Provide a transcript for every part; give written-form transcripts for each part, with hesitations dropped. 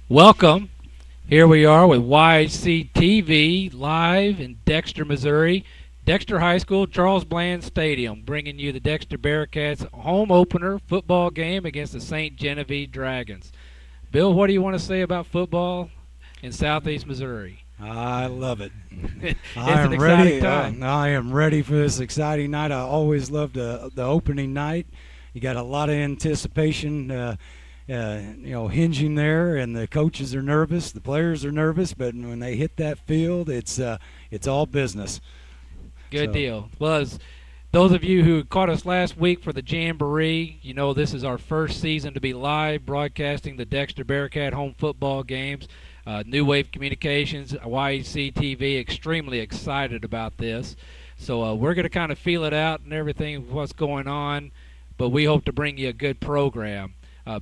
Welcome. Here we are with YC TV live in Dexter, Missouri. Dexter High School, Charles Bland Stadium, bringing you the Dexter Bearcats home opener football game against the St. Genevieve Dragons. Bill, what do you want to say about football in Southeast Missouri? I love it. I It's an am exciting ready. time. I am ready for this exciting night. I always love the opening night. You got a lot of anticipation, hinging there, and the coaches are nervous, the players are nervous, but when they hit that field, it's all business. Good So deal. Well, as those of you who caught us last week for the Jamboree, you know this is our first season to be live broadcasting the Dexter Bearcat home football games. New Wave Communications, YEC TV, extremely excited about this. So we're going to kind of feel it out and everything, what's going on, but we hope to bring you a good program.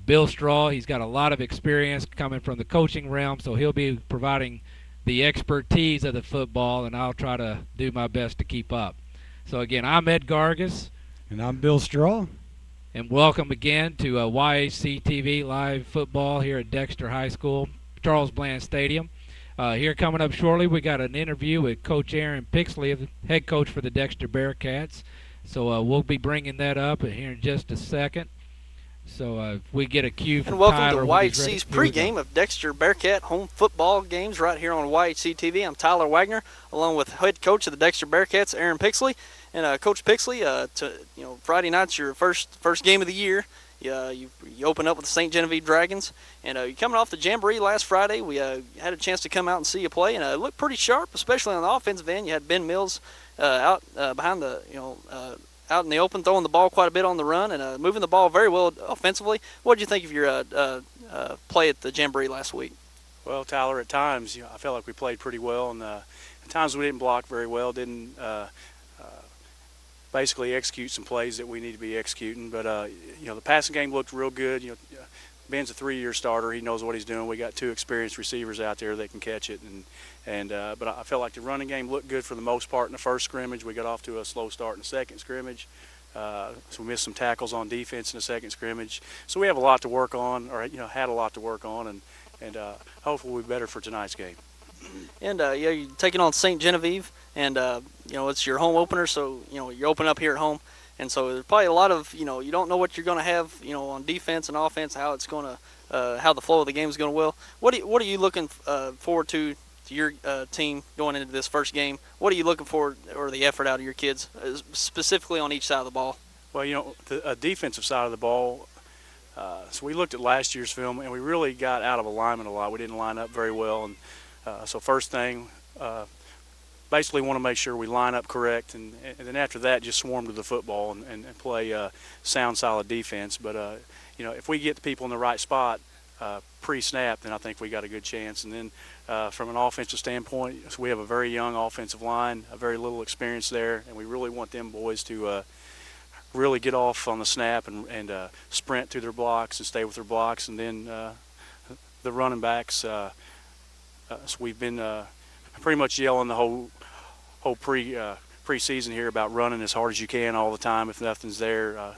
Bill Straw, he's got a lot of experience coming from the coaching realm, so he'll be providing the expertise of the football, and I'll try to do my best to keep up. So again, I'm Ed Gargas, and I'm Bill Straw. and welcome again to YAC TV live football here at Dexter High School, Charles Bland Stadium. Here coming up shortly, we got an interview with Coach Aaron Pixley, head coach for the Dexter Bearcats. So we'll be bringing that up here in just a second. So if we get a cue from And welcome Tyler to when he's ready. YHC's pregame of Dexter Bearcat home football games right here on YHC TV. I'm Tyler Wagner, along with head coach of the Dexter Bearcats, Aaron Pixley. And Coach Pixley, Friday night's your first game of the year. You open up with the St. Genevieve Dragons, and you're coming off the Jamboree last Friday. We had a chance to come out and see you play, and it looked pretty sharp, especially on the offensive end. You had Ben Mills out behind the out in the open, throwing the ball quite a bit on the run and moving the ball very well offensively. What did you think of your play at the Jamboree last week? Well, Tyler, at times I felt like we played pretty well, and at times we didn't block very well, didn't basically execute some plays that we need to be executing. But the passing game looked real good. Ben's a 3-year starter. He knows what he's doing. We got 2 experienced receivers out there that can catch it, but I felt like the running game looked good for the most part in the first scrimmage. We got off to a slow start in the second scrimmage, so we missed some tackles on defense in the second scrimmage. So we have a lot to work on, or had a lot to work on, and hopefully we'll be better for tonight's game. And you're taking on St. Genevieve, and it's your home opener, so you open up here at home. And so there's probably a lot of, you don't know what you're going to have, on defense and offense, how it's going to, how the flow of the game is going to will. What are you looking forward to your team going into this first game? What are you looking for, or the effort out of your kids, specifically on each side of the ball? Well, the defensive side of the ball, so we looked at last year's film, and we really got out of alignment a lot. We didn't line up very well, and so first thing, basically want to make sure we line up correct, and then after that just swarm to the football and play sound, solid defense. But if we get the people in the right spot pre-snap, then I think we got a good chance. And then from an offensive standpoint, so we have a very young offensive line, a very little experience there, and we really want them boys to really get off on the snap and sprint through their blocks and stay with their blocks. And then the running backs, so we've been pretty much yelling the whole preseason here about running as hard as you can all the time. If nothing's there,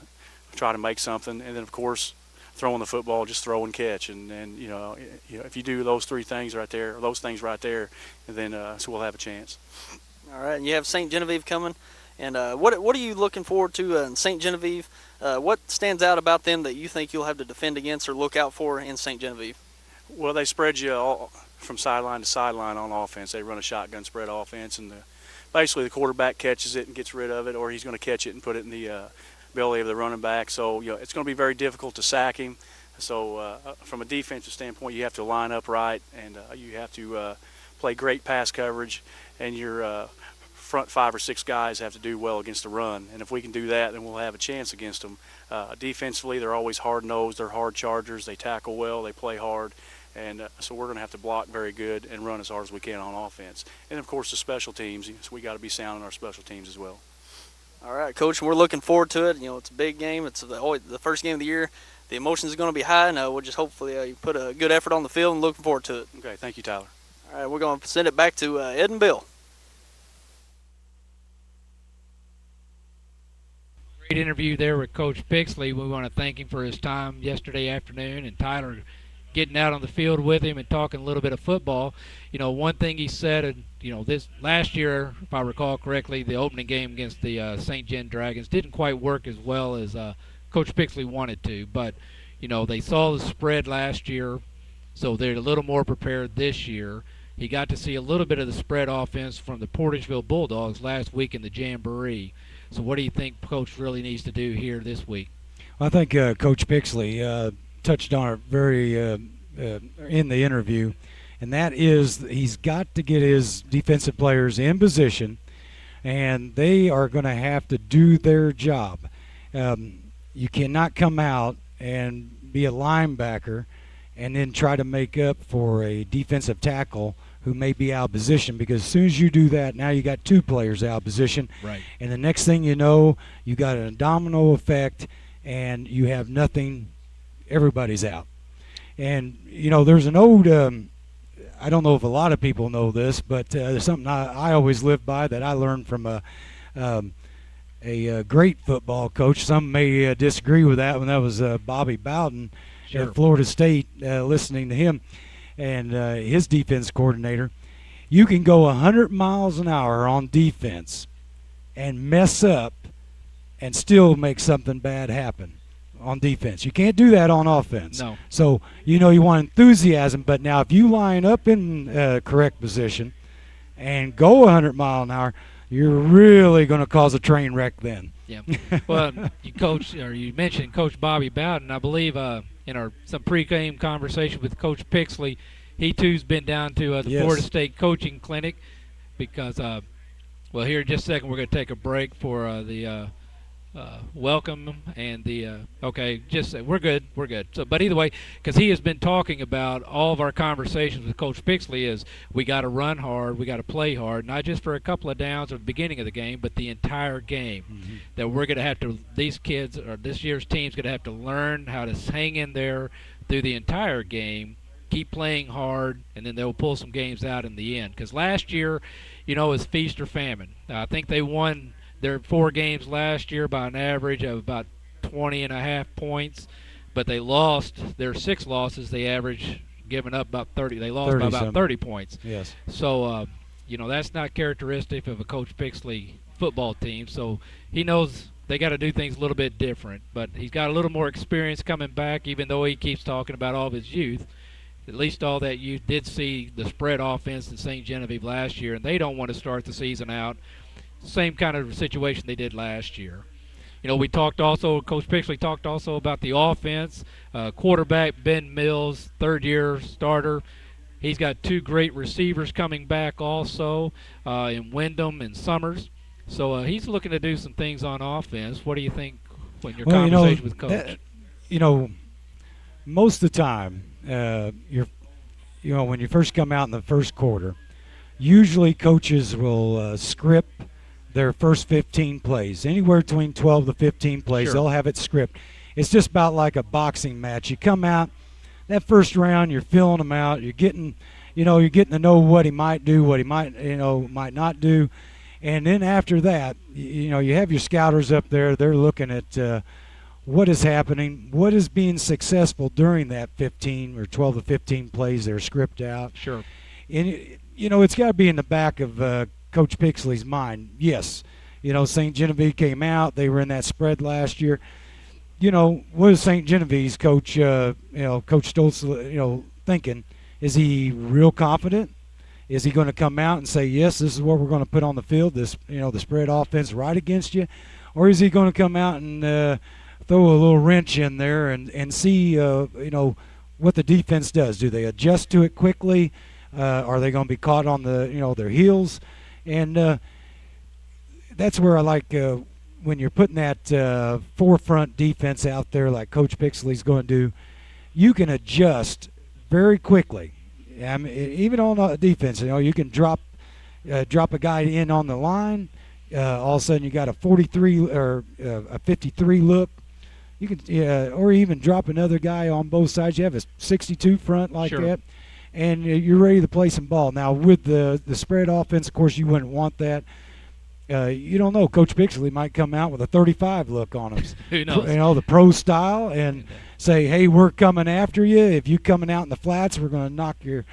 try to make something, and then of course throwing the football, just throw and catch. And if you do those things right there, then so we'll have a chance. All right, and you have St. Genevieve coming, and what are you looking forward to in St. Genevieve? What stands out about them that you think you'll have to defend against or look out for in St. Genevieve? Well, they spread you all from sideline to sideline on offense. They run a shotgun spread offense, and basically the quarterback catches it and gets rid of it, or he's going to catch it and put it in the belly of the running back. So it's going to be very difficult to sack him. So from a defensive standpoint, you have to line up right, and you have to play great pass coverage, and your front 5 or 6 guys have to do well against the run. And if we can do that, then we'll have a chance against them. Defensively, they're always hard-nosed. They're hard chargers. They tackle well. They play hard. And so we're going to have to block very good and run as hard as we can on offense. And, of course, the special teams. So we got to be sound in our special teams as well. All right, Coach, we're looking forward to it. It's a big game. It's the first game of the year. The emotions are going to be high, and we'll just hopefully put a good effort on the field and looking forward to it. Okay, thank you, Tyler. All right, we're going to send it back to Ed and Bill. Great interview there with Coach Pixley. We want to thank him for his time yesterday afternoon, and Tyler getting out on the field with him and talking a little bit of football. One thing he said, and this last year, if I recall correctly, the opening game against the St. Gen Dragons didn't quite work as well as Coach Pixley wanted to. But they saw the spread last year, so they're a little more prepared this year. He got to see a little bit of the spread offense from the Portageville Bulldogs last week in the Jamboree. So what do you think Coach really needs to do here this week? I think Coach Pixley touched on it very in the interview, and that is he's got to get his defensive players in position, and they are going to have to do their job. You cannot come out and be a linebacker and then try to make up for a defensive tackle who may be out of position, because as soon as you do that, now you got two players out of position. Right. And the next thing you know, you got a domino effect, and you have nothing. Everybody's out. And, there's an old, I don't know if a lot of people know this, but there's something I always live by that I learned from a great football coach. Some may disagree with that, when that was Bobby Bowden at Florida State, listening to him and his defense coordinator. You can go 100 miles an hour on defense and mess up and still make something bad happen on defense. You can't do that on offense. No. So, you want enthusiasm, but now if you line up in correct position and go 100 mile an hour, you're really going to cause a train wreck then. Yeah. Well, you mentioned Coach Bobby Bowden. I believe in some pre-game conversation with Coach Pixley, he too's been down to the Florida State coaching clinic because, here in just a second we're going to take a break for the welcome and the we're good. So, but either way, because he has been talking about all of our conversations with Coach Pixley is we got to run hard, we got to play hard, not just for a couple of downs at the beginning of the game, but the entire game. Mm-hmm. That we're going to have to, these kids or this year's team's going to have to learn how to hang in there through the entire game, keep playing hard, and then they'll pull some games out in the end. Because last year, it was feast or famine. I think they won their 4 games last year by an average of about 20.5 points, but they lost their 6 losses. They averaged giving up about 30. They lost by about 30 points. Yes. So, that's not characteristic of a Coach Pixley football team. So he knows they got to do things a little bit different. But he's got a little more experience coming back, even though he keeps talking about all of his youth. At least all that youth did see the spread offense in St. Genevieve last year, and they don't want to start the season out same kind of situation they did last year. We talked also, Coach Pixley talked also about the offense. Quarterback Ben Mills, third-year starter. He's got 2 great receivers coming back also in Wyndham and Summers. So he's looking to do some things on offense. What do you think when your conversation with Coach? Most of the time, when you first come out in the first quarter, usually coaches will script their first 15 plays, anywhere between 12 to 15 plays. Sure. They'll have it script. It's just about like a boxing match. You come out that first round, you're filling them out. You're getting to know what he might do, what he might not do, and then after that, you have your scouters up there. They're looking at what is happening, what is being successful during that 15 or 12 to 15 plays they're scripted out. Sure. And it's got to be in the back of Coach Pixley's mind. Yes, St. Genevieve came out. They were in that spread last year. What is St. Genevieve's coach, Coach Stoltz, thinking? Is he real confident? Is he going to come out and say, yes, this is what we're going to put on the field, this, the spread offense right against you? Or is he going to come out and throw a little wrench in there and see, what the defense does? Do they adjust to it quickly? Are they going to be caught on their heels? And that's where I like when you're putting that forefront defense out there like Coach Pixley's going to do, you can adjust very quickly. I mean, even on defense, you can drop a guy in on the line. All of a sudden, you got a 43 or a 53 look. You can, or even drop another guy on both sides. You have a 62 front like sure. that, and you're ready to play some ball. Now with the spread offense, of course, you wouldn't want that. You don't know. Coach Pixley might come out with a 35 look on him. Who knows? The pro style, and say, hey, we're coming after you. If you coming out in the flats, we're going to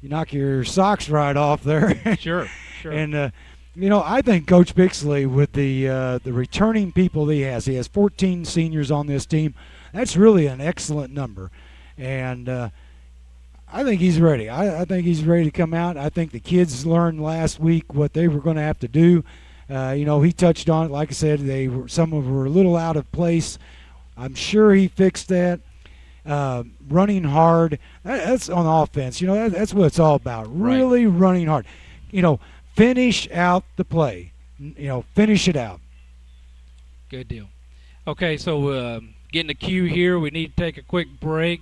knock your socks right off there. Sure, sure. And I think Coach Pixley, with the returning people he has 14 seniors on this team. That's really an excellent number, and I think he's ready. I think he's ready to come out. I think the kids learned last week what they were going to have to do. He touched on it. Like I said, some of them were a little out of place. I'm sure he fixed that. Running hard, that's on offense. That's what it's all about. Really running hard. Finish out the play. Finish it out. Good deal. Okay, so getting the cue here, we need to take a quick break,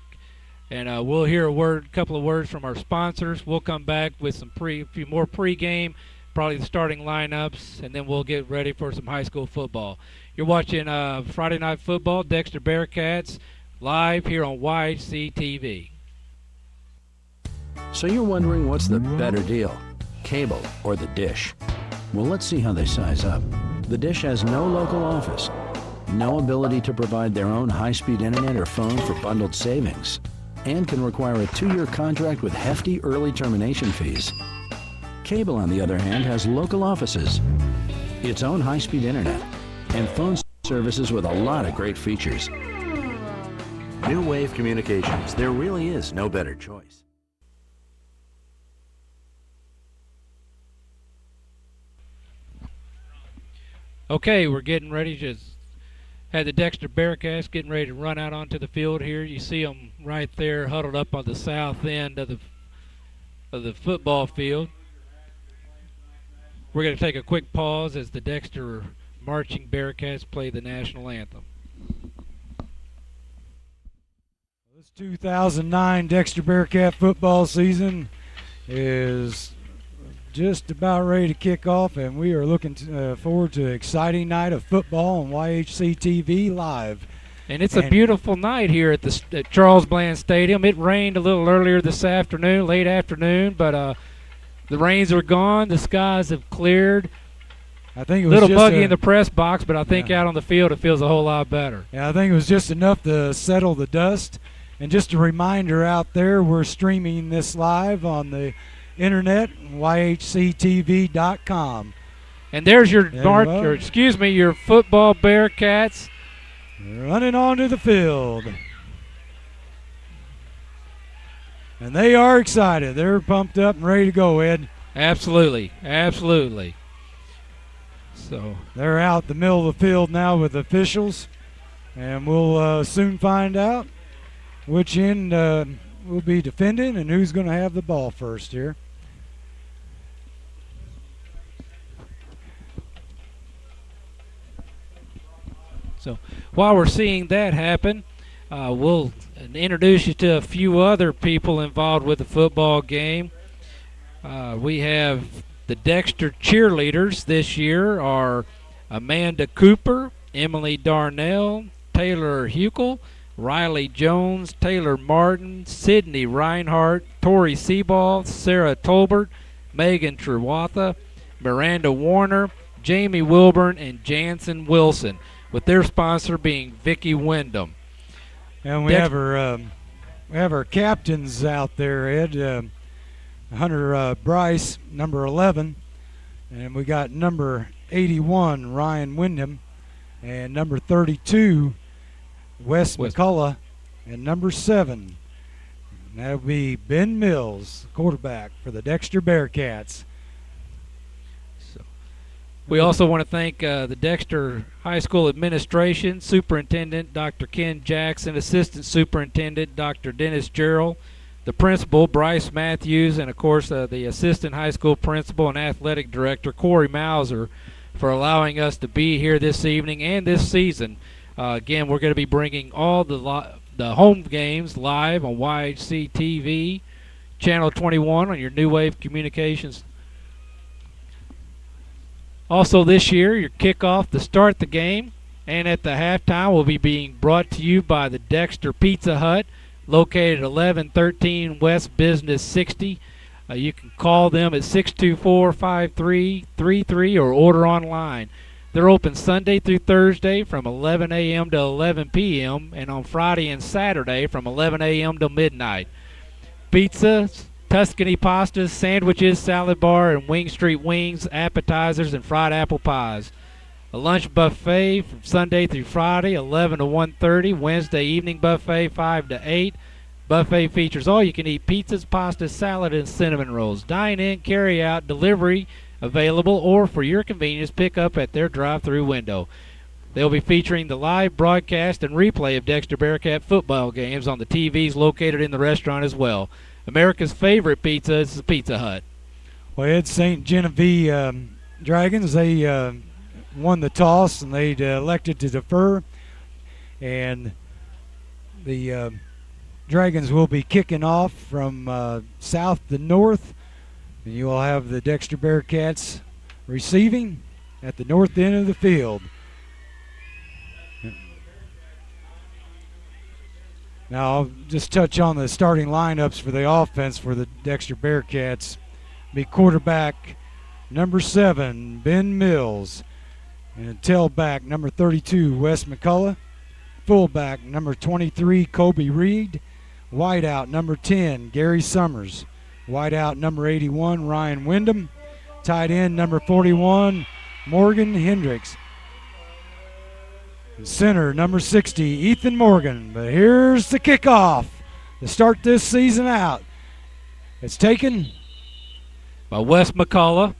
and we'll hear a couple of words from our sponsors. We'll come back with a few more pregame, probably the starting lineups, and then we'll get ready for some high school football. You're watching Friday Night Football, Dexter Bearcats, live here on YHC TV. So you're wondering what's the better deal, cable or the dish? Well, let's see how they size up. The dish has no local office, no ability to provide their own high-speed internet or phone for bundled savings, and can require a 2-year contract with hefty early termination fees. Cable, on the other hand, has local offices, its own high-speed internet, and phone services with a lot of great features. New Wave Communications. There really is no better choice. Okay, we're getting ready to have the Dexter Bearcats getting ready to run out onto the field here. You see them right there huddled up on the south end of the football field. We're going to take a quick pause as the Dexter marching Bearcats play the national anthem. This 2009 Dexter Bearcat football season is just about ready to kick off, and we are looking forward to an exciting night of football on YHC TV live. And it's a beautiful night here at Charles Bland Stadium. It rained a little earlier this afternoon, late afternoon, but the rains are gone. The skies have cleared. I think it was a little buggy in the press box, but I think out on the field it feels a whole lot better. Yeah, I think it was just enough to settle the dust. And just a reminder out there, we're streaming this live on the internet, yhctv.com. And there's your your football Bearcats running onto the field. And they are excited. They're pumped up and ready to go, Ed. Absolutely, absolutely. So they're out the middle of the field now with officials, and we'll soon find out which end will be defending and who's going to have the ball first here. So while we're seeing that happen, we'll introduce you to a few other people involved with the football game. We have the Dexter cheerleaders this year are Amanda Cooper, Emily Darnell, Taylor Huckel, Riley Jones, Taylor Martin, Sydney Reinhardt, Tori Seaball, Sarah Tolbert, Megan Trewatha, Miranda Warner, Jamie Wilburn, and Jansen Wilson, with their sponsor being Vicki Wyndham. And we have our captains out there, Ed. Hunter Bryce, number 11, and we got number 81, Ryan Wyndham, and number 32, Wes McCullough, and number 7, and that would be Ben Mills, quarterback for the Dexter Bearcats. We also want to thank the Dexter High School Administration, Superintendent Dr. Ken Jackson, Assistant Superintendent Dr. Dennis Gerald, the principal, Bryce Matthews, and, of course, the assistant high school principal and athletic director, Corey Mauser, for allowing us to be here this evening and this season. Again, we're going to be bringing all the home games live on YHC TV, Channel 21 on your New Wave Communications. Also this year, your kickoff to start the game and at the halftime will be being brought to you by the Dexter Pizza Hut, located at 1113 West Business 60. You can call them at 624-5333 or order online. They're open Sunday through Thursday from 11 a.m. to 11 p.m. and on Friday and Saturday from 11 a.m. to midnight. Pizza, Tuscany pastas, sandwiches, salad bar, and Wing Street wings, appetizers, and fried apple pies. A lunch buffet from Sunday through Friday, 11 to 1:30. Wednesday evening buffet, 5 to 8. Buffet features all-you-can-eat pizzas, pastas, salad, and cinnamon rolls. Dine-in, carry-out, delivery available, or for your convenience, pick up at their drive-through window. They'll be featuring the live broadcast and replay of Dexter Bearcat football games on the TVs located in the restaurant as well. America's favorite pizza is the Pizza Hut. Well, Ed, St. Genevieve Dragons, they won the toss and they elected to defer. And the Dragons will be kicking off from south to north. And you will have the Dexter Bearcats receiving at the north end of the field. Now, I'll just touch on the starting lineups for the offense for the Dexter Bearcats. Be quarterback number 7, Ben Mills. And tailback number 32, Wes McCullough. Fullback number 23, Kobe Reed. Wideout number 10, Gary Summers. Wideout number 81, Ryan Wyndham. Tight end number 41, Morgan Hendricks. Center number 60, Ethan Morgan. But here's the kickoff to start this season out. It's taken by Wes McCullough.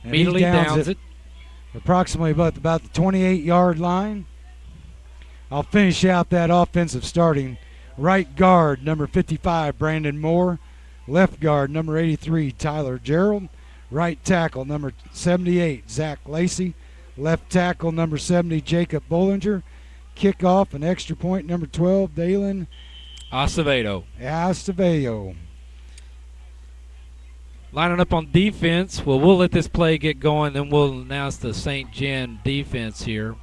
Immediately downs it. Approximately about the 28-yard line. I'll finish out that offensive starting. Right guard number 55, Brandon Moore. Left guard number 83, Tyler Gerald. Right tackle number 78, Zach Lacey. Left tackle number 70, Jacob Bollinger. Kickoff and extra point number 12, Dalen Acevedo. Lining up on defense. Well, we'll let this play get going, then we'll announce the St. Gen defense here.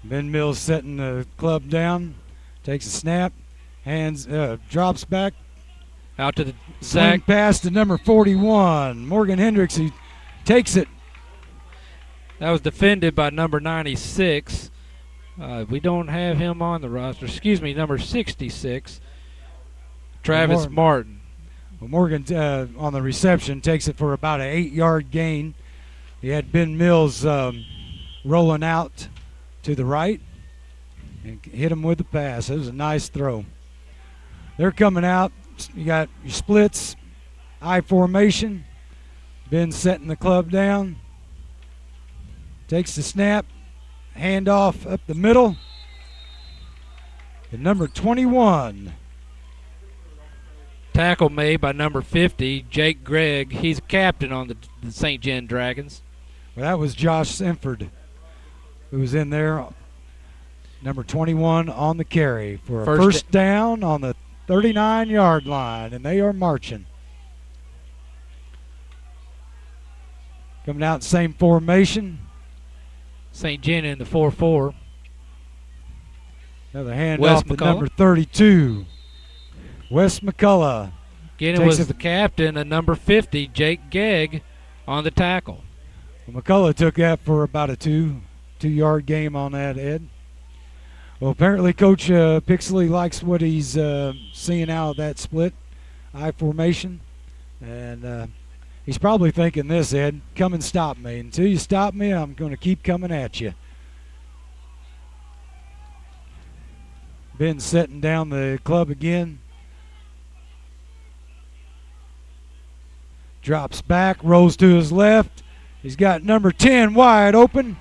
Ben Mills setting the club down. Takes a snap. Hands, drops back. Out to the swing pass to number 41, Morgan Hendricks. He takes it. That was defended by number 96. We don't have him on the roster. Excuse me, number 66, Travis Martin. Well, Morgan on the reception takes it for about an 8-yard gain. He had Ben Mills rolling out to the right and hit him with the pass. It was a nice throw. They're coming out. You got your splits, I formation. Ben setting the club down. Takes the snap. Handoff up the middle. And number 21. Tackle made by number 50, Jake Gregg. He's a captain on the St. Gen Dragons. Well, that was Josh Simford who was in there. Number 21 on the carry for a first down on the 39-yard line, and they are marching. Coming out same formation. St. Gen in the 4-4. Another handoff to number 32, Wes McCullough. Again, it was the captain, a number 50, Jake Gegg, on the tackle. Well, McCullough took that for about a two-yard game on that, Ed. Well, apparently Coach Pixley likes what he's seeing out of that split I formation. And he's probably thinking this, Ed, come and stop me. Until you stop me, I'm going to keep coming at you. Ben setting down the club again. Drops back, rolls to his left. He's got number 10 wide open.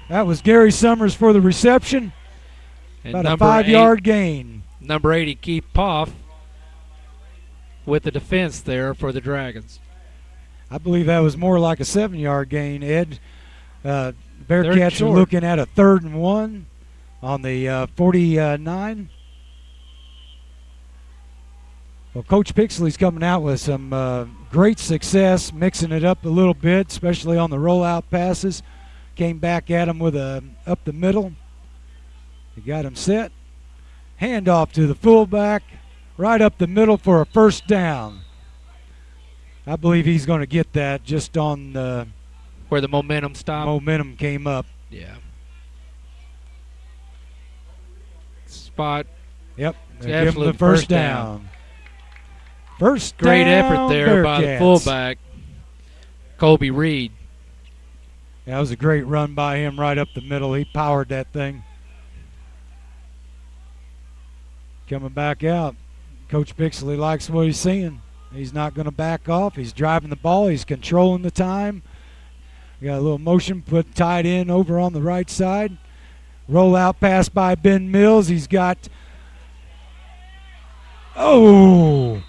That was Gary Summers for the reception. And about a 5-yard gain. Number 80, Keith Poff, with the defense there for the Dragons. I believe that was more like a 7-yard gain, Ed. Bearcats are looking at a 3rd and 1 on the 49. Well, Coach Pixley's coming out with some great success, mixing it up a little bit, especially on the rollout passes. Came back at him with a up the middle. He got him set. Handoff to the fullback, right up the middle for a first down. I believe he's going to get that just on Where the momentum stopped. Momentum came up. Yeah. Spot. Yep. Give him Absolute the first down. First Great down, effort there by the Bearcats. fullback, Kobe Reed. Yeah, that was a great run by him right up the middle. He powered that thing. Coming back out. Coach Pixley likes what he's seeing. He's not going to back off. He's driving the ball. He's controlling the time. Got a little motion, put tight end over on the right side. Roll out pass by Ben Mills. He's got,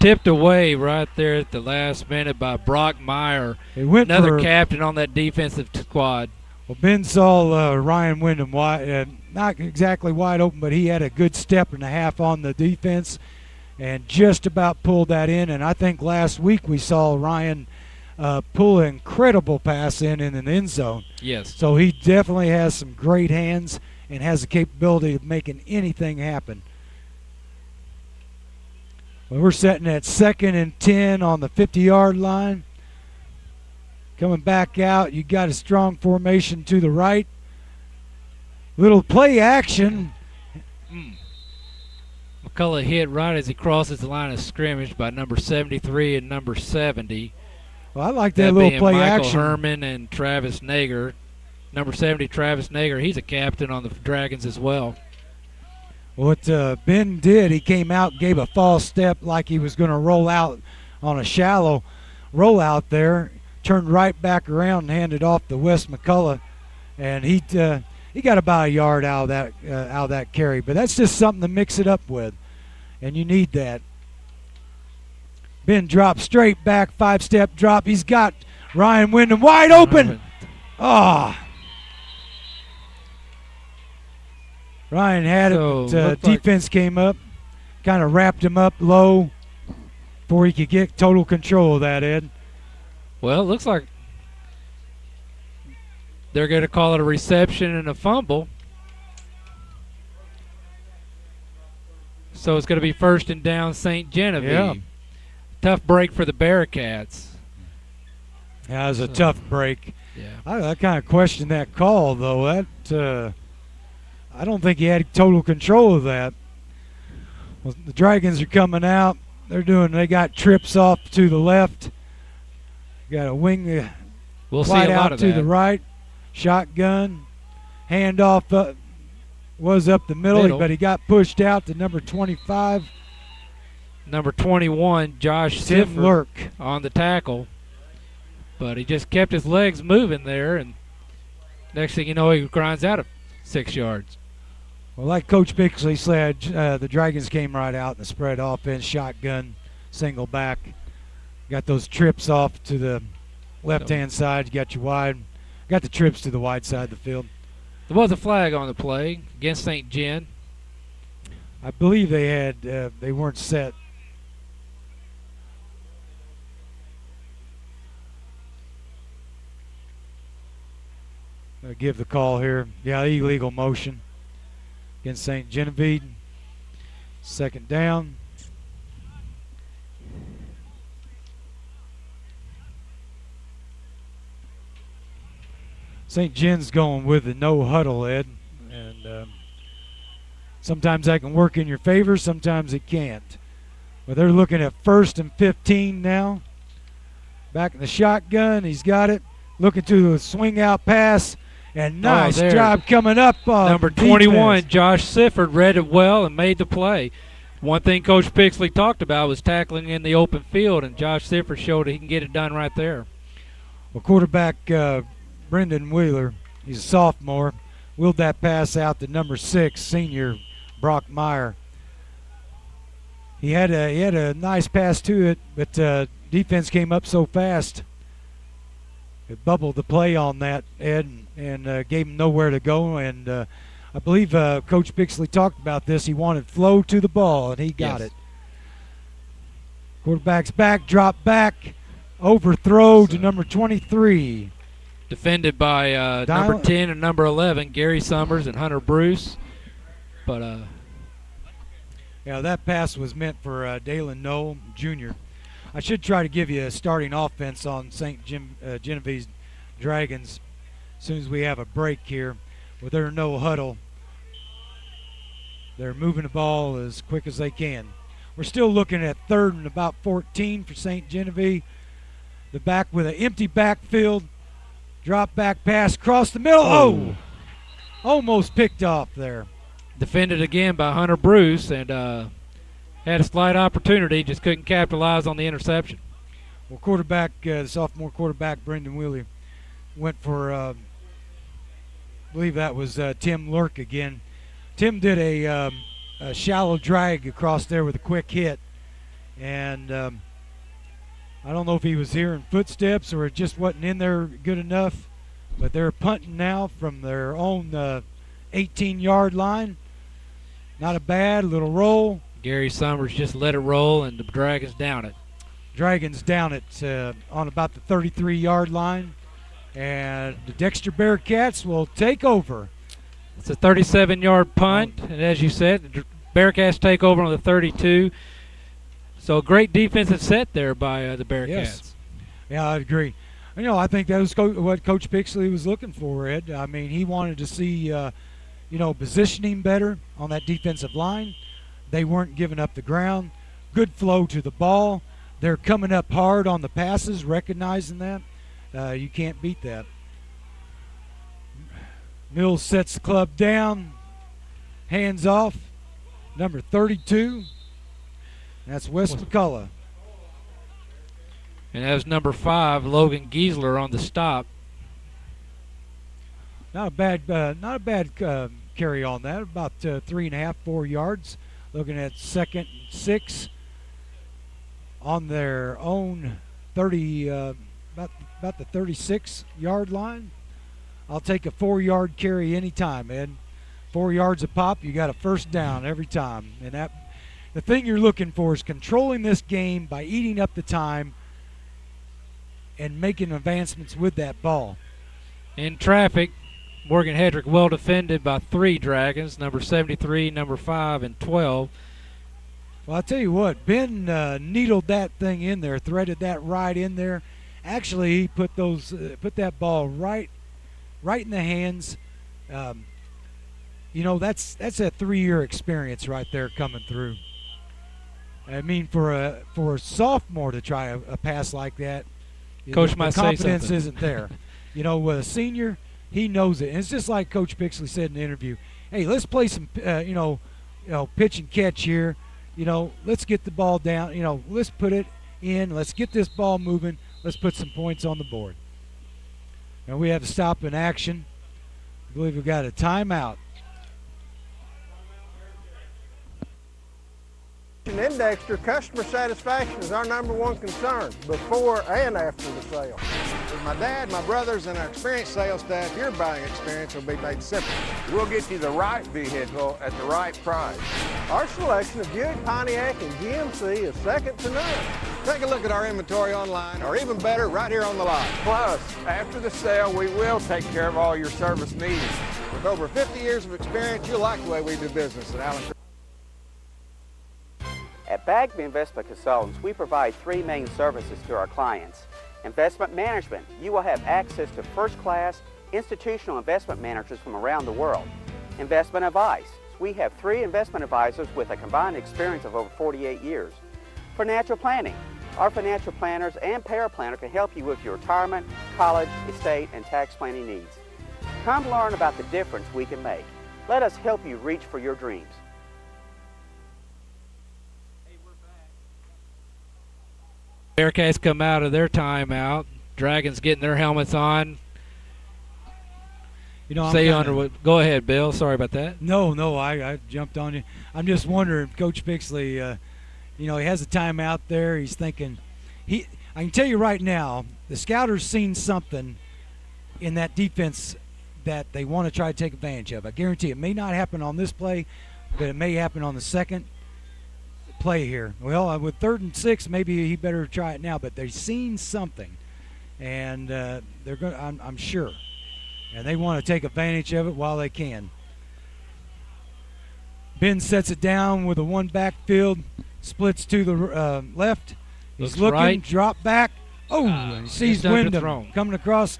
tipped away right there at the last minute by Brock Meyer. It went another for, captain on that defensive squad. Well, Ben saw Ryan Wyndham not exactly wide open, but he had a good step and a half on the defense and just about pulled that in. And I think last week we saw Ryan pull an incredible pass in the end zone. Yes. So he definitely has some great hands and has the capability of making anything happen. Well, we're setting at 2nd and 10 on the 50-yard line. Coming back out, you got a strong formation to the right. Little play action. McCullough hit right as he crosses the line of scrimmage by number 73 and number 70. Well, I like that little play Michael action. Herman and Travis Nager. Number 70, Travis Nager, he's a captain on the Dragons as well. What Ben did, he came out, gave a false step like he was going to roll out on a shallow rollout there, turned right back around and handed off to Wes McCullough, and he got about a yard out of that carry. But that's just something to mix it up with, and you need that. Ben dropped straight back, 5-step drop. He's got Ryan Wyndham wide open. Ryan had it. Defense came up, kind of wrapped him up low before he could get total control of that, Ed. Well, it looks like they're going to call it a reception and a fumble. So it's going to be 1st and down St. Genevieve. Yeah. Tough break for the Bearcats. Yeah, it was a tough break. Yeah. I kind of questioned that call, though. I don't think he had total control of that. Well, the Dragons are coming out. They got trips off to the left. Got a wing we'll see wide a lot out of to that. the right. Shotgun. Handoff was up the middle, but he got pushed out to number 25. Number 21, Josh Tim Sifford Lurk on the tackle. But he just kept his legs moving there, and next thing you know, he grinds out of 6 yards. Well, like Coach Bixley said, the Dragons came right out in the spread offense, shotgun, single back. Got those trips off to the left-hand side. You got your wide. Got the trips to the wide side of the field. There was a flag on the play against St. Gen. I believe they weren't set. I'll give the call here. Yeah, illegal motion against St. Genevieve. 2nd down. St. Jen's going with the no huddle, Ed, and sometimes that can work in your favor, sometimes it can't. But they're looking at 1st and 15 now. Back in the shotgun, he's got it. Looking to the swing out pass, and nice job coming up. Number 21, defense. Josh Sifford, read it well and made the play. One thing Coach Pixley talked about was tackling in the open field, and Josh Sifford showed that he can get it done right there. Well, quarterback Brendan Wheeler, he's a sophomore, wheeled that pass out to number 6, senior Brock Meyer. He had a nice pass to it, but defense came up so fast. It bubbled the play on that, Ed, and gave him nowhere to go. And I believe Coach Bixley talked about this. He wanted flow to the ball, and he got it. Quarterback's back, drop back, overthrow to number 23. Defended by number 10 and number 11, Gary Summers and Hunter Bruce. But yeah, that pass was meant for Dalen Noel Jr. I should try to give you a starting offense on St. Genevieve's Dragons as soon as we have a break here with their no huddle. They're moving the ball as quick as they can. We're still looking at 3rd and about 14 for St. Genevieve. The back with an empty backfield. Drop back pass across the middle. Oh! Almost picked off there. Defended again by Hunter Bruce and had a slight opportunity, just couldn't capitalize on the interception. Well, quarterback, the sophomore quarterback, Brendan Wheeler, went for, I believe that was Tim Lurk again. Tim did a shallow drag across there with a quick hit. And I don't know if he was hearing footsteps or it just wasn't in there good enough. But they're punting now from their own 18-yard line. Not a bad little roll. Gary Summers just let it roll, and the Dragons down it. Dragons down it on about the 33-yard line. And the Dexter Bearcats will take over. It's a 37-yard punt, and as you said, the Bearcats take over on the 32. So great defensive set there by the Bearcats. Yes. Yeah, I agree. You know, I think that was what Coach Pixley was looking for, Ed. I mean, he wanted to see, positioning better on that defensive line. They weren't giving up the ground. Good flow to the ball. They're coming up hard on the passes, recognizing that. You can't beat that. Mills sets the club down. Hands off. Number 32. That's Wes McCullough. And that was number 5, Logan Giesler, on the stop. Not a bad carry on that. About 3.5, 4 yards. Looking at 2nd and 6 on their own 30, about the 36-yard line. I'll take a 4-yard carry anytime, Ed. 4 yards a pop, you got a first down every time. And that, the thing you're looking for is controlling this game by eating up the time and making advancements with that ball. In traffic, Morgan Hedrick well defended by 3 Dragons, number 73, number 5, and 12. Well, I'll tell you what, Ben needled that thing in there, threaded that right in there. Actually, he put that ball right in the hands. That's a 3-year experience right there coming through. I mean, for a sophomore to try a pass like that, Coach might say something. The confidence isn't there. With a senior, he knows it. And it's just like Coach Pixley said in the interview. Hey, let's play some, pitch and catch here. Let's get the ball down. Let's put it in. Let's get this ball moving. Let's put some points on the board. And we have to stop in action. I believe we've got a timeout. In Dexter, customer satisfaction is our #1 concern before and after the sale. With my dad, my brothers, and our experienced sales staff, your buying experience will be made simple. We'll get you the right vehicle at the right price. Our selection of Buick, Pontiac, and GMC is second to none. Take a look at our inventory online, or even better, right here on the lot. Plus, after the sale, we will take care of all your service needs. With over 50 years of experience, you'll like the way we do business at Allen. At Bagby Investment Consultants, we provide 3 main services to our clients. Investment management. You will have access to first-class institutional investment managers from around the world. Investment advice. We have 3 investment advisors with a combined experience of over 48 years. Financial planning. Our financial planners and paraplanner can help you with your retirement, college, estate, and tax planning needs. Come learn about the difference we can make. Let us help you reach for your dreams. Bearcats come out of their timeout. Dragons getting their helmets on. Go ahead, Bill. Sorry about that. No, I jumped on you. I'm just wondering, Coach Pixley, he has a timeout there. He's thinking, I can tell you right now, the Scouters seen something in that defense that they want to try to take advantage of. I guarantee it may not happen on this play, but it may happen on the second play here. Well, with 3rd and 6, maybe he better try it now, but they've seen something, and they're going. I'm sure, and they want to take advantage of it while they can. Ben sets it down with a 1 backfield, splits to the left. He's Looks looking, right. drop back. Oh, and he sees Wyndham coming across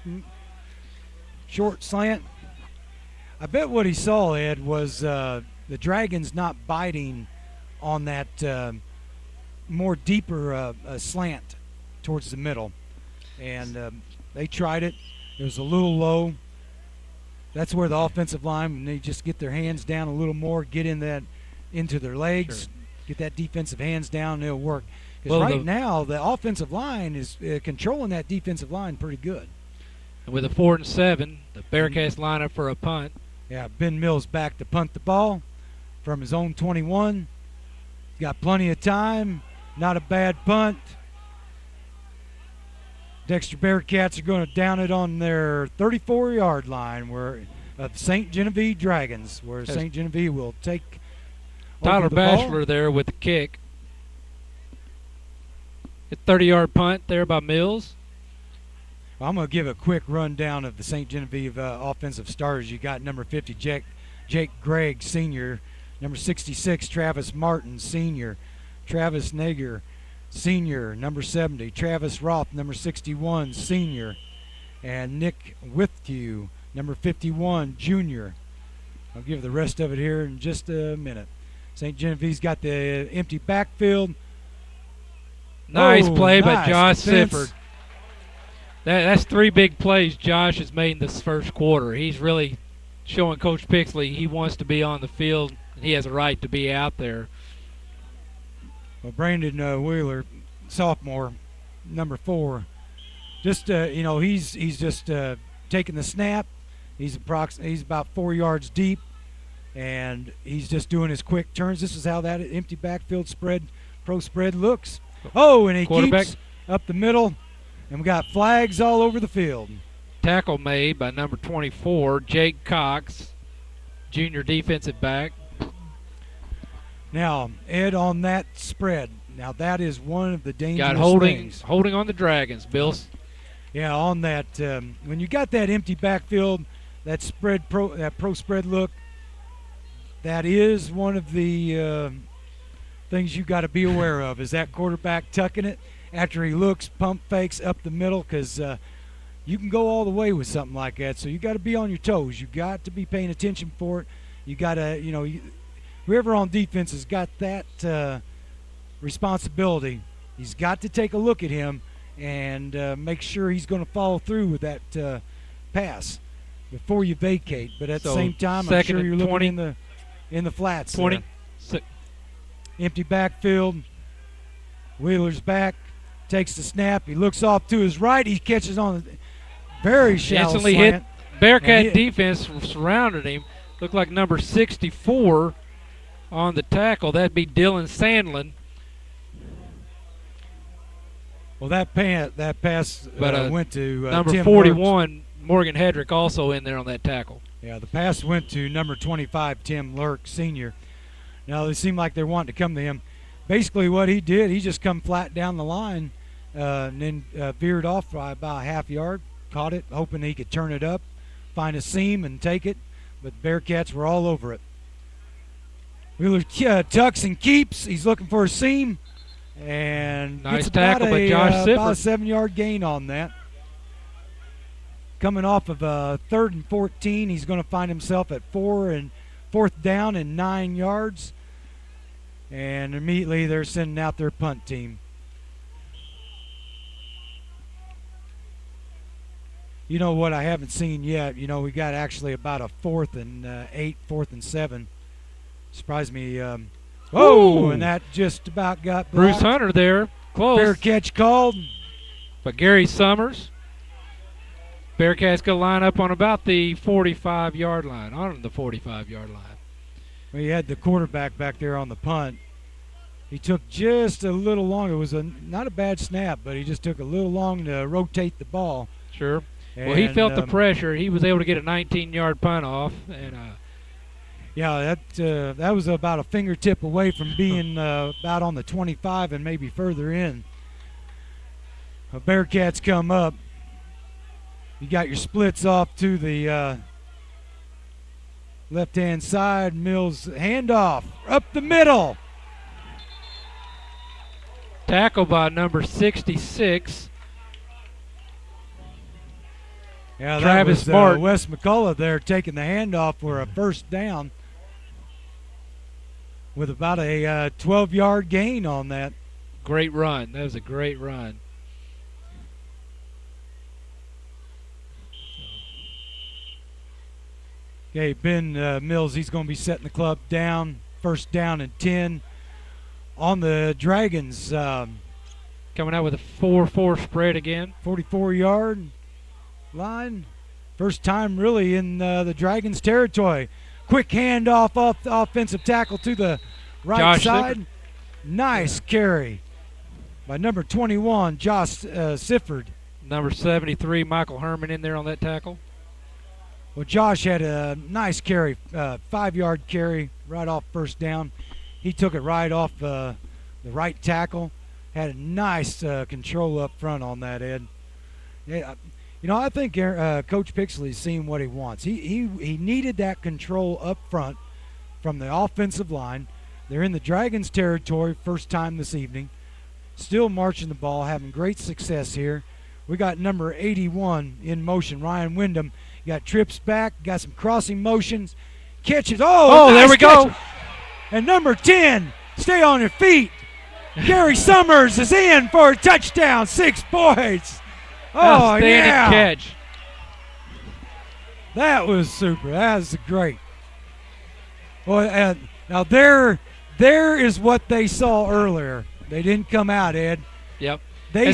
short slant. I bet what he saw, Ed, was the Dragons not biting on that more deeper slant towards the middle. And they tried it. It was a little low. That's where the offensive line, when they just get their hands down a little more, get into their legs, get that defensive hands down, it'll work. Because now the offensive line is controlling that defensive line pretty good. And with a 4th and 7, the Bearcats line up for a punt. Yeah, Ben Mills back to punt the ball from his own 21. Got plenty of time. Not a bad punt. Dexter Bearcats are going to down it on their 34-yard line of St. Genevieve Dragons, where St. Genevieve will take Tyler the Bachelor ball. there with the kick. A 30-yard punt there by Mills. Well, I'm going to give a quick rundown of the St. Genevieve offensive starters. You got number 50, Jake Gregg, senior. Number 66, Travis Martin, senior. Travis Nager, senior. Number 70, Travis Roth, number 61, senior. And Nick Withdew, number 51, junior. I'll give the rest of it here in just a minute. St. Genevieve's got the empty backfield. Nice play by Josh defense. Sifford. That's 3 big plays Josh has made in this first quarter. He's really showing Coach Pixley he wants to be on the field. He has a right to be out there. Well, Brandon Wheeler, sophomore, number 4, just he's just taking the snap. He's about 4 yards deep, and he's just doing his quick turns. This is how that empty backfield pro spread looks. Oh, and he keeps up the middle, and we got flags all over the field. Tackle made by number 24, Jake Cox, junior defensive back. Now, Ed, on that spread, now that is one of the dangerous things. Holding on the Dragons, Bills. Yeah, on that, when you got that empty backfield, that pro spread look, that is one of the things you got to be aware of. Is that quarterback tucking it after he looks, pump fakes up the middle, because you can go all the way with something like that. So you got to be on your toes. You got to be paying attention for it. You got to, whoever on defense has got that responsibility, he's got to take a look at him and make sure he's going to follow through with that pass before you vacate. But at the same time, I'm sure you're looking in the flats. 20. Empty backfield. Wheeler's back, takes the snap. He looks off to his right. He catches on a very shallow instantly slant. Hit. Bearcat defense surrounded him. Looked like number 64 on the tackle. That'd be Dylan Sandlin. Well, that pass went to number Tim 41, Lurks. Morgan Hedrick, also in there on that tackle. Yeah, the pass went to number 25, Tim Lurk, senior. Now, they seem like they're wanting to come to him. Basically, what he did, he just come flat down the line and then veered off by about a half yard, caught it, hoping he could turn it up, find a seam and take it, but the Bearcats were all over it. Wheeler tucks and keeps. He's looking for a seam. And nice gets tackle by Josh Sifford. About a 7-yard gain on that. Coming off of 3rd and 14, he's going to find himself at 4th down and 9 yards. And immediately they're sending out their punt team. You know what I haven't seen yet? We got actually about a 4th and 8, 4th and 7. Surprised me. And that just about got blocked. Bruce Hunter there, close. Fair catch called. But Gary Summers. Bearcats going to line up on about the 45-yard line, on the 45-yard line. Well, you had the quarterback back there on the punt. He took just a little long. It was not a bad snap, but he just took a little long to rotate the ball. Sure. Well, he felt the pressure. He was able to get a 19-yard punt off. And yeah, that was about a fingertip away from being about on the 25 and maybe further in. Bearcats come up. You got your splits off to the left-hand side. Mills handoff up the middle. Tackle by number 66. Yeah, Travis that was Martin. Wes McCullough there taking the handoff for a first down with about a 12-yard gain on that. Great run. That was a great run. Okay, Ben Mills, he's going to be setting the club down. First down and 10 on the Dragons. Coming out with a 4-4 spread again. 44-yard line. First time really in the Dragons territory. Quick handoff off the offensive tackle to the right Josh side. Sifford. Nice carry by number 21, Josh Sifford. Number 73, Michael Herman in there on that tackle. Well, Josh had a nice carry, 5-yard carry right off first down. He took it right off the right tackle. Had a nice control up front on that, Ed. Yeah, you know, I think Coach Pixley's seen what he wants. He needed that control up front from the offensive line. They're in the Dragons territory first time this evening. Still marching the ball, having great success here. We got number 81 in motion, Ryan Wyndham. Got trips back, got some crossing motions, catches. Oh, there nice we go. catch. And number 10, stay on your feet. Gary Summers is in for a touchdown, 6 points. Oh, outstanding yeah. catch. That was super. That was great. Well, now there is what they saw earlier. They didn't come out, Ed. Yep. They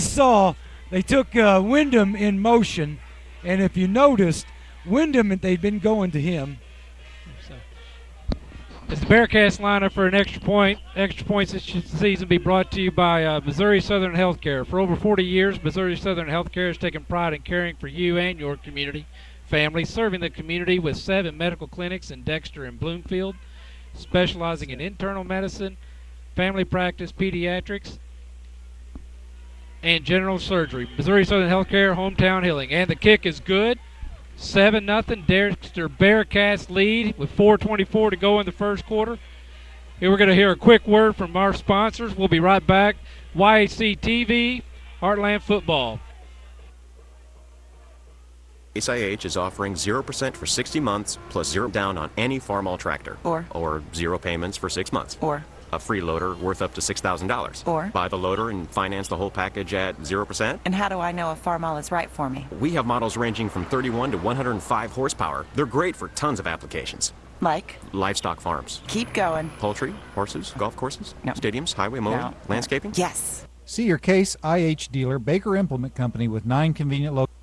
took Wyndham in motion, and if you noticed, Wyndham, they'd been going to him. It's the Bearcats lineup for an extra point. Extra points this season be brought to you by Missouri Southern Healthcare. For over 40 years, Missouri Southern Healthcare has taken pride in caring for you and your community, family, serving the community with 7 medical clinics in Dexter and Bloomfield, specializing in internal medicine, family practice, pediatrics, and general surgery. Missouri Southern Healthcare, hometown healing. And the kick is good. 7-0. Dexter Bearcats lead with 4:24 to go in the first quarter. Here we're going to hear a quick word from our sponsors. We'll be right back. YHC TV, Heartland Football. Case IH is offering 0% for 60 months plus 0 down on any Farmall tractor. Or 0 payments for 6 months. Or a free loader worth up to $6,000. Or buy the loader and finance the whole package at 0%. And how do I know if Farmall is right for me? We have models ranging from 31 to 105 horsepower. They're great for tons of applications. Like? Livestock farms. Keep going. Poultry, horses, golf courses, no. Stadiums, highway mowing, no. landscaping. Yes. See your Case IH dealer, Baker Implement Company, with 9 convenient locations.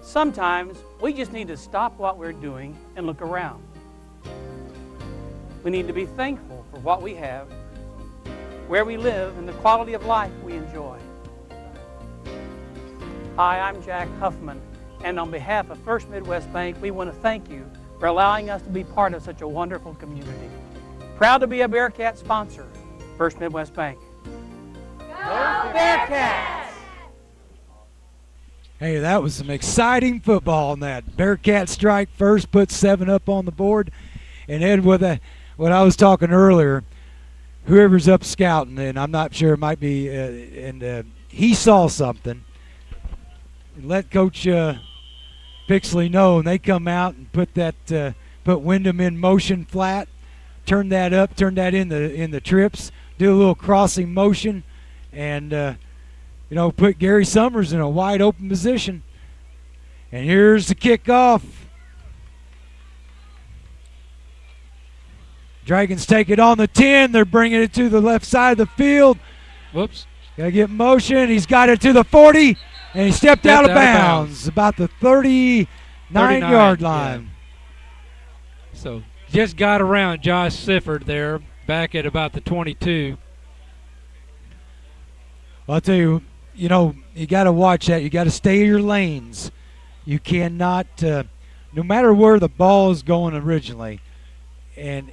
Sometimes we just need to stop what we're doing and look around. We need to be thankful for what we have, where we live, and the quality of life we enjoy. Hi, I'm Jack Huffman, and on behalf of First Midwest Bank, we want to thank you for allowing us to be part of such a wonderful community. Proud to be a Bearcat sponsor, First Midwest Bank. Go Bearcats! Hey, that was some exciting football on that. Bearcat strike first, put 7 up on the board. And Ed, what I was talking earlier, whoever's up scouting, and I'm not sure, it might be, he saw something. And let Coach Pixley know, and they come out and put Wyndham in motion flat, turn that up, turn that in the trips, do a little crossing motion, and put Gary Summers in a wide open position. And here's the kickoff. Dragons take it on the 10. They're bringing it to the left side of the field. Whoops. Got to get motion. He's got it to the 40, and he stepped out of bounds. About the 39-yard line. Yeah. So just got around Josh Sifford there, back at about the 22. I'll tell you, you got to watch that. You got to stay in your lanes. You cannot, no matter where the ball is going originally, and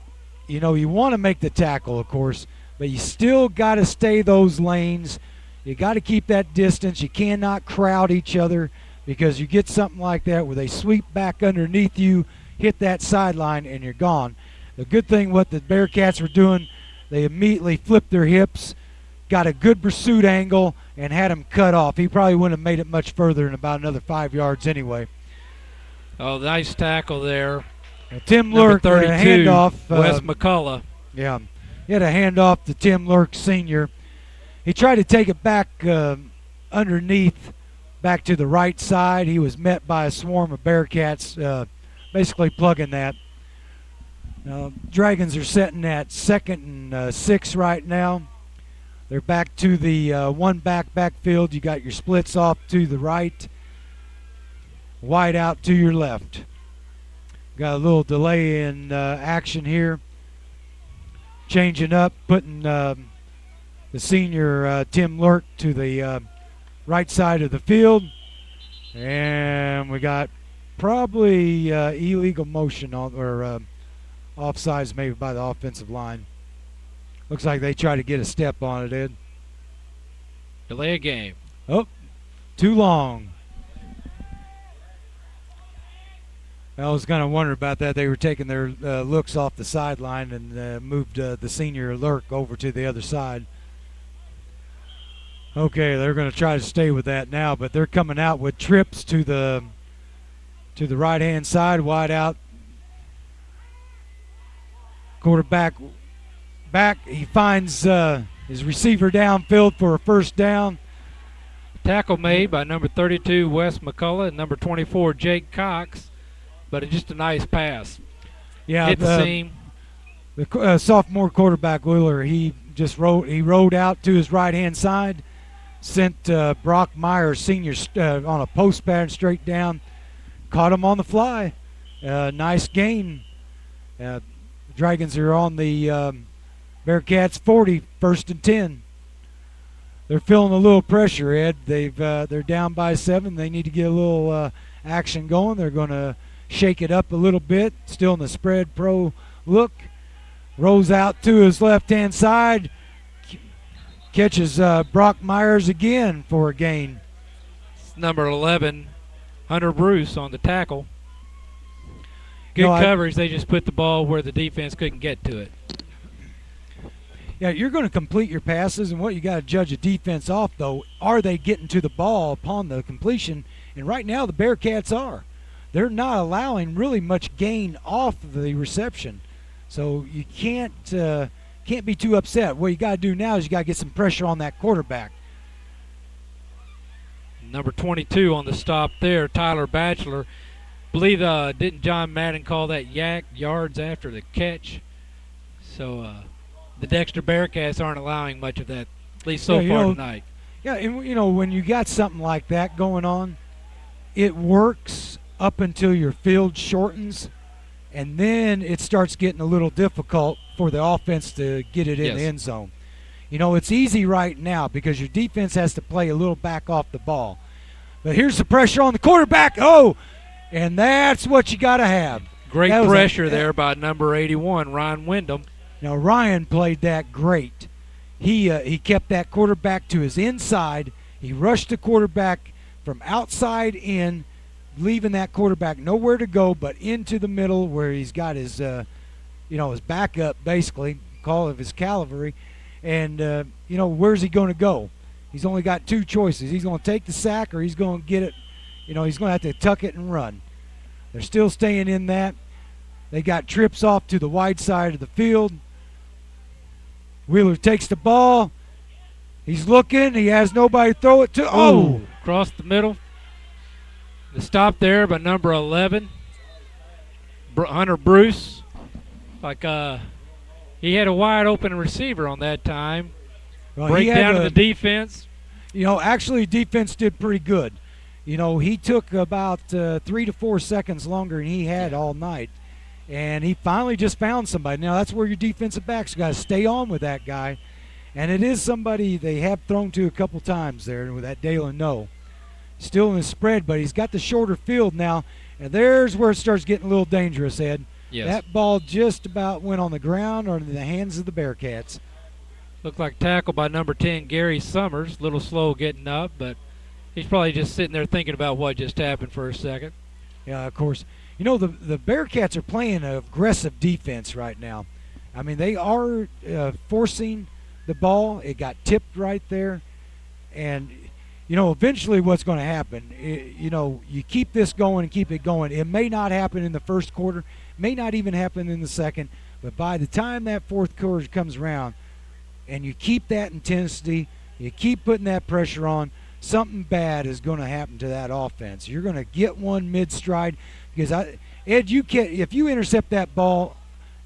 you want to make the tackle, of course, but you still got to stay those lanes. You got to keep that distance. You cannot crowd each other, because you get something like that where they sweep back underneath you, hit that sideline, and you're gone. The good thing what the Bearcats were doing, they immediately flipped their hips, got a good pursuit angle, and had him cut off. He probably wouldn't have made it much further than about another 5 yards anyway. Oh, nice tackle there. Tim Number Lurk, 32, handoff. Wes McCullough. Yeah, he had a handoff to Tim Lurk Sr. He tried to take it back underneath, back to the right side. He was met by a swarm of Bearcats, basically plugging that. Dragons are sitting at 2nd and 6 right now. They're back to the one backfield. You got your splits off to the right, wide out to your left. Got a little delay in action here. Changing up, putting the senior Tim Lurk to the right side of the field. And we got probably illegal motion on, or offsides maybe by the offensive line. Looks like they tried to get a step on it, Ed. Delay a game. Oh, too long. I was kind of wondering about that. They were taking their looks off the sideline and moved the senior Lurk over to the other side. Okay, they're going to try to stay with that now, but they're coming out with trips to the right-hand side, wide out. Quarterback back. He finds his receiver downfield for a first down. Tackle made by number 32, Wes McCullough, and number 24, Jake Cox. But it's just a nice pass. Yeah, hit the seam. The sophomore quarterback Wheeler, he rode out to his right-hand side, sent Brock Myers Sr. On a post pattern straight down, caught him on the fly. Nice gain. Dragons are on the Bearcats 40, 1st and 10. They're feeling a little pressure, Ed. They're down by 7. They need to get a little action going. They're going to shake it up a little bit. Still in the spread pro look. Rolls out to his left-hand side. Catches Brock Myers again for a gain. Number 11, Hunter Bruce on the tackle. Good coverage. They just put the ball where the defense couldn't get to it. Yeah, you're going to complete your passes, and what you got to judge a defense off, though, are they getting to the ball upon the completion? And right now the Bearcats are. They're not allowing really much gain off of the reception. So you can't be too upset. What you got to do now is you got to get some pressure on that quarterback. Number 22 on the stop there, Tyler Batchelor. Believe didn't John Madden call that yards after the catch? So the Dexter Bearcats aren't allowing much of that, at least so far tonight. Yeah, and when you got something like that going on, it works up until your field shortens, and then it starts getting a little difficult for the offense to get it in the end zone. It's easy right now because your defense has to play a little back off the ball. But here's the pressure on the quarterback. Oh, and that's what you got to have. Great pressure there by number 81, Ryan Wyndham. Now, Ryan played that great. He kept that quarterback to his inside. He rushed the quarterback from outside in, leaving that quarterback nowhere to go but into the middle where he's got his, his backup, basically, call of his cavalry. And, where's he going to go? He's only got 2 choices. He's going to take the sack or he's going to get it. He's going to have to tuck it and run. They're still staying in that. They got trips off to the wide side of the field. Wheeler takes the ball. He's looking. He has nobody to throw it to. Oh! Across the middle. The stop there by number 11, Hunter Bruce. Like he had a wide open receiver on that time. Well, break down to the defense. Actually, defense did pretty good. He took about 3 to 4 seconds longer than he had all night. And he finally just found somebody. Now, that's where your defensive backs got to stay on with that guy. And it is somebody they have thrown to a couple times there with that Dalen No. Still in the spread, but he's got the shorter field now. And there's where it starts getting a little dangerous, Ed. Yes. That ball just about went on the ground or in the hands of the Bearcats. Looked like tackle by number 10, Gary Summers. A little slow getting up, but he's probably just sitting there thinking about what just happened for a second. Yeah, of course. The Bearcats are playing an aggressive defense right now. I mean, they are forcing the ball. It got tipped right there. And eventually what's going to happen, you keep this going and keep it going. It may not happen in the first quarter, may not even happen in the second, but by the time that fourth quarter comes around and you keep that intensity, you keep putting that pressure on, something bad is going to happen to that offense. You're going to get one mid-stride because, Ed, if you intercept that ball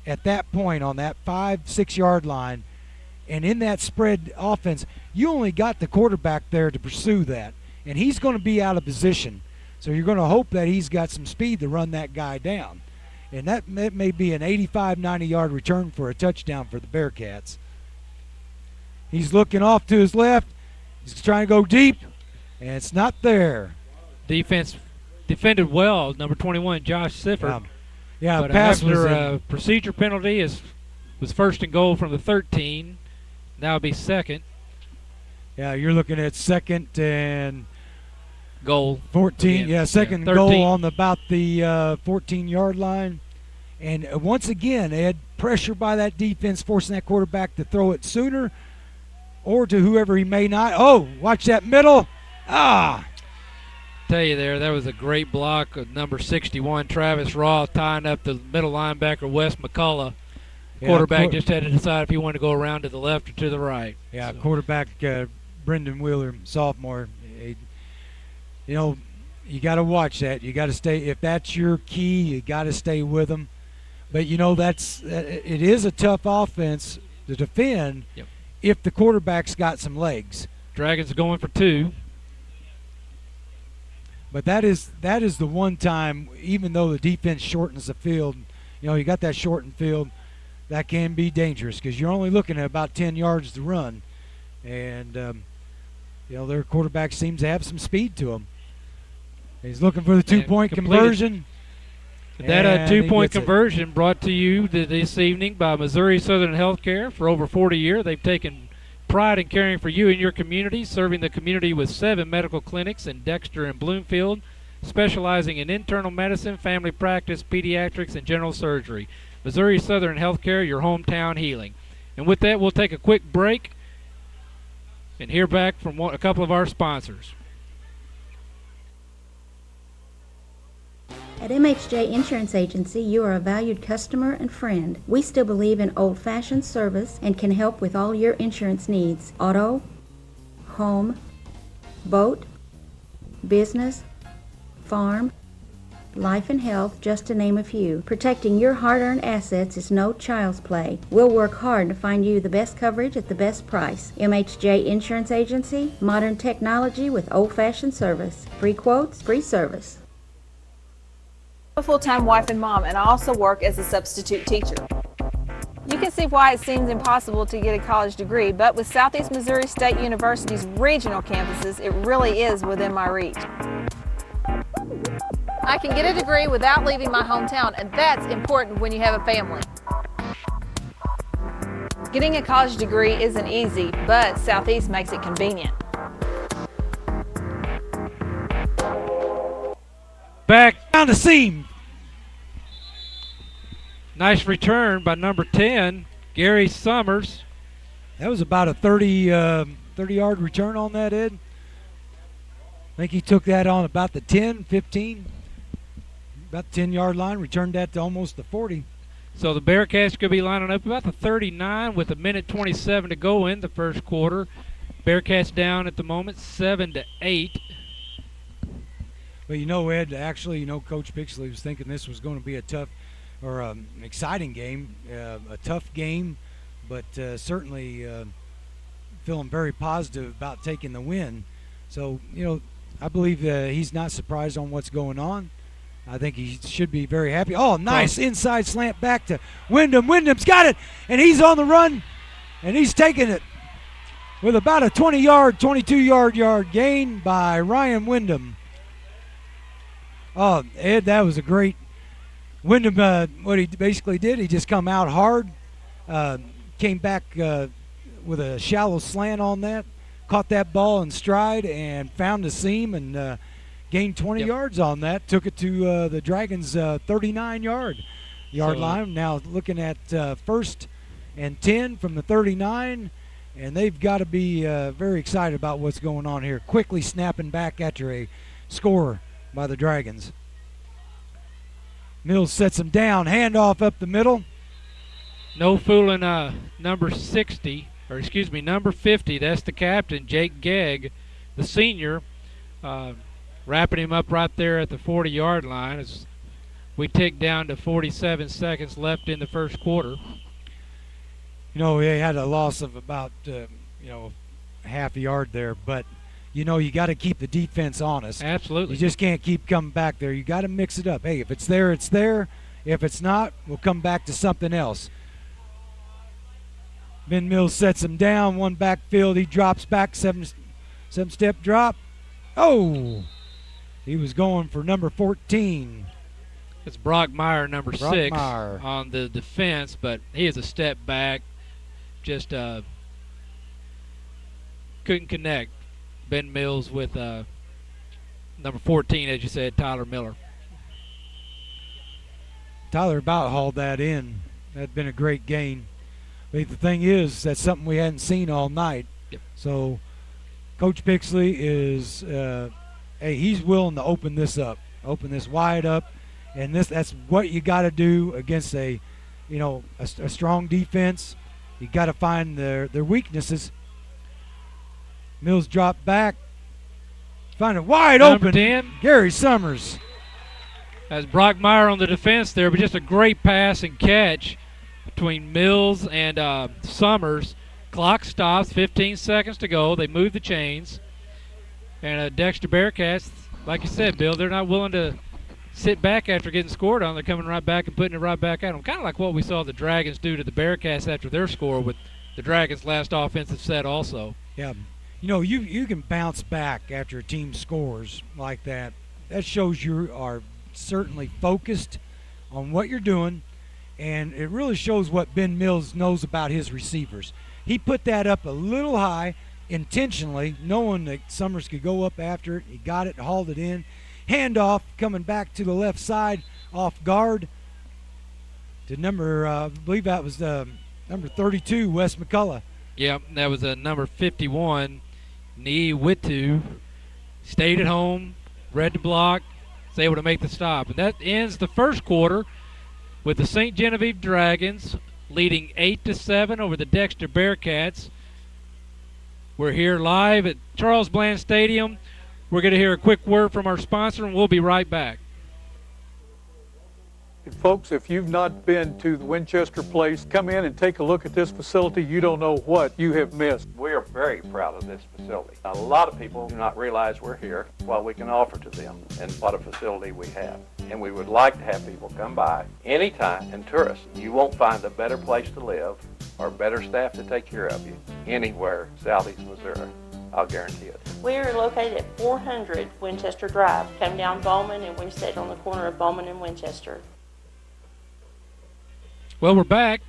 at that point on that 5-6 yard line and in that spread offense, you only got the quarterback there to pursue that, and he's going to be out of position. So you're going to hope that he's got some speed to run that guy down. And that may be an 85, 90-yard return for a touchdown for the Bearcats. He's looking off to his left. He's trying to go deep, and it's not there. Defense defended well, number 21, Josh Sifford. Yeah, but pass after was a procedure penalty was first and goal from the 13. Now it'll be second. Yeah, you're looking at second and goal. 14. Again. Yeah, second goal on about the 14-yard line. And once again, Ed, pressure by that defense, forcing that quarterback to throw it sooner or to whoever he may not. Oh, watch that middle. Tell you there, that was a great block of number 61, Travis Raw, tying up the middle linebacker, Wes McCullough. Quarterback just had to decide if he wanted to go around to the left or to the right. Yeah, so. Quarterback Brendan Wheeler, sophomore. You got to watch that. You got to stay. If that's your key, you got to stay with them. But it is a tough offense to defend if the quarterback's got some legs. Dragons going for 2. But that is the one time, even though the defense shortens the field, you got that shortened field, that can be dangerous because you're only looking at about 10 yards to run. And, their quarterback seems to have some speed to him. He's looking for the two-point conversion. That two-point conversion brought to you this evening by Missouri Southern Healthcare. For over 40 years, they've taken pride in caring for you and your community, serving the community with 7 medical clinics in Dexter and Bloomfield, specializing in internal medicine, family practice, pediatrics, and general surgery. Missouri Southern Healthcare, your hometown healing. And with that, we'll take a quick break and hear back from a couple of our sponsors. At MHJ Insurance Agency, you are a valued customer and friend. We still believe in old-fashioned service and can help with all your insurance needs. Auto, home, boat, business, farm, life and health, just to name a few. Protecting your hard-earned assets is no child's play. We'll work hard to find you the best coverage at the best price. MHJ Insurance Agency, modern technology with old-fashioned service. Free quotes, free service. I'm a full-time wife and mom, and I also work as a substitute teacher. You can see why it seems impossible to get a college degree, but with Southeast Missouri State University's regional campuses, it really is within my reach. I can get a degree without leaving my hometown, and that's important when you have a family. Getting a college degree isn't easy, but Southeast makes it convenient. Back down the seam. Nice return by number 10, Gary Summers. That was about a 30-yard return on that, Ed. I think he took that on about the 10, 15, about the 10-yard line, returned that to almost the 40. So the Bearcats could be lining up about the 39 with 1:27 to go in the first quarter. Bearcats down at the moment 7-8. But Ed, actually, Coach Pixley was thinking this was going to be a tough or an exciting game, a tough game, but certainly feeling very positive about taking the win. So, I believe he's not surprised on what's going on. I think he should be very happy. Oh, nice inside slant back to Wyndham. Wyndham's got it, and he's on the run, and he's taking it with about a 20-yard, 22-yard gain by Ryan Wyndham. Oh, Ed, that was a great Wyndham. What he basically did, he just come out hard, came back with a shallow slant on that, caught that ball in stride and found the seam and gained 20 yards on that. Took it to the Dragons' 39-yard line. Now looking at 1st and 10 from the 39. and they've got to be very excited about what's going on here. Quickly snapping back after a score by the Dragons. Mills sets him down, handoff up the middle. No fooling number 50. That's the captain, Jake Gegg, the senior, wrapping him up right there at the 40-yard line as we tick down to 47 seconds left in the first quarter. You know, they had a loss of about, half a yard there, but, you got to keep the defense honest. Absolutely. You just can't keep coming back there. You got to mix it up. Hey, if it's there, it's there. If it's not, we'll come back to something else. Ben Mills sets him down, one backfield. He drops back, seven-step drop. Oh! He was going for number 14. It's Brockmeyer, number 6, Brockmeyer on the defense, but he is a step back. Just couldn't connect. Ben Mills with number 14, as you said, Tyler Miller. Tyler about hauled that in. That'd been a great gain. But the thing is, that's something we hadn't seen all night. Yep. So Coach Pixley is, he's willing to open this up, open this wide up. And that's what you got to do against a strong defense. You got to find their weaknesses. Mills dropped back. Find it wide Number open. 10. Gary Summers. As Brockmeyer on the defense there, but just a great pass and catch between Mills and Summers. Clock stops, 15 seconds to go. They move the chains. And Dexter Bearcats, like you said, Bill, they're not willing to sit back after getting scored on. They're coming right back and putting it right back at them. Kind of like what we saw the Dragons do to the Bearcats after their score with the Dragons' last offensive set also. Yeah. You can bounce back after a team scores like that. That shows you are certainly focused on what you're doing, and it really shows what Ben Mills knows about his receivers. He put that up a little high intentionally, knowing that Summers could go up after it. He got it, hauled it in. Handoff coming back to the left side off guard to number, I believe that was number 32, Wes McCullough. Yep, that was number 51, Nee Witu. Stayed at home, read the block, was able to make the stop. And that ends the first quarter with the St. Genevieve Dragons leading 8-7 over the Dexter Bearcats. We're here live at Charles Bland Stadium. We're going to hear a quick word from our sponsor, and we'll be right back. Folks, if you've not been to the Winchester Place, come in and take a look at this facility. You don't know what you have missed. We are very proud of this facility. A lot of people do not realize we're here, what we can offer to them, and what a facility we have. And we would like to have people come by anytime and tour us. You won't find a better place to live or better staff to take care of you anywhere southeast Missouri. I'll guarantee it. We are located at 400 Winchester Drive. Come down Bowman, and we sit on the corner of Bowman and Winchester. Well, we're back.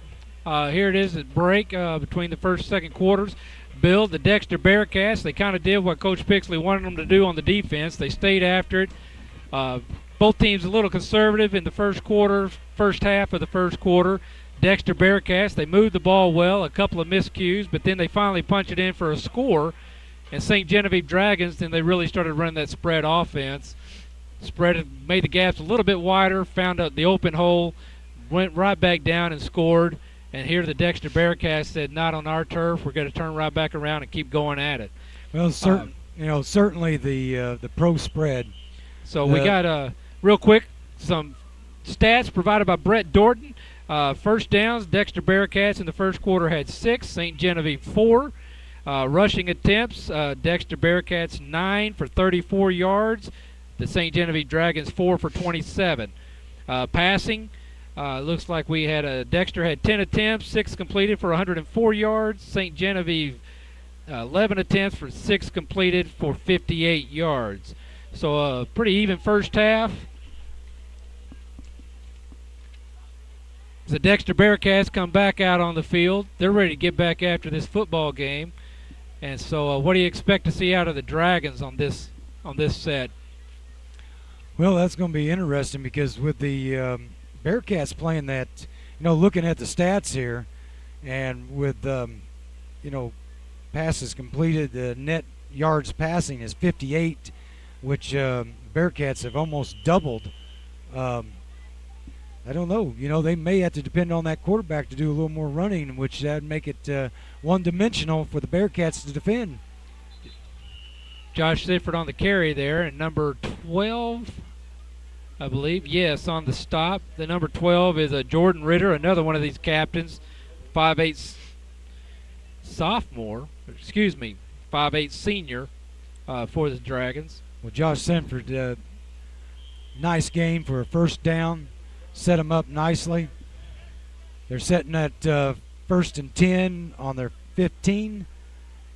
Here it is at break between the first and second quarters. Bill, the Dexter Bearcats, they kind of did what Coach Pixley wanted them to do on the defense. They stayed after it. Both teams a little conservative in the first half of the first quarter. Dexter Bearcats, they moved the ball well, a couple of miscues, but then they finally punched it in for a score. And St. Genevieve Dragons, then they really started running that spread offense. Spread it, made the gaps a little bit wider, found out the open hole, went right back down and scored. And here the Dexter Bearcats said, not on our turf. We're going to turn right back around and keep going at it. Well, certainly the pro spread. So we got, real quick, some stats provided by Brett Dorton. First downs, Dexter Bearcats in the first quarter had 6, St. Genevieve 4. Rushing attempts, Dexter Bearcats 9 for 34 yards. The St. Genevieve Dragons 4 for 27. Passing, looks like we had Dexter had 10 attempts, 6 completed for 104 yards. St. Genevieve 11 attempts for 6 completed for 58 yards. So a pretty even first half. The Dexter Bearcats come back out on the field. They're ready to get back after this football game. And so what do you expect to see out of the Dragons on this set? Well, that's going to be interesting because with the Bearcats playing that, looking at the stats here, and with, passes completed. The net yards passing is 58, which Bearcats have almost doubled. I don't know. You know, they may have to depend on that quarterback to do a little more running, which that would make it one-dimensional for the Bearcats to defend. Josh Sifford on the carry there, and number 12, I believe, yes, on the stop. The number 12 is Jordan Ritter, another one of these captains, 5'8" sophomore, 5'8" senior for the Dragons. Well, Josh Sifford, nice game for a first down. Set them up nicely. They're setting at 1st and 10 on their 15.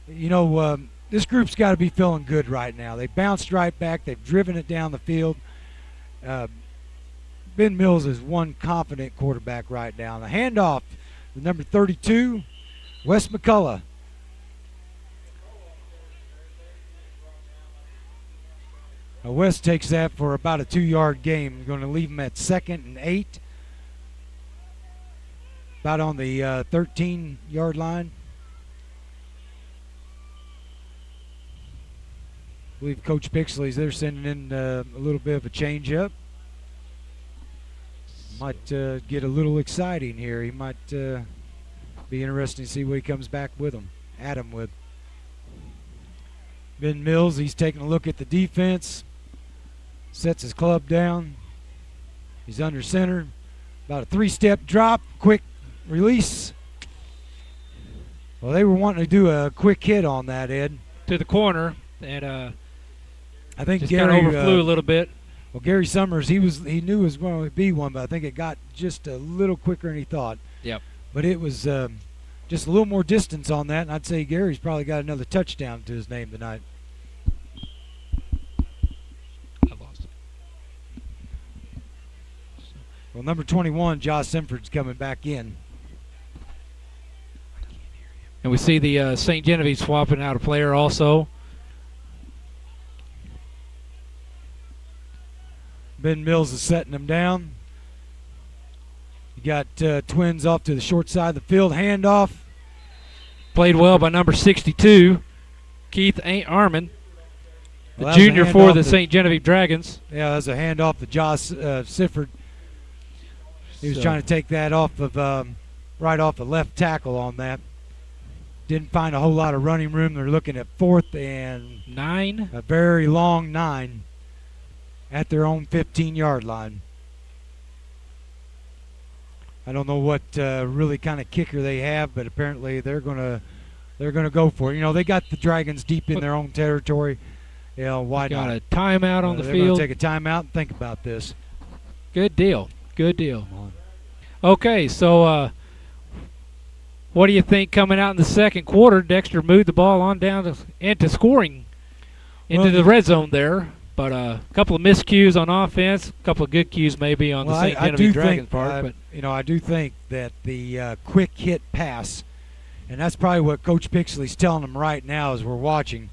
You know, this group's got to be feeling good right now. They bounced right back. They've driven it down the field. Ben Mills is one confident quarterback right now. The handoff, the number 32, Wes McCullough. West takes that for about a 2-yard game. We're going to leave him at 2nd and 8. About on the 13-yard line. I believe Coach Pixley's they're sending in a little bit of a change-up. Might get a little exciting here. He might be interesting to see what he comes back with him. At him with. Ben Mills, he's taking a look at the defense. Sets his club down. He's under center. About a 3-step drop. Quick release. Well, they were wanting to do a quick hit on that, Ed. To the corner. And I think just Gary kind of overflew a little bit. Well, Gary Summers, he knew it was going to be one, but I think it got just a little quicker than he thought. Yep. But it was just a little more distance on that, and I'd say Gary's probably got another touchdown to his name tonight. Well, number 21, Josh Simford's coming back in. And we see the St. Genevieve swapping out a player also. Ben Mills is setting them down. You got Twins off to the short side of the field. Handoff. Played well by number 62, Keith Armin, the Well, junior for the St. Genevieve Dragons. Yeah, that's a handoff to Josh Sifford. He was trying to take that off of right off the left tackle on that. Didn't find a whole lot of running room. They're looking at 4th and 9. A very long 9 at their own 15-yard line. I don't know what really kind of kicker they have, but apparently they're gonna go for it. You know, they got the Dragons deep in their own territory. You know, why not? Got a timeout on the they're field. They're going to take a timeout and think about this. Good deal. Good deal. Okay, so what do you think coming out in the second quarter? Dexter moved the ball on down into scoring into the red zone there. But a couple of miscues on offense, a couple of good cues maybe on the St. Genevieve Dragons part. But you know, I do think that the quick hit pass, and that's probably what Coach Pixley's telling them right now as we're watching.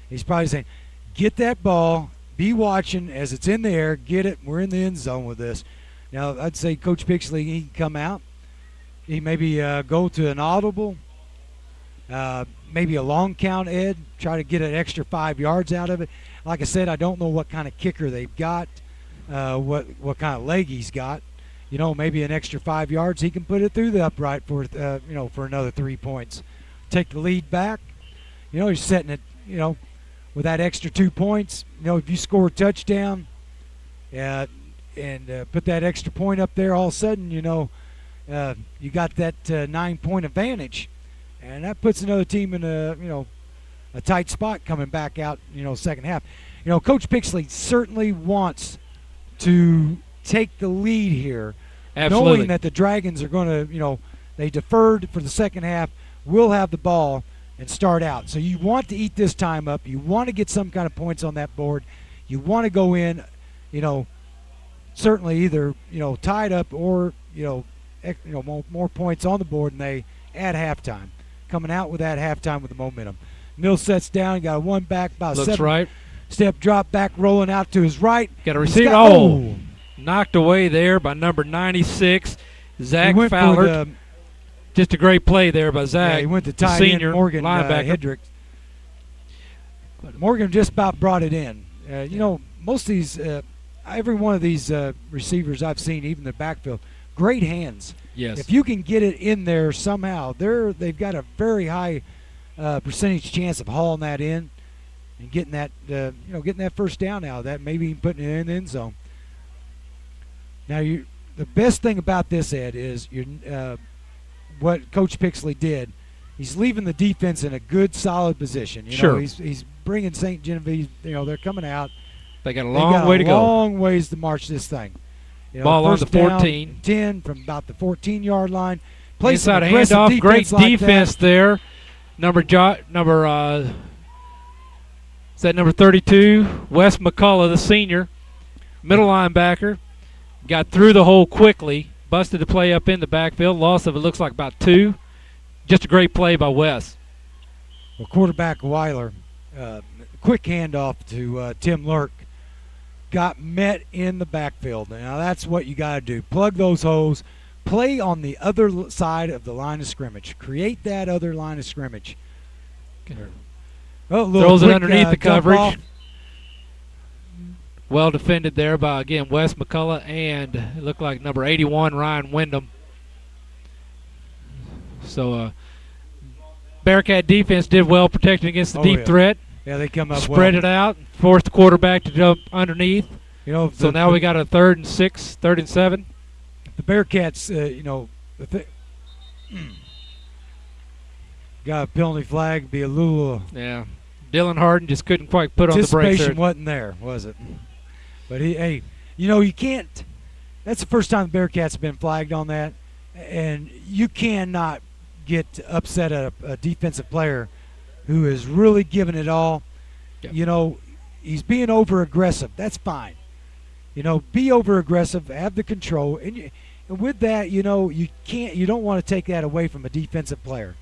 He's probably saying, get that ball, be watching as it's in the air, get it, we're in the end zone with this. Now, I'd say Coach Pixley, he can come out. He maybe go to an audible, maybe a long count, Ed, try to get an extra 5 yards out of it. Like I said, I don't know what kind of kicker they've got, what kind of leg he's got. You know, maybe an extra 5 yards, he can put it through the upright for for another 3 points. Take the lead back. You know, he's setting it, you know, with that extra 2 points. You know, if you score a touchdown, and put that extra point up there, all of a sudden, you know, you got that 9-point advantage, and that puts another team in a tight spot coming back out, you know, second half. You know, Coach Pixley certainly wants to take the lead here, Absolutely. knowing that the Dragons are going to, you know, they deferred for the second half, will have the ball and start out. So you want to eat this time up. You want to get some kind of points on that board. You want to go in, you know, certainly either, you know, tied up or, more points on the board than they at halftime. Coming out with that halftime with the momentum. Mills sets down, got a one back, about Looks 7 right. Step drop back, rolling out to his right. Got a receiver. Knocked away there by number 96, Zach Fowler. Just a great play there by Zach. Yeah, he went to tie senior in Morgan linebacker. Hedrick. Morgan just about brought it in. You know, most of these, every one of these receivers I've seen, even the backfield, great hands. Yes. If you can get it in there somehow, they've got a very high percentage chance of hauling that in and getting that, getting that first down out of that, maybe even putting it in the end zone. Now, the best thing about this, Ed, is what Coach Pixley did. He's leaving the defense in a good, solid position. You know, he's bringing St. Genevieve. You know, they're coming out. They got a long way to go. Long ways to march this thing. You know, Ball on the first down, 14. 10 from about the 14-yard line. Play Inside a some aggressive handoff. Great like defense that. there. Is that number 32? Wes McCullough, the senior, middle linebacker. Got through the hole quickly. Busted the play up in the backfield. Loss of it looks like about 2. Just a great play by Wes. Well, quarterback Weiler, quick handoff to Tim Lurk, got met in the backfield. Now that's what you got to do. Plug those holes. Play on the other side of the line of scrimmage. Create that other line of scrimmage. Oh, throws it underneath the coverage. Off. Well defended there by, again, Wes McCullough and it looked like number 81, Ryan Wyndham. So Bearcat defense did well protecting against the deep threat. Yeah, they come up Spread well. it out, forced the quarterback to jump underneath. You know, so now we got a 3rd and 6, 3rd and 7. The Bearcats, got a penalty flag, be a little. Yeah, Dylan Harden just couldn't quite put on the brakes. Anticipation wasn't there, was it? But you can't. That's the first time the Bearcats have been flagged on that, and you cannot get upset at a defensive player who is really giving it all. Yep. You know, he's being over aggressive. That's fine. You know, be over aggressive, have the control, and with that, you don't want to take that away from a defensive player.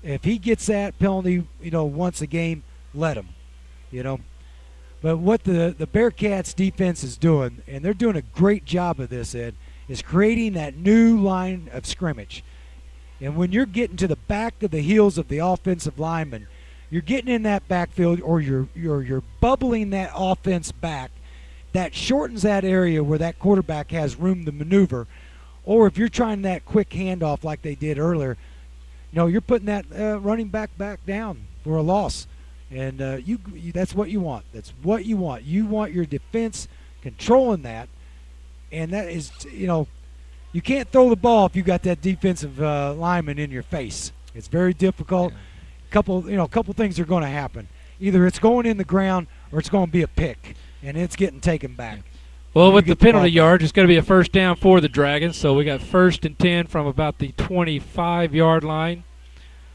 If he gets that penalty, once a game, let him. But what the Bearcats defense is doing, and they're doing a great job of this, Ed, is creating that new line of scrimmage. And when you're getting to the back of the heels of the offensive lineman, you're getting in that backfield, or you're bubbling that offense back. That shortens that area where that quarterback has room to maneuver. Or if you're trying that quick handoff like they did earlier, you're putting that running back down for a loss. And that's what you want. That's what you want. You want your defense controlling that. And that is, you can't throw the ball if you got that defensive lineman in your face. It's very difficult. Yeah. Couple things are going to happen. Either it's going in the ground or it's going to be a pick, and it's getting taken back. Well, with the penalty yard, it's going to be a first down for the Dragons. So we got 1st and 10 from about the 25-yard line.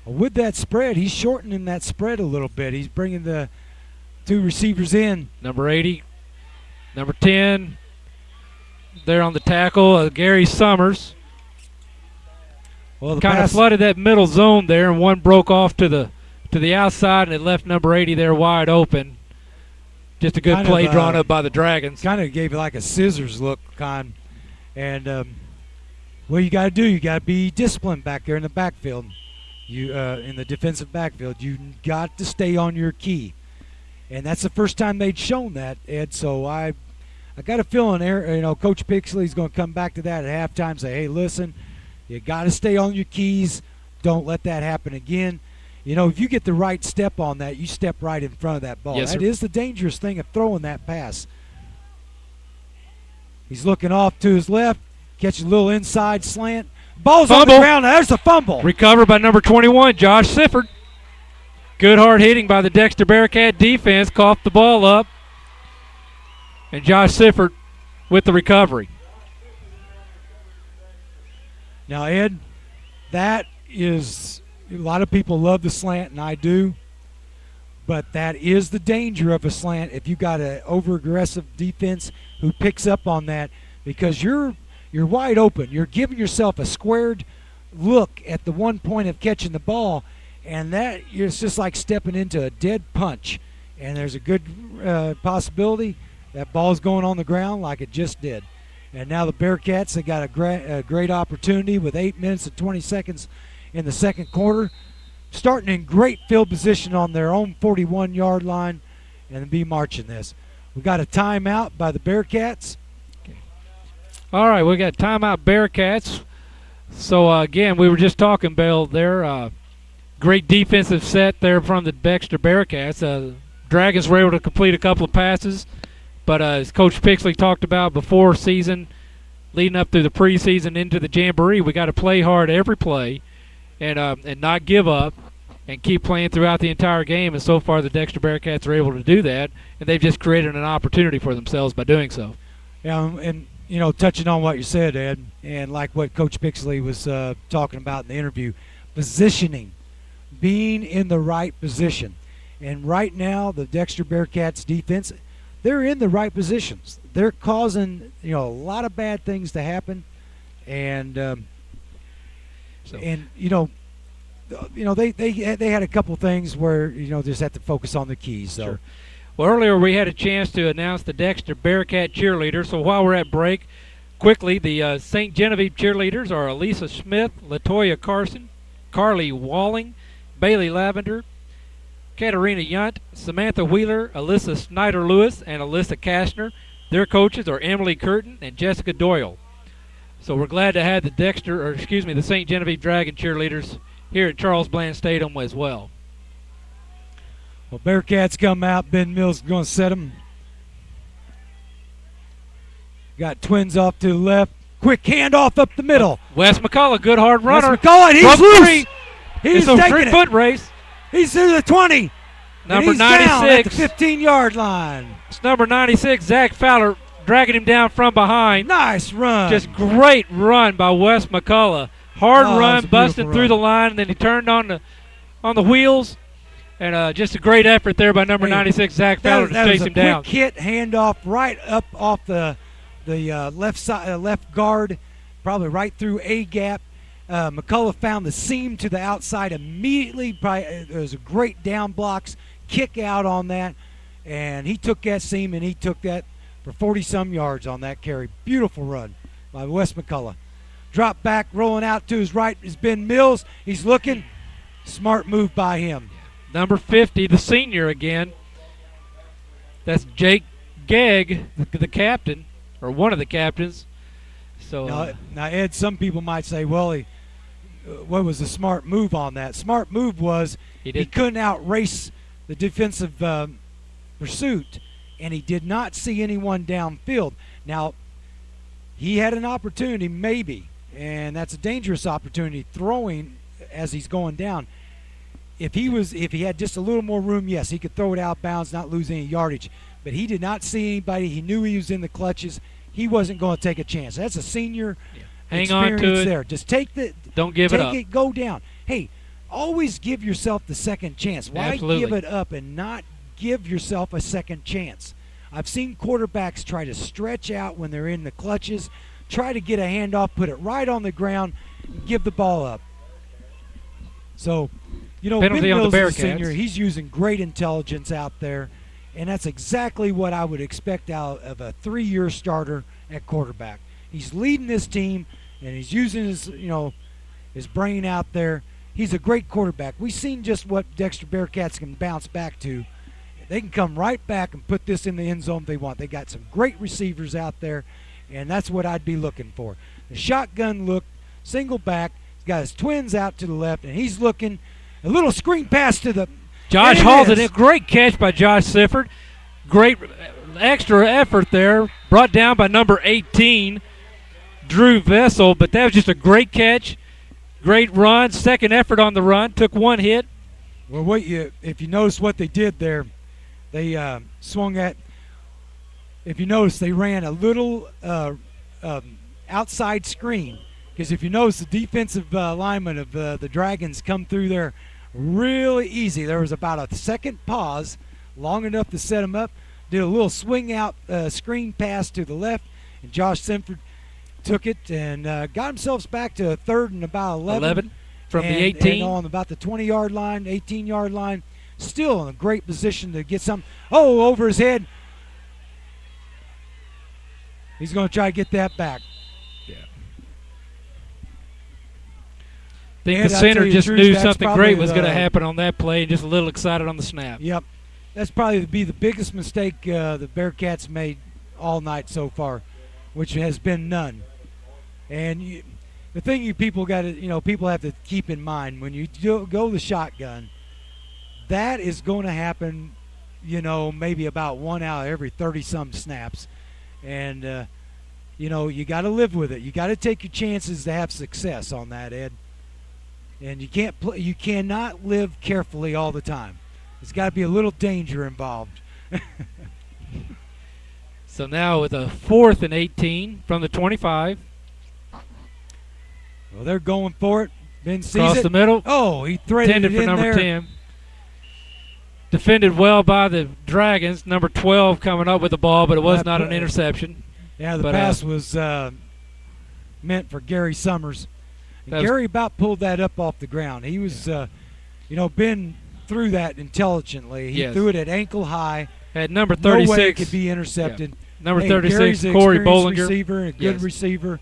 With that spread, he's shortening that spread a little bit. He's bringing the 2 receivers in. Number 80, number 10, there on the tackle, Gary Summers. Well, kind of flooded that middle zone there, and one broke off to the outside, and it left number 80 there wide open. Just a good play drawn up by the Dragons. Kind of gave it like a scissors look, and what you got to do, you got to be disciplined back there in the backfield. You in the defensive backfield, you got to stay on your key, and that's the first time they'd shown that, Ed. So I got a feeling, Coach Pixley's going to come back to that at halftime and say, hey, listen, you got to stay on your keys. Don't let that happen again. If you get the right step on that, you step right in front of that ball. Yes, that sir. is the dangerous thing of throwing that pass. He's looking off to his left, catches a little inside slant. Ball's fumble. On the ground. There's the fumble. Recovered by number 21, Josh Sifford. Good hard hitting by the Dexter Bearcat defense. Coughed the ball up. And Josh Sifford with the recovery. Now, Ed, that is, a lot of people love the slant, and I do. But that is the danger of a slant if you got an over-aggressive defense who picks up on that, because you're wide open. You're giving yourself a squared look at the one point of catching the ball, and that it's just like stepping into a dead punch. And there's a good possibility that ball's going on the ground like it just did. And now the Bearcats, they got a great opportunity with 8 minutes and 20 seconds in the second quarter, starting in great field position on their own 41-yard line, and be marching this. We got a timeout by the Bearcats. All right, we got timeout Bearcats. So, again, we were just talking, Bill, there. Great defensive set there from the Dexter Bearcats. Dragons were able to complete a couple of passes, but as Coach Pixley talked about before season, leading up through the preseason into the Jamboree, we got to play hard every play and not give up and keep playing throughout the entire game. And so far, the Dexter Bearcats are able to do that, and they've just created an opportunity for themselves by doing so. Yeah, and touching on what you said, Ed, and like what Coach Pixley was talking about in the interview, positioning, being in the right position. And right now, the Dexter Bearcats defense, they're in the right positions. They're causing a lot of bad things to happen, and they had a couple things where just have to focus on the keys. So. Sure. Well, earlier we had a chance to announce the Dexter Bearcat cheerleaders. So while we're at break, quickly, the St. Genevieve cheerleaders are Elisa Smith, Latoya Carson, Carly Walling, Bailey Lavender, Katarina Yunt, Samantha Wheeler, Alyssa Snyder-Lewis, and Alyssa Kastner. Their coaches are Emily Curtin and Jessica Doyle. So we're glad to have the St. Genevieve Dragon cheerleaders here at Charles Bland Stadium as well. Well, Bearcats come out. Ben Mills is going to set them. Got Twins off to the left. Quick handoff up the middle. Wes McCullough, good hard runner. Wes McCullough, he's loose. He's a taking it. Foot race. He's through the 20. Number he's 96. Down at the 15-yard line. It's number 96, Zach Fowler, dragging him down from behind. Nice run. Just great run by Wes McCullough. Hard run, busting through the line, and then he turned on the wheels. And just a great effort there by number 96, Zach Fowler, to chase him down. That was a quick hit, handoff right up off the left side, left guard, probably right through A gap. McCullough found the seam to the outside immediately. It was a great down blocks, kick out on that, and he took that seam and he took that for 40-some yards on that carry. Beautiful run by Wes McCullough. Drop back, rolling out to his right is Ben Mills. He's looking. Smart move by him. Number 50, the senior again. That's Jake Gegg, the captain, or one of the captains. So now, Ed, some people might say, well, what was the smart move on that? Smart move was he couldn't outrace the defensive pursuit, and he did not see anyone downfield. Now, he had an opportunity maybe, and that's a dangerous opportunity, throwing as he's going down. If he had just a little more room, yes, he could throw it out of bounds, not lose any yardage. But he did not see anybody. He knew he was in the clutches. He wasn't going to take a chance. That's a senior Hang on to it. There. Just take the. Don't give it up. Take it. Go down. Hey, always give yourself the second chance. Why give it up and not give yourself a second chance? I've seen quarterbacks try to stretch out when they're in the clutches, try to get a handoff, put it right on the ground, and give the ball up. So, Ben Mills is a senior. He's using great intelligence out there, and that's exactly what I would expect out of a 3-year starter at quarterback. He's leading this team, and he's using his brain out there. He's a great quarterback. We've seen just what Dexter Bearcats can bounce back to. They can come right back and put this in the end zone if they want. They got some great receivers out there, and that's what I'd be looking for. The shotgun look, single back. He's got his twins out to the left, and he's looking. A little screen pass to the Josh Halton. A great catch by Josh Sifford. Great extra effort there. Brought down by number 18, Drew Vessel. But that was just a great catch. Great run. Second effort on the run. Took one hit. Well, if you notice what they did there, they swung at. If you notice, they ran a little outside screen. Because if you notice, the defensive linemen of the Dragons come through there really easy. There was about a second pause, long enough to set them up. Did a little swing out screen pass to the left, and Josh Simford took it and got themselves back to a third and about 11 from the 18. And on about the 20-yard line, 18-yard line. Still in a great position to get some. Oh, over his head. He's going to try to get that back. think And the I'll tell center you the just truth, knew that's something probably great was going to happen on that play and just a little excited on the snap. Yep. That's probably be the biggest mistake the Bearcats made all night so far, which has been none. And the thing people got to, people have to keep in mind when you go the shotgun, that is going to happen, maybe about 1 out of every 30-some snaps. And, you got to live with it. You got to take your chances to have success on that, Ed. And you cannot live carefully all the time. There's got to be a little danger involved. So now with a 4th and 18 from the 25. Well, they're going for it. Ben sees Across it. the middle. Oh, he threaded it for in number there. 10. Defended well by the Dragons. Number 12 coming up with the ball, but it was not an interception. Yeah, the pass was meant for Gary Summers. And Gary about pulled that up off the ground. He was, Ben threw that intelligently. He threw it at ankle high. Had number 36. No way it could be intercepted. Yeah. Number 36, Gary's an Corey experienced Bollinger. Receiver, a good receiver.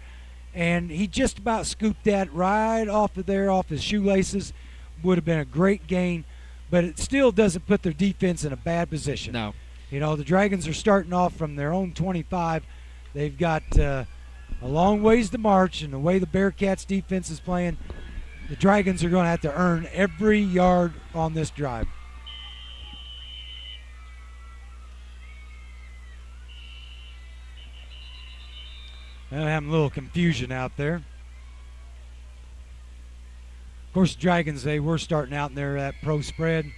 And he just about scooped that right off of there, off his shoelaces. Would have been a great gain. But it still doesn't put their defense in a bad position. No. The Dragons are starting off from their own 25. They've got a long ways to march, and the way the Bearcats defense is playing, the Dragons are going to have to earn every yard on this drive. I'm having a little confusion out there. Of course, the Dragons, they were starting out in that pro spread.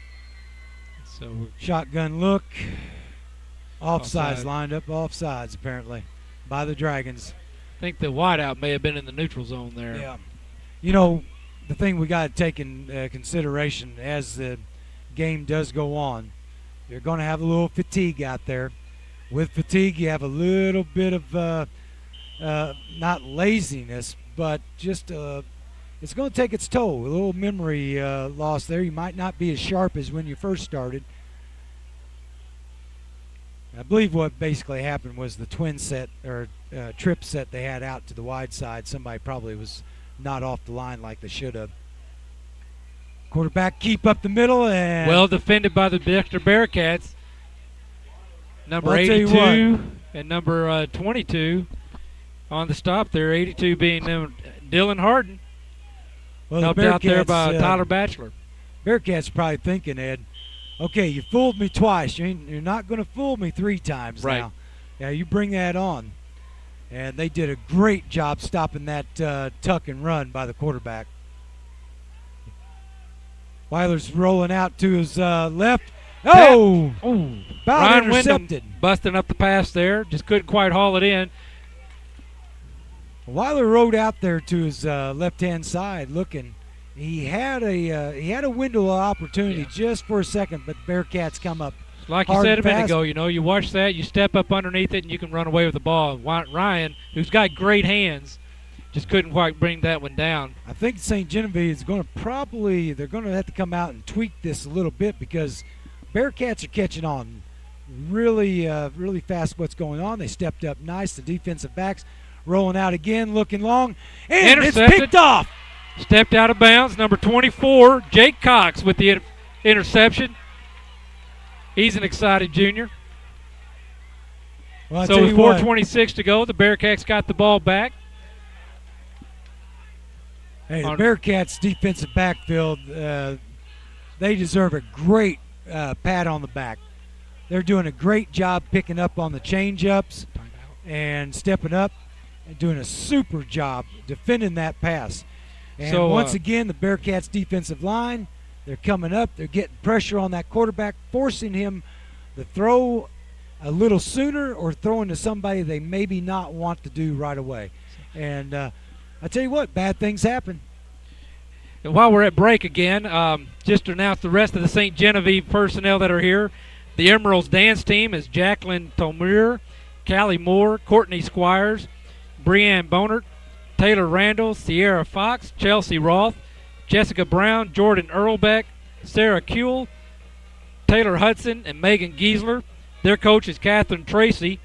So shotgun look. Offsides lined up, offsides apparently by the Dragons. I think the wideout may have been in the neutral zone there. Yeah. The thing we got to take in consideration as the game does go on, you're going to have a little fatigue out there. With fatigue, you have a little bit of not laziness, but just it's going to take its toll. A little memory loss there. You might not be as sharp as when you first started. I believe what basically happened was the twin set or trip set they had out to the wide side. Somebody probably was not off the line like they should have. Quarterback keep up the middle and well defended by the Dexter Bearcats. Number 82 and number 22 on the stop there. 82 being Dylan Harden. Well, helped out there by Tyler Batchelor. Bearcats probably thinking, Ed, okay, you fooled me twice. You're not going to fool me 3 times now. Yeah, you bring that on. And they did a great job stopping that tuck and run by the quarterback. Weiler's rolling out to his left. Oh! About Ryan intercepted. Wyndham busting up the pass there. Just couldn't quite haul it in. Weiler rode out there to his left-hand side looking. He had a window of opportunity just for a second, but the Bearcats come up. Like you said a minute ago, you watch that, you step up underneath it, and you can run away with the ball. Ryan, who's got great hands, just couldn't quite bring that one down. I think St. Genevieve is going to they're going to have to come out and tweak this a little bit because Bearcats are catching on really fast what's going on. They stepped up nice. The defensive backs rolling out again, looking long, and it's picked off. Stepped out of bounds. Number 24, Jake Cox with the interception. He's an excited junior. Well, so with 4:26 to go, the Bearcats got the ball back. Hey, the Bearcats' defensive backfield, they deserve a great pat on the back. They're doing a great job picking up on the change-ups and stepping up and doing a super job defending that pass. And once again, the Bearcats' defensive line, they're coming up. They're getting pressure on that quarterback, forcing him to throw a little sooner or throwing to somebody they maybe not want to do right away. And I tell you what, bad things happen. And while we're at break again, just to announce the rest of the St. Genevieve personnel that are here. The Emeralds dance team is Jacqueline Tomir, Callie Moore, Courtney Squires, Breanne Bonert, Taylor Randall, Sierra Fox, Chelsea Roth, Jessica Brown, Jordan Earlbeck, Sarah Kuehl, Taylor Hudson, and Megan Giesler. Their coach is Catherine Tracy.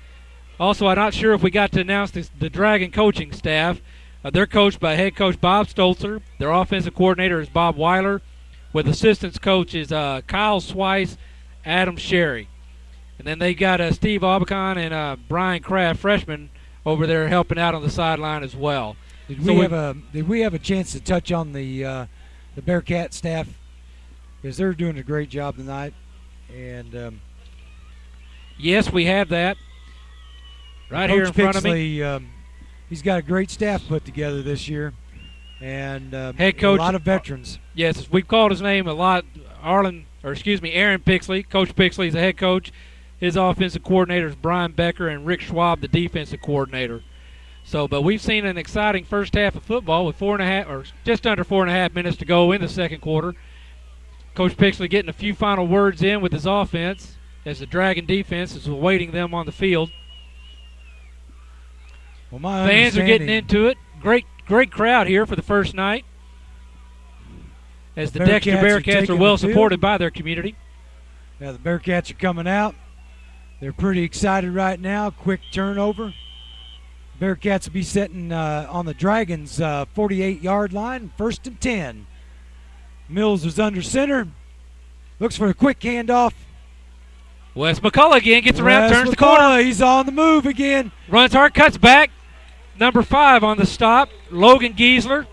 Also, I'm not sure if we got to announce the Dragon coaching staff. They're coached by head coach Bob Stolzer. Their offensive coordinator is Bob Weiler, with assistants coaches Kyle Swice, Adam Sherry. And then they got Steve Aubacon and Brian Kraft, freshman, over there helping out on the sideline as well. Did we have a chance to touch on the Bearcat staff? Because they're doing a great job tonight. And yes, we have that right here in front of me. He's got a great staff put together this year, and head coach, a lot of veterans. Yes, we've called his name a lot. Aaron Pixley. Coach Pixley is the head coach. His offensive coordinator is Brian Becker, and Rick Schwab, the defensive coordinator. So, but we've seen an exciting first half of football with just under 4.5 minutes to go in the second quarter. Coach Pixley getting a few final words in with his offense as the Dragon defense is awaiting them on the field. Well, my fans are getting into it. Great crowd here for the first night, as the Dexter Bearcats are well supported by their community. Yeah, the Bearcats are coming out. They're pretty excited right now. Quick turnover. Bearcats will be sitting on the Dragons' 48-yard line, 1st and 10. Mills is under center. Looks for a quick handoff. Wes McCullough again gets around, turns the corner. He's on the move again. Runs hard, cuts back. Number 5 on the stop, Logan Giesler.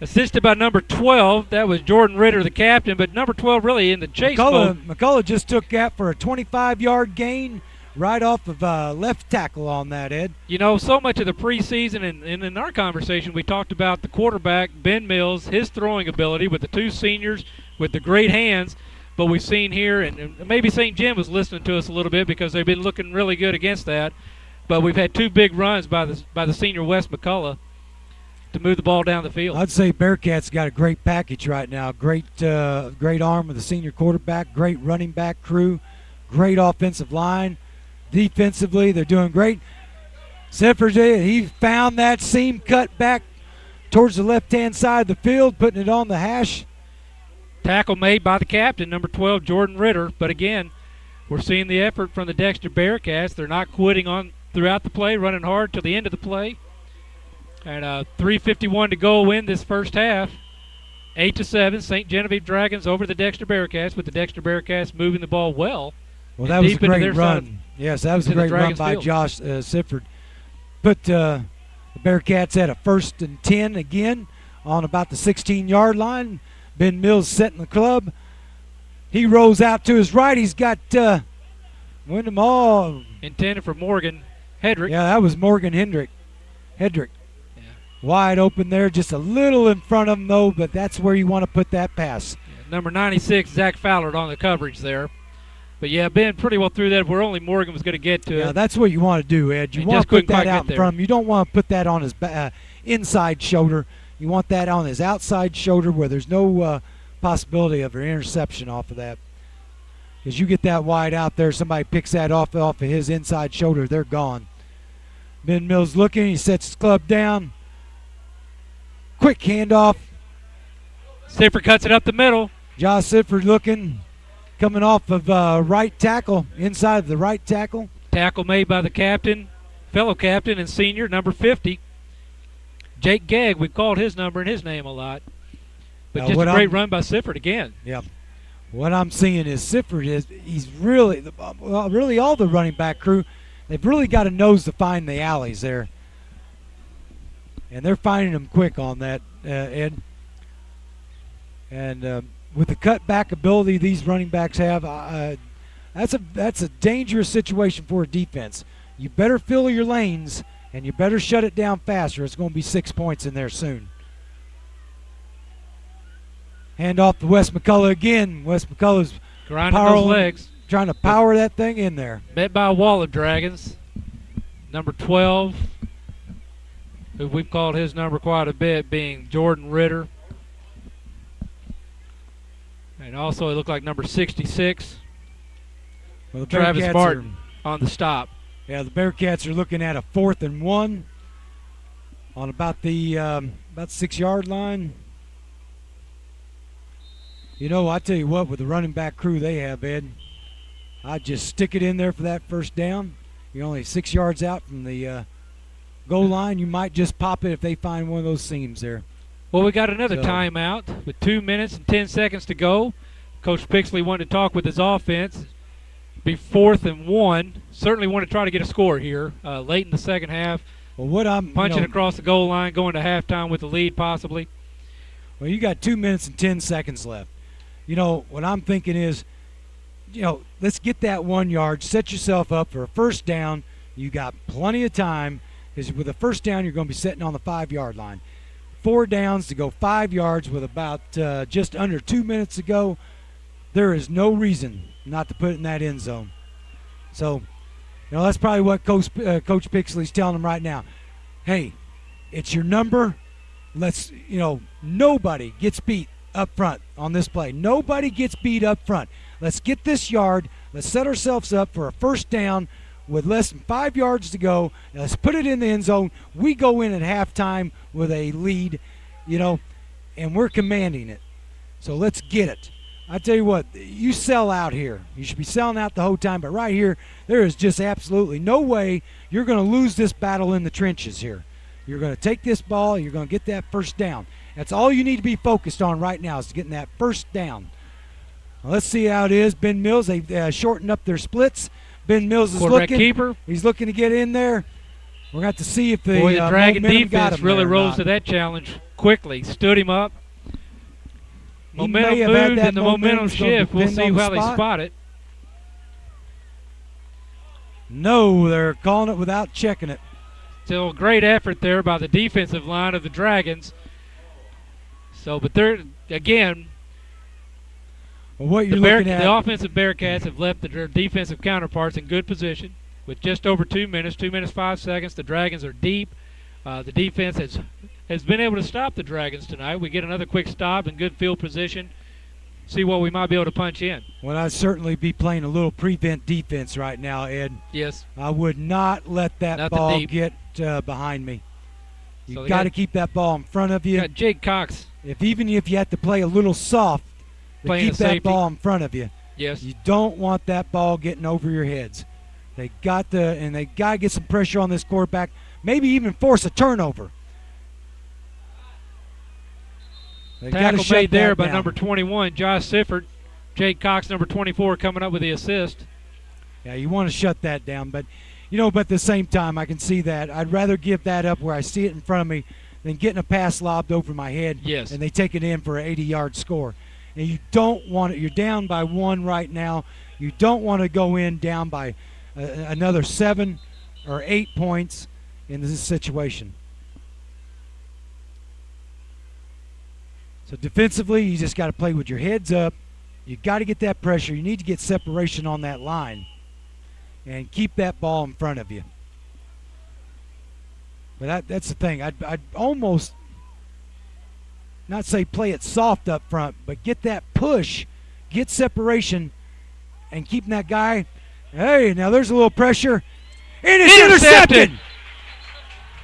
Assisted by number 12. That was Jordan Ritter, the captain, but number 12 really in the chase mode. McCullough just took that for a 25-yard gain right off of left tackle on that, Ed. You know, so much of the preseason and in our conversation, we talked about the quarterback, Ben Mills, his throwing ability with the 2 seniors with the great hands. But we've seen here, and maybe St. Jim was listening to us a little bit because they've been looking really good against that. But we've had 2 big runs by the senior Wes McCullough to move the ball down the field. I'd say Bearcats got a great package right now. Great arm with the senior quarterback, great running back crew, great offensive line. Defensively, they're doing great. Sifford, he found that seam cut back towards the left-hand side of the field, putting it on the hash. Tackle made by the captain, number 12, Jordan Ritter. But again, we're seeing the effort from the Dexter Bearcats. They're not quitting on throughout the play, running hard till the end of the play. And 3:51 to go in this first half. 8-7, St. Genevieve Dragons over the Dexter Bearcats, with the Dexter Bearcats moving the ball well. Well, that was a great run. Yes, that was a great run by Josh Sifford. Put the Bearcats at a 1st and 10 again on about the 16-yard line. Ben Mills setting the club. He rolls out to his right. He's got win them all. Intended for Morgan Hedrick. Yeah, that was Morgan Hedrick. Yeah. Wide open there, just a little in front of him, though, but that's where you want to put that pass. Yeah, number 96, Zach Fowler, on the coverage there. But, yeah, Ben pretty well threw that where only Morgan was going to get to it. Yeah, that's what you want to do, Ed. You want to put that out in front of him. You don't want to put that on his inside shoulder. You want that on his outside shoulder where there's no possibility of an interception off of that. As you get that wide out there, somebody picks that off of his inside shoulder, they're gone. Ben Mills looking, he sets his club down. Quick handoff. Sifford cuts it up the middle. Josh Sifford looking, coming off of right tackle, inside of the right tackle. Tackle made by the captain, fellow captain and senior, number 50. Jake Gegg, we've called his number and his name a lot. But just a great run by Sifford again. Yeah. What I'm seeing is Sifford he's really all the running back crew, they've really got a nose to find the alleys there. And they're finding them quick on that, Ed. And with the cutback ability these running backs have, that's a dangerous situation for a defense. You better fill your lanes, and you better shut it down fast, or it's going to be 6 points in there soon. Hand off to Wes McCullough again. Wes McCullough's grinding those legs, trying to power that thing in there. Met by a wall of Dragons. Number 12, who we've called his number quite a bit, being Jordan Ritter. And also it looked like number 66, Travis Martin on the stop. Yeah, the Bearcats are looking at a 4th and 1 on about the 6-yard line. You know, I tell you what, with the running back crew they have, Ed, I'd just stick it in there for that first down. You're only 6 yards out from the goal line, you might just pop it if they find one of those seams there. Well, we got another timeout with 2 minutes and 10 seconds to go. Coach Pixley wanted to talk with his offense. Be 4th and 1. Certainly want to try to get a score here late in the second half. Well, what I'm punching across the goal line, going to halftime with the lead possibly. Well, you got 2 minutes and 10 seconds left. What I'm thinking is, let's get that 1 yard, set yourself up for a first down. You got plenty of time because with a first down, you're going to be sitting on the 5-yard line. 4 downs to go 5 yards with about just under 2 minutes to go. There is no reason not to put it in that end zone. So, that's probably what Coach Pixley's telling them right now. Hey, it's your number. Let's, nobody gets beat up front on this play. Nobody gets beat up front. Let's get this yard. Let's set ourselves up for a first down with less than 5 yards to go. And let's put it in the end zone. We go in at halftime with a lead, and we're commanding it. So let's get it. I tell you what, you sell out here. You should be selling out the whole time, but right here, there is just absolutely no way you're going to lose this battle in the trenches here. You're going to take this ball, you're going to get that first down. That's all you need to be focused on right now is getting that first down. Well, let's see how it is. Ben Mills, they've shortened up their splits. Ben Mills is looking. Keeper. He's looking to get in there. We're going to have to see if the Dragon momentum got defense him really there or rose not. to that challenge quickly. Stood him up. He Momentum may have had moved that and the momentum momentum's gonna shift. We'll depend see on the how they spot. spot it. No, they're calling it without checking it. Still a great effort there by the defensive line of the Dragons. So, but they're, again, well, what you're looking at, the offensive Bearcats have left their defensive counterparts in good position with just over 2 minutes, 2 minutes, 5 seconds. The Dragons are deep. The defense has been able to stop the Dragons tonight. We get another quick stop and good field position. See what we might be able to punch in. Well, I'd certainly be playing a little prevent defense right now, Ed. Yes. I would not let that ball get behind me. You've got to keep that ball in front of you. Got Jake Cox. Even if you have to play a little soft to keep that ball in front of you. Yes. You don't want that ball getting over your heads. They got to get some pressure on this quarterback. Maybe even force a turnover. Tackle made there by number 21, Josh Sifford. Jake Cox, number 24, coming up with the assist. Yeah, you want to shut that down. But, but at the same time, I can see that. I'd rather give that up where I see it in front of me than getting a pass lobbed over my head. Yes. And they take it in for an 80-yard score. And you don't want it. You're down by 1 right now. You don't want to go in down by another 7 or 8 points in this situation. So defensively, you just got to play with your heads up. You got to get that pressure. You need to get separation on that line and keep that ball in front of you. But that's the thing. I'd almost not say play it soft up front, but get that push, get separation, and keeping that guy. Hey, now there's a little pressure. And it's intercepted!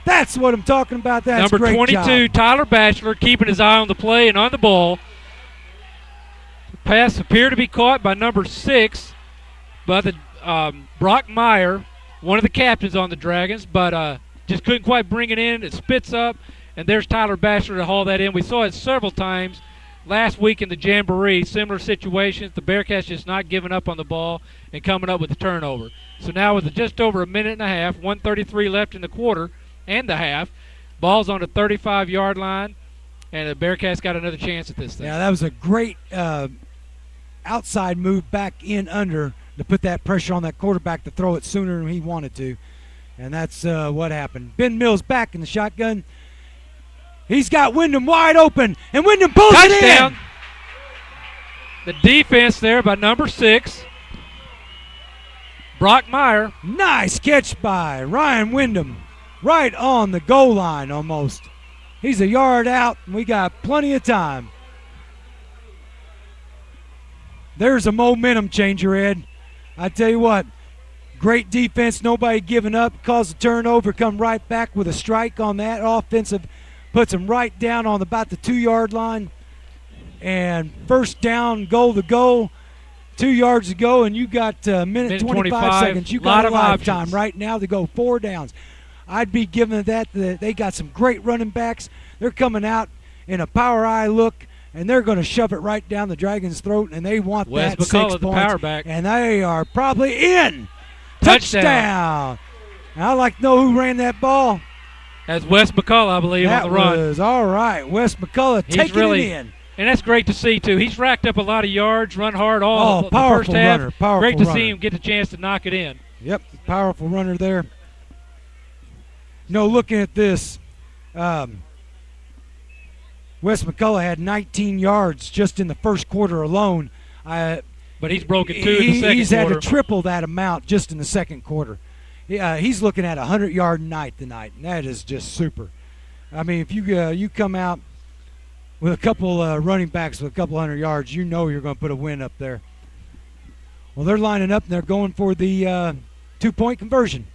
That's what I'm talking about. That's number great 22, job. Tyler Batchelor, keeping his eye on the play and on the ball. The pass appeared to be caught by number 6, by the Brock Meyer, one of the captains on the Dragons, but just couldn't quite bring it in. It spits up, and there's Tyler Batchelor to haul that in. We saw it several times last week in the Jamboree, similar situations. The Bearcats just not giving up on the ball and coming up with the turnover. So now with just over a minute and a half, 1:33 left in the quarter and the half, ball's on the 35-yard line, and the Bearcats got another chance at this thing. Yeah, that was a great outside move back in under to put that pressure on that quarterback to throw it sooner than he wanted to. And that's what happened. Ben Mills back in the shotgun. He's got Wyndham wide open, and Wyndham pulls it in. The defense there by number 6, Brock Meyer. Nice catch by Ryan Wyndham. Right on the goal line almost. He's a yard out, and we got plenty of time. There's a momentum changer, Ed. I tell you what, great defense, nobody giving up, caused a turnover, come right back with a strike on that offensive, puts them right down on about the 2-yard line. And first down, goal to goal, 2 yards to go, and you got a minute 25 seconds. You got a lot of time right now to go 4 downs. I'd be giving that. They got some great running backs. They're coming out in a power eye look, and they're going to shove it right down the Dragons' throat, and they want Wes that McCullough, 6 the points. power back. And they are probably in. Touchdown. Now, I'd like to know who ran that ball. That's Wes McCullough, I believe, on the run. That was all right. Wes McCullough taking it in. And that's great to see, too. He's racked up a lot of yards, run hard all the powerful first half. runner, powerful great to runner. see him get the chance to knock it in. Yep, powerful runner there. Looking at this, Wes McCullough had 19 yards just in the first quarter alone. But he's broken 2 in the second quarter. He's had to triple that amount just in the second quarter. He's looking at a 100-yard night tonight, and that is just super. I mean, if you come out with a couple running backs with a couple 100 yards, you know you're going to put a win up there. Well, they're lining up, and they're going for the 2-point conversion.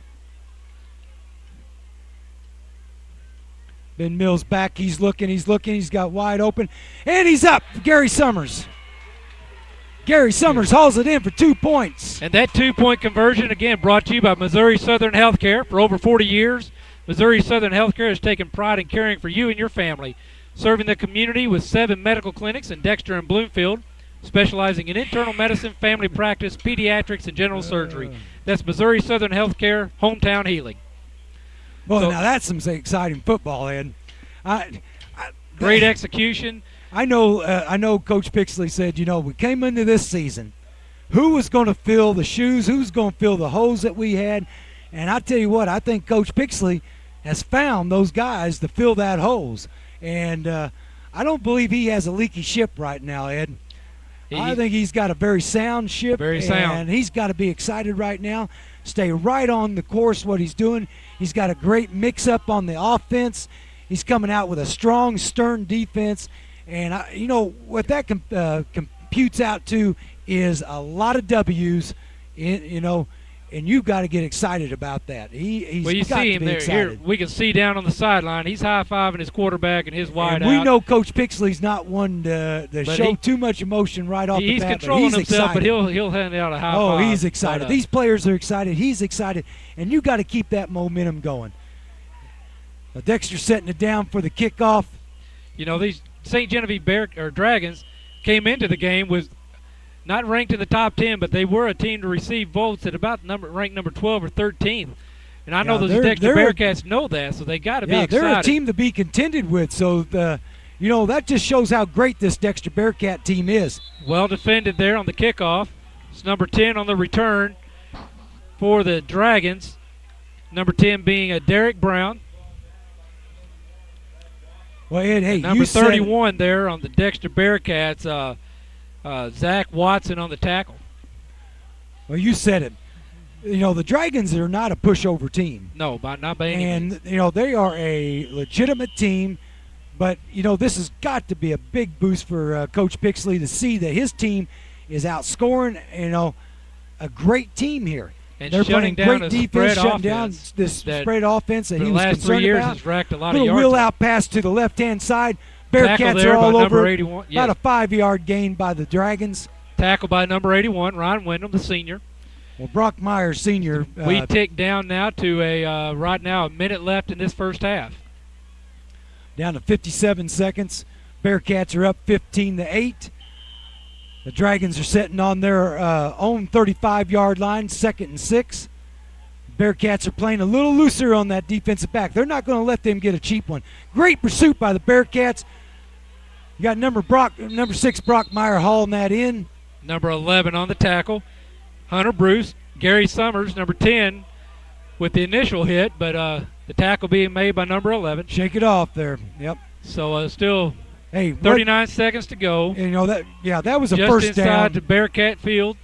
Ben Mills back. He's looking. He's got wide open. And he's up. Gary Summers. Gary Summers hauls it in for 2 points. And that 2-point conversion, again, brought to you by Missouri Southern Healthcare. For over 40 years, Missouri Southern Healthcare has taken pride in caring for you and your family, serving the community with 7 medical clinics in Dexter and Bloomfield, specializing in internal medicine, family practice, pediatrics, and general surgery. That's Missouri Southern Healthcare, hometown healing. Well, now that's some exciting football, Ed. Great execution. I know Coach Pixley said, we came into this season, who was going to fill the shoes, who's going to fill the holes that we had. And I tell you what, I think Coach Pixley has found those guys to fill that holes. And I don't believe he has a leaky ship right now, Ed. I think he's got a very sound ship. Very sound. And he's got to be excited right now. Stay right on the course what he's doing. He's got a great mix-up on the offense. He's coming out with a strong, stern defense. And, what that computes out to is a lot of W's, and you've got to get excited about that. He's well, you got see to him be there. excited. Here, we can see down on the sideline. He's high-fiving his quarterback and his wide and we out. know Coach Pixley's not one to show too much emotion right off the bat. He's controlling himself, excited. but he'll hand out a high five. Oh, he's excited. These players are excited. He's excited. And you got to keep that momentum going. Dexter setting it down for the kickoff. These St. Genevieve Dragons came into the game with not ranked in the top 10, but they were a team to receive votes at about ranked number 12 or 13. And I know those Dexter Bearcats know that, so they got to be excited. They're a team to be contended with. So, that just shows how great this Dexter Bearcat team is. Well defended there on the kickoff. It's number 10 on the return for the Dragons. Number 10 being a Derek Brown. Well, Ed, hey, number 31 there on the Dexter Bearcats, Zach Watson on the tackle. Well, you said it. The Dragons are not a pushover team. No, not by any means. And, they are a legitimate team. But, this has got to be a big boost for Coach Pixley to see that his team is outscoring, a great team here. And they're shutting playing down great defense, shutting down offense this spread offense that he was last concerned 3 years about. has racked a lot of little yards. wheel out pass to the left-hand side. Bearcats are all over it. About a 5-yard gain by the Dragons. Tackle by number 81, Ron Wyndham, the senior. Well, Brock Myers, senior. We tick down now to right now a minute left in this first half. Down to 57 seconds. Bearcats are up 15-8. The Dragons are sitting on their own 35-yard line, 2nd and 6. Bearcats are playing a little looser on that defensive back. They're not going to let them get a cheap one. Great pursuit by the Bearcats. You got number 6 Brock Meyer hauling that in. Number 11 on the tackle, Hunter Bruce. Gary Summers, number 10, with the initial hit, but the tackle being made by number 11. Shake it off there. Yep. So still 39 seconds to go. And that was a just first inside down. Just inside the Bearcat field.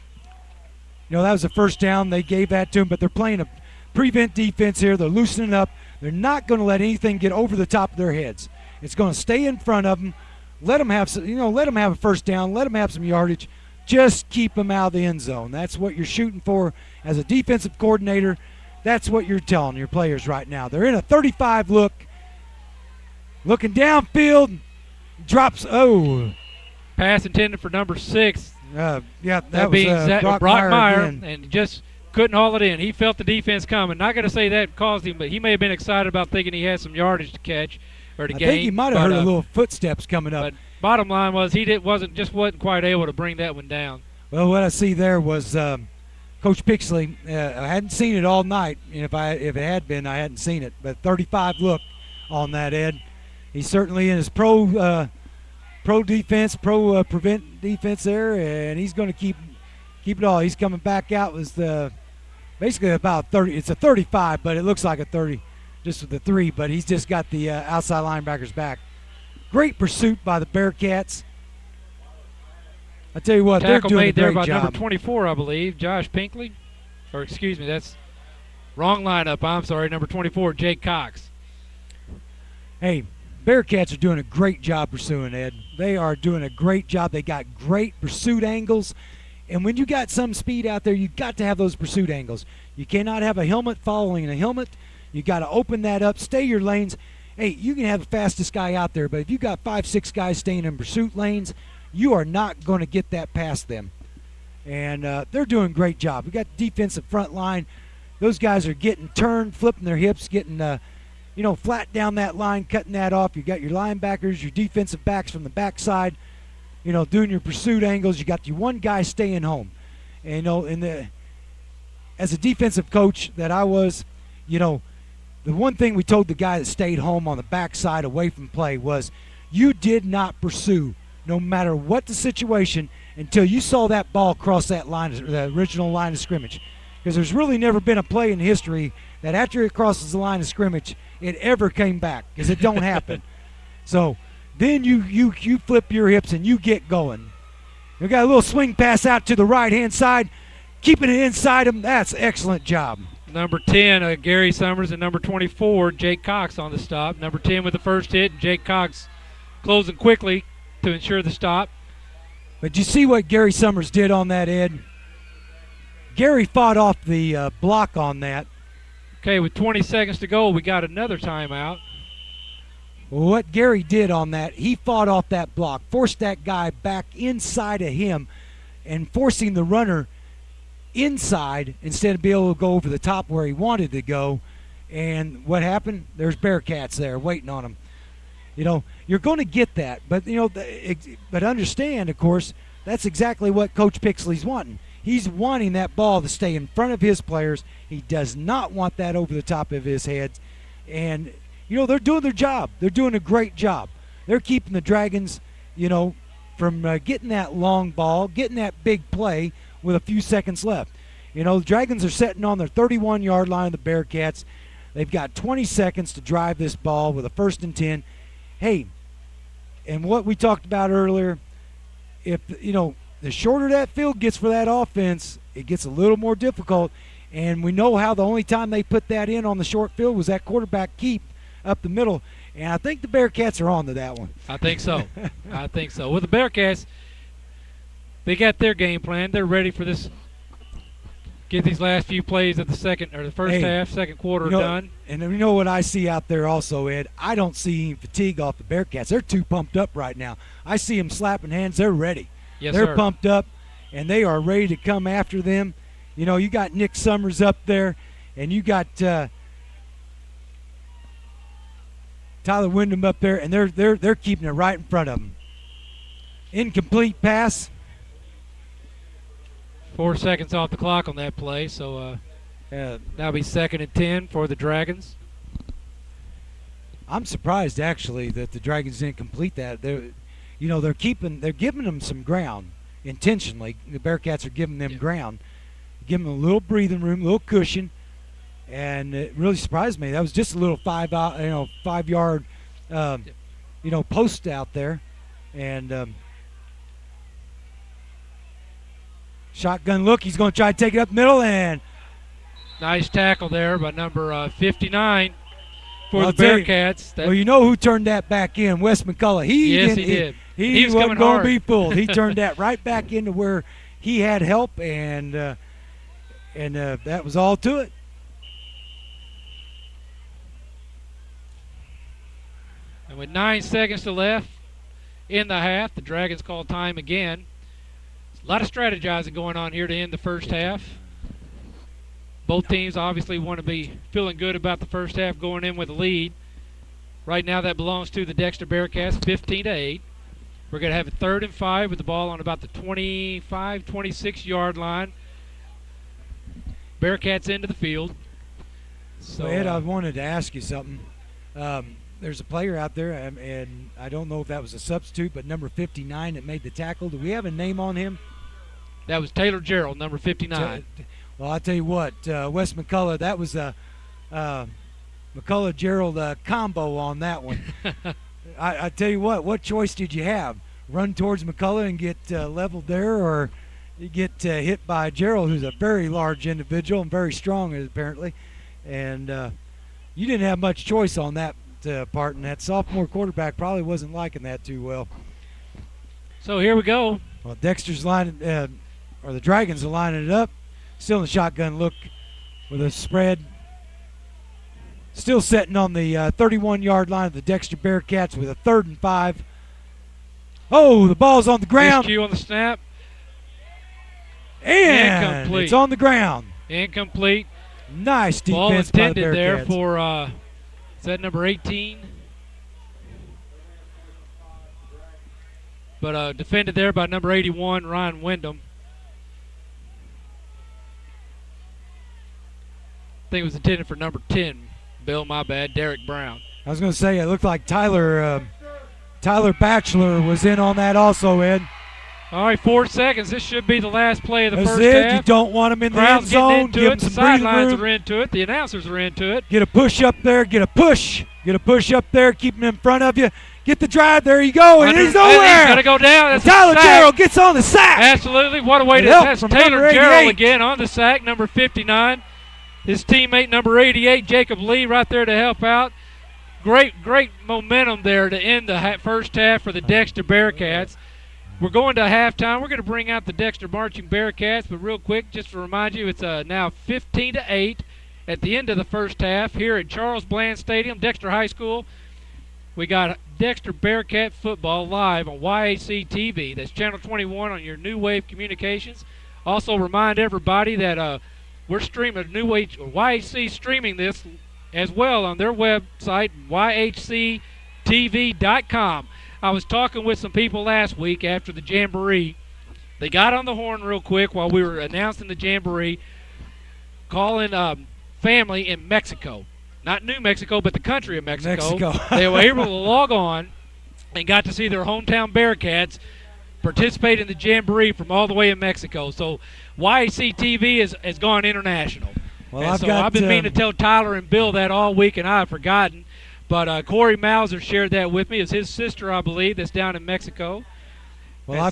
That was a first down. They gave that to him, but they're playing a prevent defense here. They're loosening up. They're not going to let anything get over the top of their heads. It's going to stay in front of them. Let them have let them have a first down. Let them have some yardage. Just keep them out of the end zone. That's what you're shooting for as a defensive coordinator. That's what you're telling your players right now. They're in a 35 look. Looking downfield. Drops. Pass intended for number 6. That was being Brock Meyer. again. And just couldn't haul it in. He felt the defense coming. Not going to say that caused him, but he may have been excited about thinking he had some yardage to catch or to gain. I think he might have heard a little footsteps coming up. But bottom line was he wasn't quite able to bring that one down. Well, what I see there was Coach Pixley. I hadn't seen it all night. And if it had been, I hadn't seen it. But 35 look on that, Ed. He's certainly in his pro defense, prevent defense there, and he's going to keep it all. He's coming back out with basically about 30. It's a 35, but it looks like a 30 just with the 3, but he's just got the outside linebackers back. Great pursuit by the Bearcats. I tell you what, they're doing a great job. Tackle made there by number 24, I believe, Josh Pinkley. Or excuse me, that's wrong lineup. I'm sorry, number 24, Jake Cox. Hey, Bearcats are doing a great job pursuing, Ed. They are doing a great job. They got great pursuit angles. And when you got some speed out there, you got to have those pursuit angles. You cannot have a helmet following a helmet. You got to open that up, stay your lanes. Hey, you can have the fastest guy out there, but if you got 5, 6 guys staying in pursuit lanes, you are not going to get that past them. And they're doing a great job. We got the defensive front line. Those guys are getting turned, flipping their hips, getting flat down that line, cutting that off. You got your linebackers, your defensive backs from the backside, doing your pursuit angles. You got your one guy staying home. And, as a defensive coach that I was, the one thing we told the guy that stayed home on the backside away from play was you did not pursue no matter what the situation until you saw that ball cross that line, the original line of scrimmage. Because there's really never been a play in history that after it crosses the line of scrimmage, it ever came back, because it don't happen. So then you flip your hips and you get going. You got a little swing pass out to the right-hand side, keeping it inside him. That's an excellent job. Number 10, Gary Summers, and number 24, Jake Cox on the stop. Number 10 with the first hit, and Jake Cox closing quickly to ensure the stop. But you see what Gary Summers did on that, Ed? Gary fought off the block on that. Okay, with 20 seconds to go, we got another timeout. Well, what Gary did on that, he fought off that block, forced that guy back inside of him, and forcing the runner inside instead of being able to go over the top where he wanted to go. And what happened? There's Bearcats there waiting on him. You're going to get that, but but understand, of course, that's exactly what Coach Pixley's wanting. He's wanting that ball to stay in front of his players. He does not want that over the top of his head. And they're doing their job. They're doing a great job. They're keeping the Dragons, from getting that long ball, getting that big play with a few seconds left. The Dragons are sitting on their 31-yard line of the Bearcats. They've got 20 seconds to drive this ball with a 1st and 10. Hey, and what we talked about earlier, if, the shorter that field gets for that offense, it gets a little more difficult. And we know how the only time they put that in on the short field was that quarterback keep up the middle. And I think the Bearcats are on to that one. I think so. I think so. Well, the Bearcats, they got their game plan. They're ready for this. Get these last few plays of the first half, second quarter done. And you know what I see out there also, Ed? I don't see any fatigue off the Bearcats. They're too pumped up right now. I see them slapping hands. They're ready. Yes, They're sir. pumped up, and they are ready to come after them. You got Nick Summers up there, and you got Tyler Wyndham up there, and they're keeping it right in front of them. Incomplete pass. 4 seconds off the clock on that play, so that'll be 2nd and 10 for the Dragons. I'm surprised actually that the Dragons didn't complete that. They're giving them some ground intentionally. The Bearcats are giving them ground, giving them a little breathing room, a little cushion, and it really surprised me. That was just a little 5-yard, post out there, and. Shotgun look. He's going to try to take it up middle, and nice tackle there by number 59 for the Bearcats. Well, you know who turned that back in? Wes McCullough. He did. He wasn't going to be fooled. He turned that right back into where he had help, and that was all to it. And with 9 seconds to left in the half, the Dragons call time again. A lot of strategizing going on here to end the first half. Both teams obviously want to be feeling good about the first half going in with a lead. Right now that belongs to the Dexter Bearcats, 15-8. We're going to have a 3rd and 5 with the ball on about the 25, 26-yard line. Bearcats into the field. So Ed, I wanted to ask you something. There's a player out there, and I don't know if that was a substitute, but number 59 that made the tackle. Do we have a name on him? That was Taylor Gerald, number 59. Well, I'll tell you what, Wes McCullough, that was a McCullough-Gerald combo on that one. I tell you what choice did you have? Run towards McCullough and get leveled there, or you get hit by Gerald, who's a very large individual and very strong apparently. And you didn't have much choice on that part, and that sophomore quarterback probably wasn't liking that too well. So here we go. Well, Dexter's lining, or the Dragons are lining it up. Still in the shotgun look with a spread. Still sitting on the 31-yard line of the Dexter Bearcats with a 3rd and 5. Oh, the ball's on the ground. Miscue on the snap. And incomplete. It's on the ground. Incomplete. Nice defense ball by the intended Bearcats. there for, is that number 18? But defended there by number 81, Ryan Wyndham. I think it was intended for number 10, Bill, my bad, Derek Brown. I was going to say, it looked like Tyler Batchelor was in on that also, Ed. All right, 4 seconds. This should be the last play of the first it. half. You don't want him in the Crowd's end zone. Give him some the sidelines room. are into it. The announcers are into it. Get a push up there. Get a push. Get a push up there. Keep him in front of you. Get the drive. There you go. And he's nowhere. He's going to go down. That's Tyler Gerald gets on the sack. Absolutely. What a way to. That's Taylor Gerald again on the sack, number 59. His teammate, number 88, Jacob Lee, right there to help out. Great momentum there to end the first half for the Dexter Bearcats. We're going to halftime. We're going to bring out the Dexter Marching Bearcats, but real quick, just to remind you, it's now 15-8 at the end of the first half here at Charles Bland Stadium, Dexter High School. We got Dexter Bearcat football live on YAC TV. That's Channel 21 on your New Wave Communications. Also remind everybody that we're streaming New Wave, YAC streaming this as well on their website, yhctv.com. I was talking with some people last week after the Jamboree. They got on the horn real quick while we were announcing the Jamboree, calling family in Mexico. Not New Mexico, but the country of Mexico. They were able to log on and got to see their hometown Bearcats participate in the Jamboree from all the way in Mexico. So YAC TV has gone international. Well, I've been meaning to tell Tyler and Bill that all week, and I've forgotten. But Corey Mauser shared that with me. It's his sister, I believe, that's down in Mexico. Well,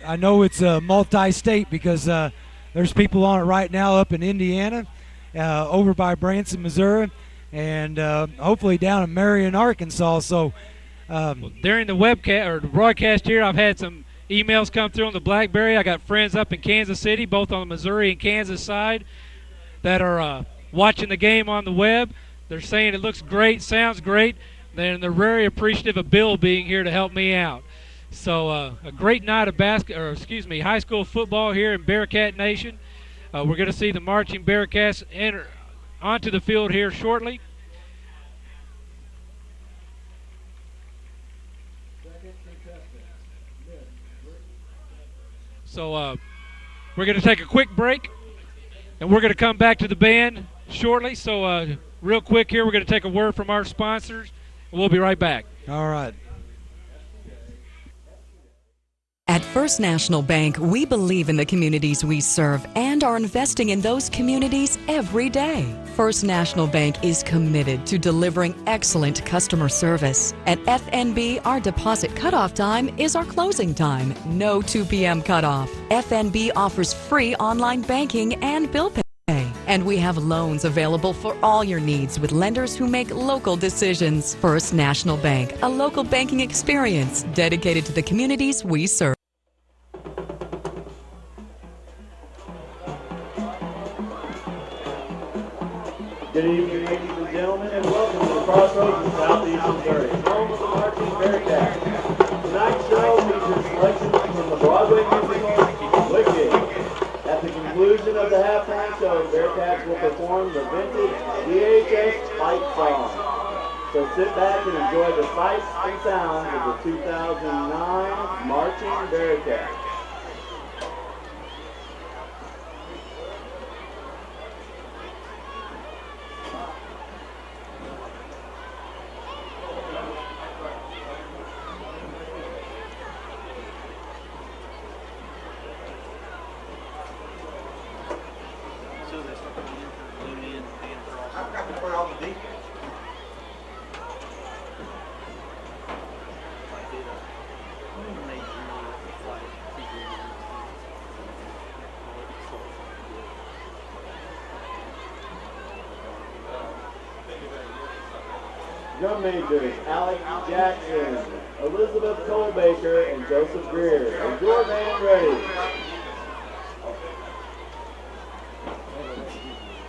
I know it's multi-state because there's people on it right now up in Indiana, over by Branson, Missouri, and hopefully down in Marion, Arkansas. So during the webcast or the broadcast here, I've had some emails come through on the BlackBerry. I got friends up in Kansas City, both on the Missouri and Kansas side, that are watching the game on the web. They're saying it looks great, sounds great, and they're very appreciative of Bill being here to help me out. So a great night of high school football here in Bearcat Nation. We're going to see the Marching Bearcats enter onto the field here shortly. So we're going to take a quick break, and we're going to come back to the band shortly. So real quick here, we're going to take a word from our sponsors, and we'll be right back. All right. At First National Bank, we believe in the communities we serve and are investing in those communities every day. First National Bank is committed to delivering excellent customer service. At FNB, our deposit cutoff time is our closing time, no 2 p.m. cutoff. FNB offers free online banking and bill pay. And we have loans available for all your needs with lenders who make local decisions. First National Bank, a local banking experience dedicated to the communities we serve. Good evening, ladies and gentlemen, and welcome to the Crossroads in Southeast Missouri, home of the Marching Bearcats. Tonight's show features selections from the Broadway musical Wicked. At the conclusion of the halftime show, the Bearcats will perform the vintage DHS fight song. So sit back and enjoy the sights and sounds of the 2009 Marching Bearcats. Drum majors Alex Jackson, Elizabeth Colebaker, and Joseph Greer. Is your band ready?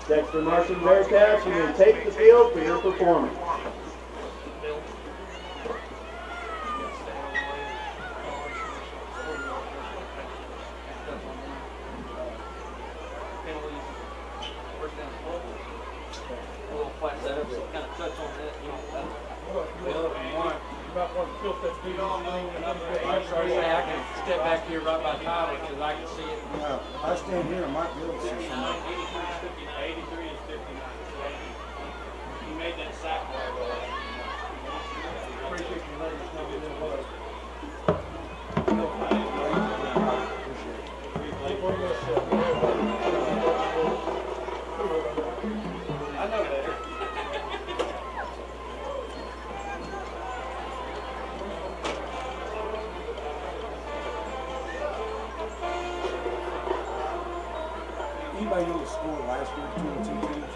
Dexter Marching Bearcats, you may take the field for your performance. I can step back here right by Tyler because I can see it. I stand here, I might be able to see 83 is 59. He made that sack Appreciate you letting us know who that was. I know better. Anybody know the score last year between the two teams?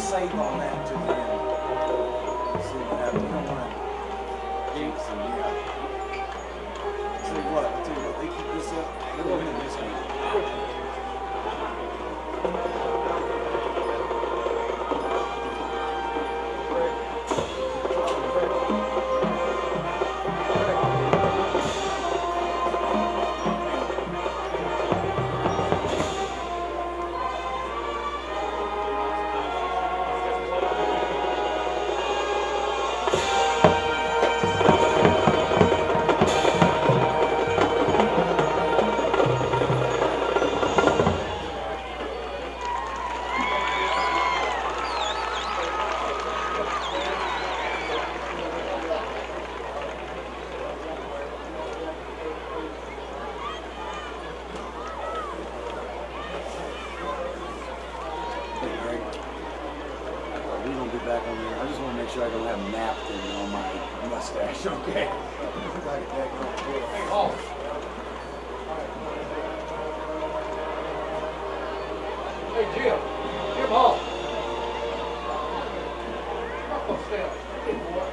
Save on that to the end. Let's see what happens. I don't want to jinx them yet. See what? I'll tell you what, they keep this up, they'll win this game. Back on there. I just want to make sure I don't have napkin on my mustache, okay? Hey, Paul. Hey, Jim. Jim Hall. Oh, stay up. Hey, boy.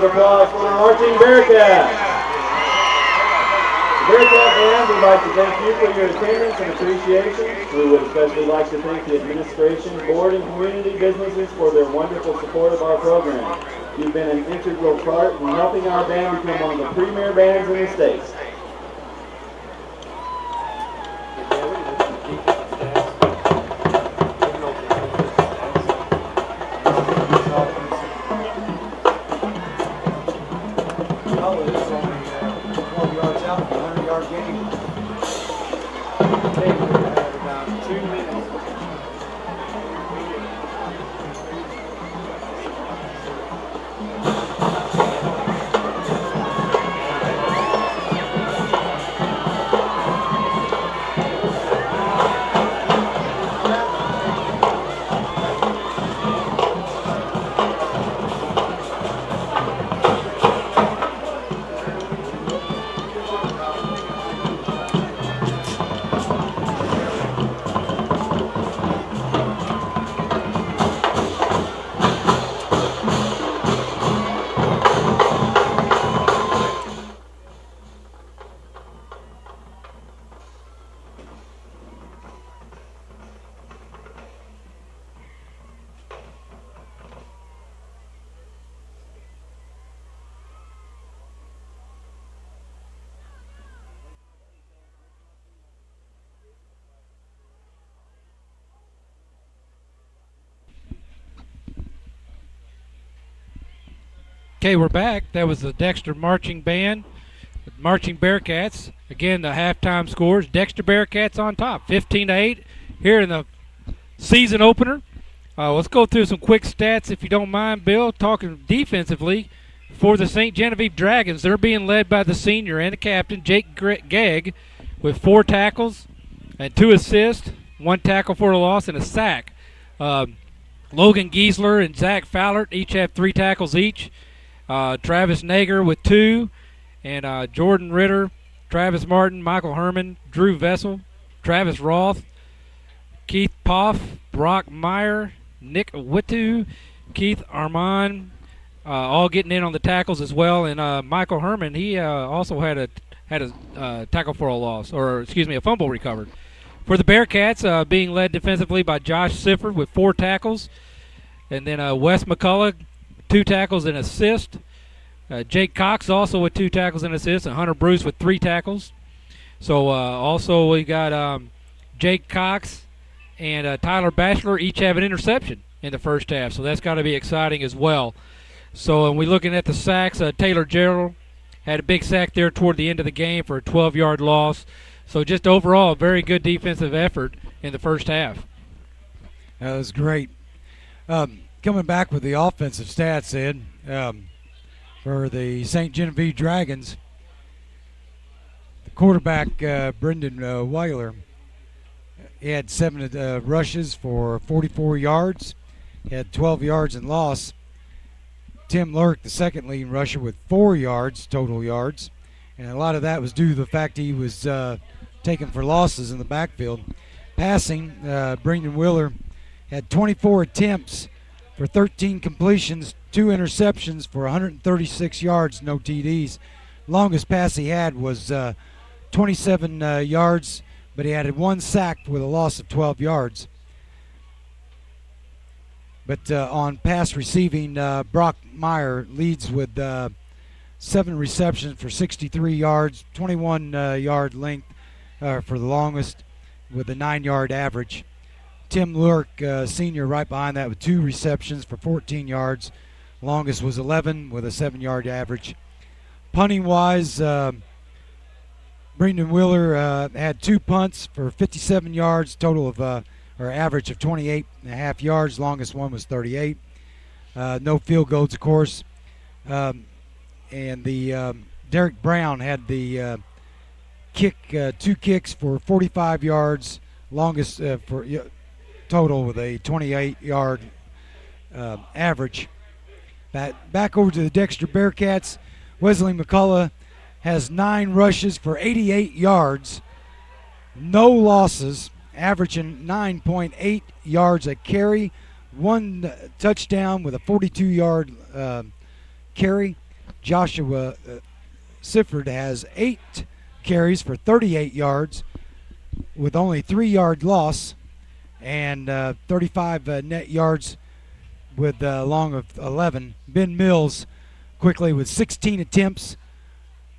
of applause for the Marching Bearcats. The Bearcat fans would like to thank you for your attendance and appreciation. We would especially like to thank the administration, board, and community businesses for their wonderful support of our program. You've been an integral part in helping our band become one of the premier bands in the state. Okay, we're back. That was the Dexter Marching Band, the Marching Bearcats. Again, the halftime scores. Dexter Bearcats on top, 15-8 here in the season opener. Let's go through some quick stats, if you don't mind, Bill. Talking defensively for the St. Genevieve Dragons, they're being led by the senior and the captain, Jake Gegg, with 4 tackles and 2 assists, 1 tackle for a loss, and a sack. Logan Giesler and Zach Fowler each have 3 tackles each. Travis Nager with 2, and Jordan Ritter, Travis Martin, Michael Herman, Drew Vessel, Travis Roth, Keith Poff, Brock Meyer, Nick Witu, Keith Armand, all getting in on the tackles as well. And Michael Herman, he also had a tackle for a loss, or excuse me, a fumble recovered. For the Bearcats, being led defensively by Josh Sifford with 4 tackles, and then Wes McCullough, 2 tackles and assist. Jake Cox also with 2 tackles and assists, and Hunter Bruce with 3 tackles. So also we got Jake Cox and Tyler Batchelor each have an interception in the first half, so that's got to be exciting as well. So when we're looking at the sacks, Taylor Gerald had a big sack there toward the end of the game for a 12-yard loss. So just overall, a very good defensive effort in the first half. That was great. Coming back with the offensive stats, Ed, for the St. Genevieve Dragons, the quarterback, Brendan Weiler, he had 7 rushes for 44 yards. He had 12 yards in loss. Tim Lurk, the second leading rusher, with 4 yards, total yards. And a lot of that was due to the fact he was taken for losses in the backfield. Passing, Brendan Wheeler had 24 attempts for 13 completions, 2 interceptions for 136 yards, no TDs. Longest pass he had was 27 yards, but he had 1 sack with a loss of 12 yards. But on pass receiving, Brock Meyer leads with 7 receptions for 63 yards, 21-yard length for the longest, with a 9-yard average. Tim Lurk, senior, right behind that with 2 receptions for 14 yards. Longest was 11 with a 7-yard average. Punting-wise, Brendan Wheeler had 2 punts for 57 yards, total of or average of 28.5 yards. Longest one was 38. No field goals, of course. And the Derek Brown had the kick, 2 kicks for 45 yards. Longest for total with a 28-yard average. Back over to the Dexter Bearcats. Wesley McCullough has 9 rushes for 88 yards, no losses, averaging 9.8 yards a carry, 1 touchdown with a 42-yard carry. Joshua Sifford has 8 carries for 38 yards with only 3-yard loss and 35 net yards with a long of 11. Ben Mills quickly with 16 attempts,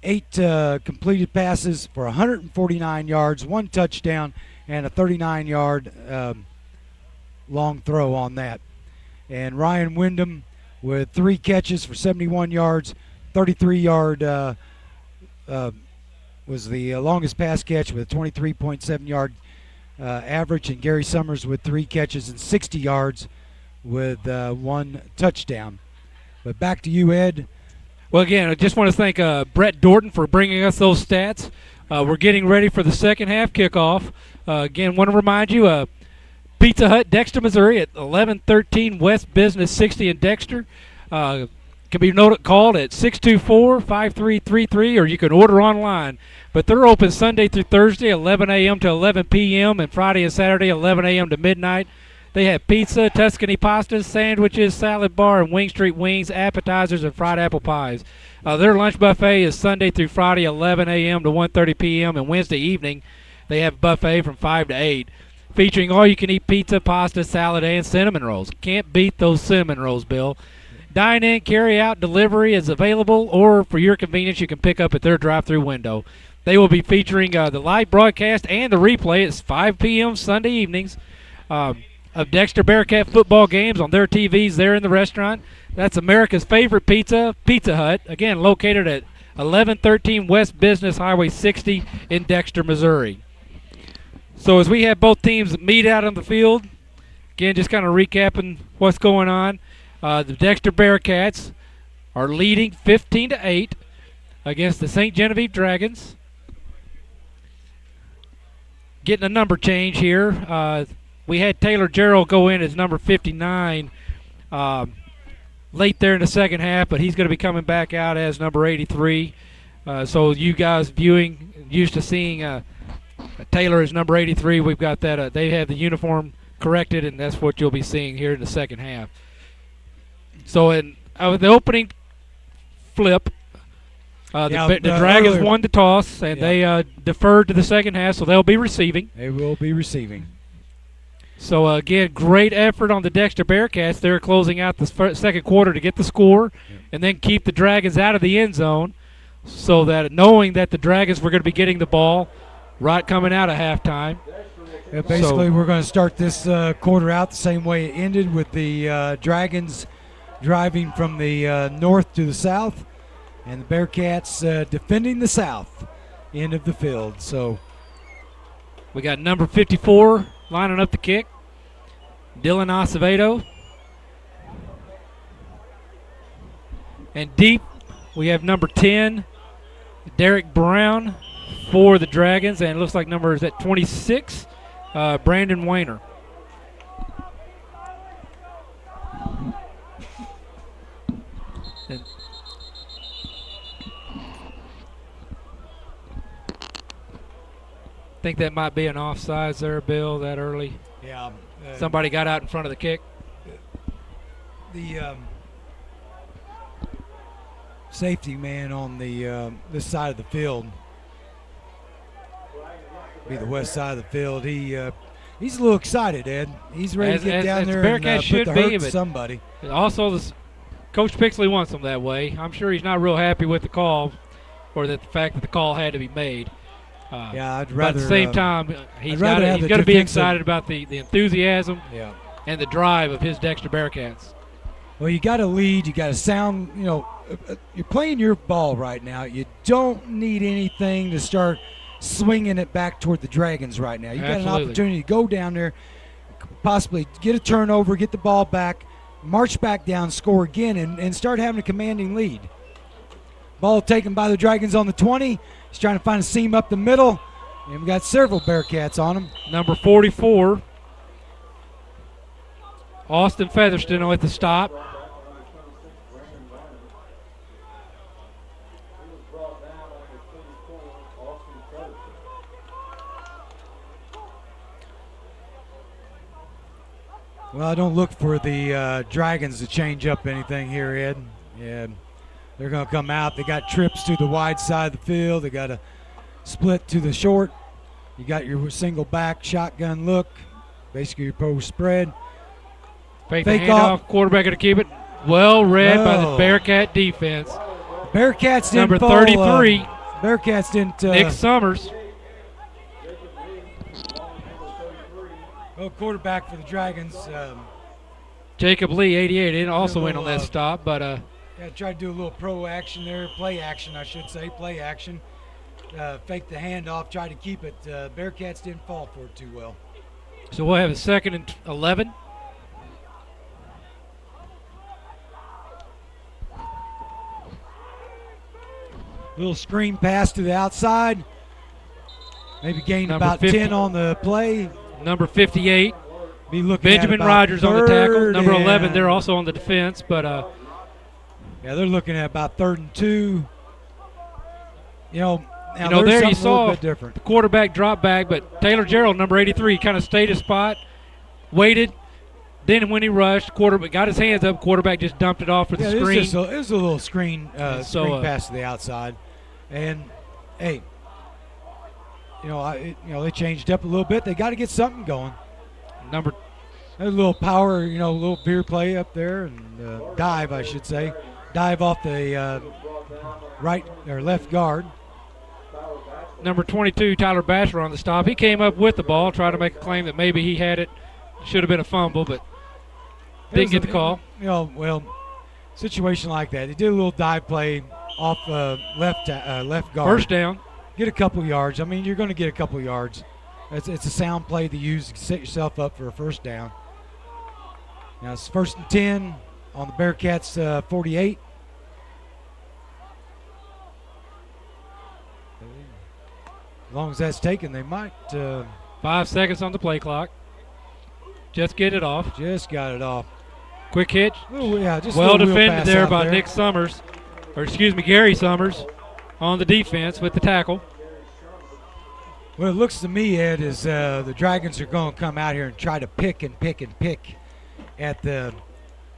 8 completed passes for 149 yards, 1 touchdown, and a 39-yard long throw on that. And Ryan Wyndham with 3 catches for 71 yards, 33-yard was the longest pass catch with a 23.7-yard average, and Gary Summers with 3 catches and 60 yards with 1 touchdown. But back to you, Ed. Well, again, I just want to thank Brett Dorton for bringing us those stats. We're getting ready for the second half kickoff. Again, want to remind you, Pizza Hut, Dexter, Missouri at 1113 West Business 60 in Dexter. Can be called at 624-5333, or you can order online. But they're open Sunday through Thursday, 11 a.m. to 11 p.m., and Friday and Saturday, 11 a.m. to midnight. They have pizza, Tuscany pastas, sandwiches, salad bar, and Wing Street wings, appetizers, and fried apple pies. Their lunch buffet is Sunday through Friday, 11 a.m. to 1:30 p.m., and Wednesday evening they have a buffet from 5 to 8, featuring all-you-can-eat pizza, pasta, salad, and cinnamon rolls. Can't beat those cinnamon rolls, Bill. Dine-in, carry-out, delivery is available, or for your convenience, you can pick up at their drive-thru window. They will be featuring the live broadcast and the replay. It's 5 p.m. Sunday evenings of Dexter Bearcat football games on their TVs there in the restaurant. That's America's favorite pizza, Pizza Hut, again located at 1113 West Business Highway 60 in Dexter, Missouri. So as we have both teams meet out on the field, again, just kind of recapping what's going on. The Dexter Bearcats are leading 15-8 against the St. Genevieve Dragons. Getting a number change here. We had Taylor Gerald go in as number 59 late there in the second half, but he's going to be coming back out as number 83. So you guys viewing, used to seeing Taylor as number 83, we've got that. They have the uniform corrected, and that's what you'll be seeing here in the second half. So in the opening flip, the Dragons won the toss, and they deferred to the second half, so they'll be receiving. They will be receiving. So, again, great effort on the Dexter Bearcats. They're closing out the second quarter to get the score and then keep the Dragons out of the end zone, so that knowing that the Dragons were going to be getting the ball right coming out of halftime. Yeah, basically, we're going to start this quarter out the same way it ended, with the Dragons driving from the north to the south, and the Bearcats defending the south end of the field. So we got number 54 lining up the kick, Dylan Acevedo. And deep, we have number 10, Derek Brown for the Dragons, and it looks like number is at 26, Brandon Weiner. I think that might be an offsides there, Bill, that early. Yeah. Somebody got out in front of the kick. The safety man on the this side of the field, be the west side of the field. He's a little excited, Ed. He's ready to get down there and put the hurt to somebody. Also, Coach Pixley wants him that way. I'm sure he's not real happy with the call, or the fact that the call had to be made. I'd rather. But at the same time, he's going to be excited about the enthusiasm and the drive of his Dexter Bearcats. Well, you got to lead. You got to sound. You're playing your ball right now. You don't need anything to start swinging it back toward the Dragons right now. You got an opportunity to go down there, possibly get a turnover, get the ball back, march back down, score again, and start having a commanding lead. Ball taken by the Dragons on the 20. He's trying to find a seam up the middle, and we got several Bearcats on him. Number 44, Austin Featherston at the stop. Well, I don't look for the Dragons to change up anything here, Ed. Yeah, They're going to come out. They got trips to the wide side of the field. They got a split to the short. You got your single back shotgun look, basically your post spread. Fake the handoff. Quarterback going to keep it. Well read by the Bearcat defense. Bearcats didn't Number fall, 33. Bearcats didn't. Nick Summers. Quarterback for the Dragons. Jacob Lee, 88. He also went on that stop, but yeah, tried to do a little pro action there, play action, I should say, play action. Fake the handoff, tried to keep it. Bearcats didn't fall for it too well. So we'll have a 2nd and 11. Little screen pass to the outside. Maybe gained Number about 50. 10 on the play. Number 58. Be looking Benjamin at Rogers on the tackle. Number 11, and- they're also on the defense, but yeah, they're looking at about 3rd and 2. Now there there's you something a little saw bit different. the quarterback drop back, but Taylor Gerald, number 83, kind of stayed his spot, waited. Then when he rushed, quarterback got his hands up. Quarterback just dumped it off for the screen. It was a little screen pass to the outside, and hey, they changed up a little bit. They got to get something going. There's a little power, a little veer play up there, and dive, I should say, dive off the right or left guard. Number 22, Tyler Basher on the stop. He came up with the ball, tried to make a claim that maybe he had it. Should have been a fumble, but didn't get the call. Situation like that. They did a little dive play off left guard. First down. Get a couple yards. I mean, you're going to get a couple yards. It's a sound play to use to set yourself up for a first down. Now it's 1st and 10 on the Bearcats 48. As long as that's taken, they might. 5 seconds on the play clock. Just get it off. Just got it off. Quick hitch. Just well a little defended pass there out by there. Nick Summers, Gary Summers on the defense with the tackle. Well, it looks to me, Ed, is the Dragons are going to come out here and try to pick at the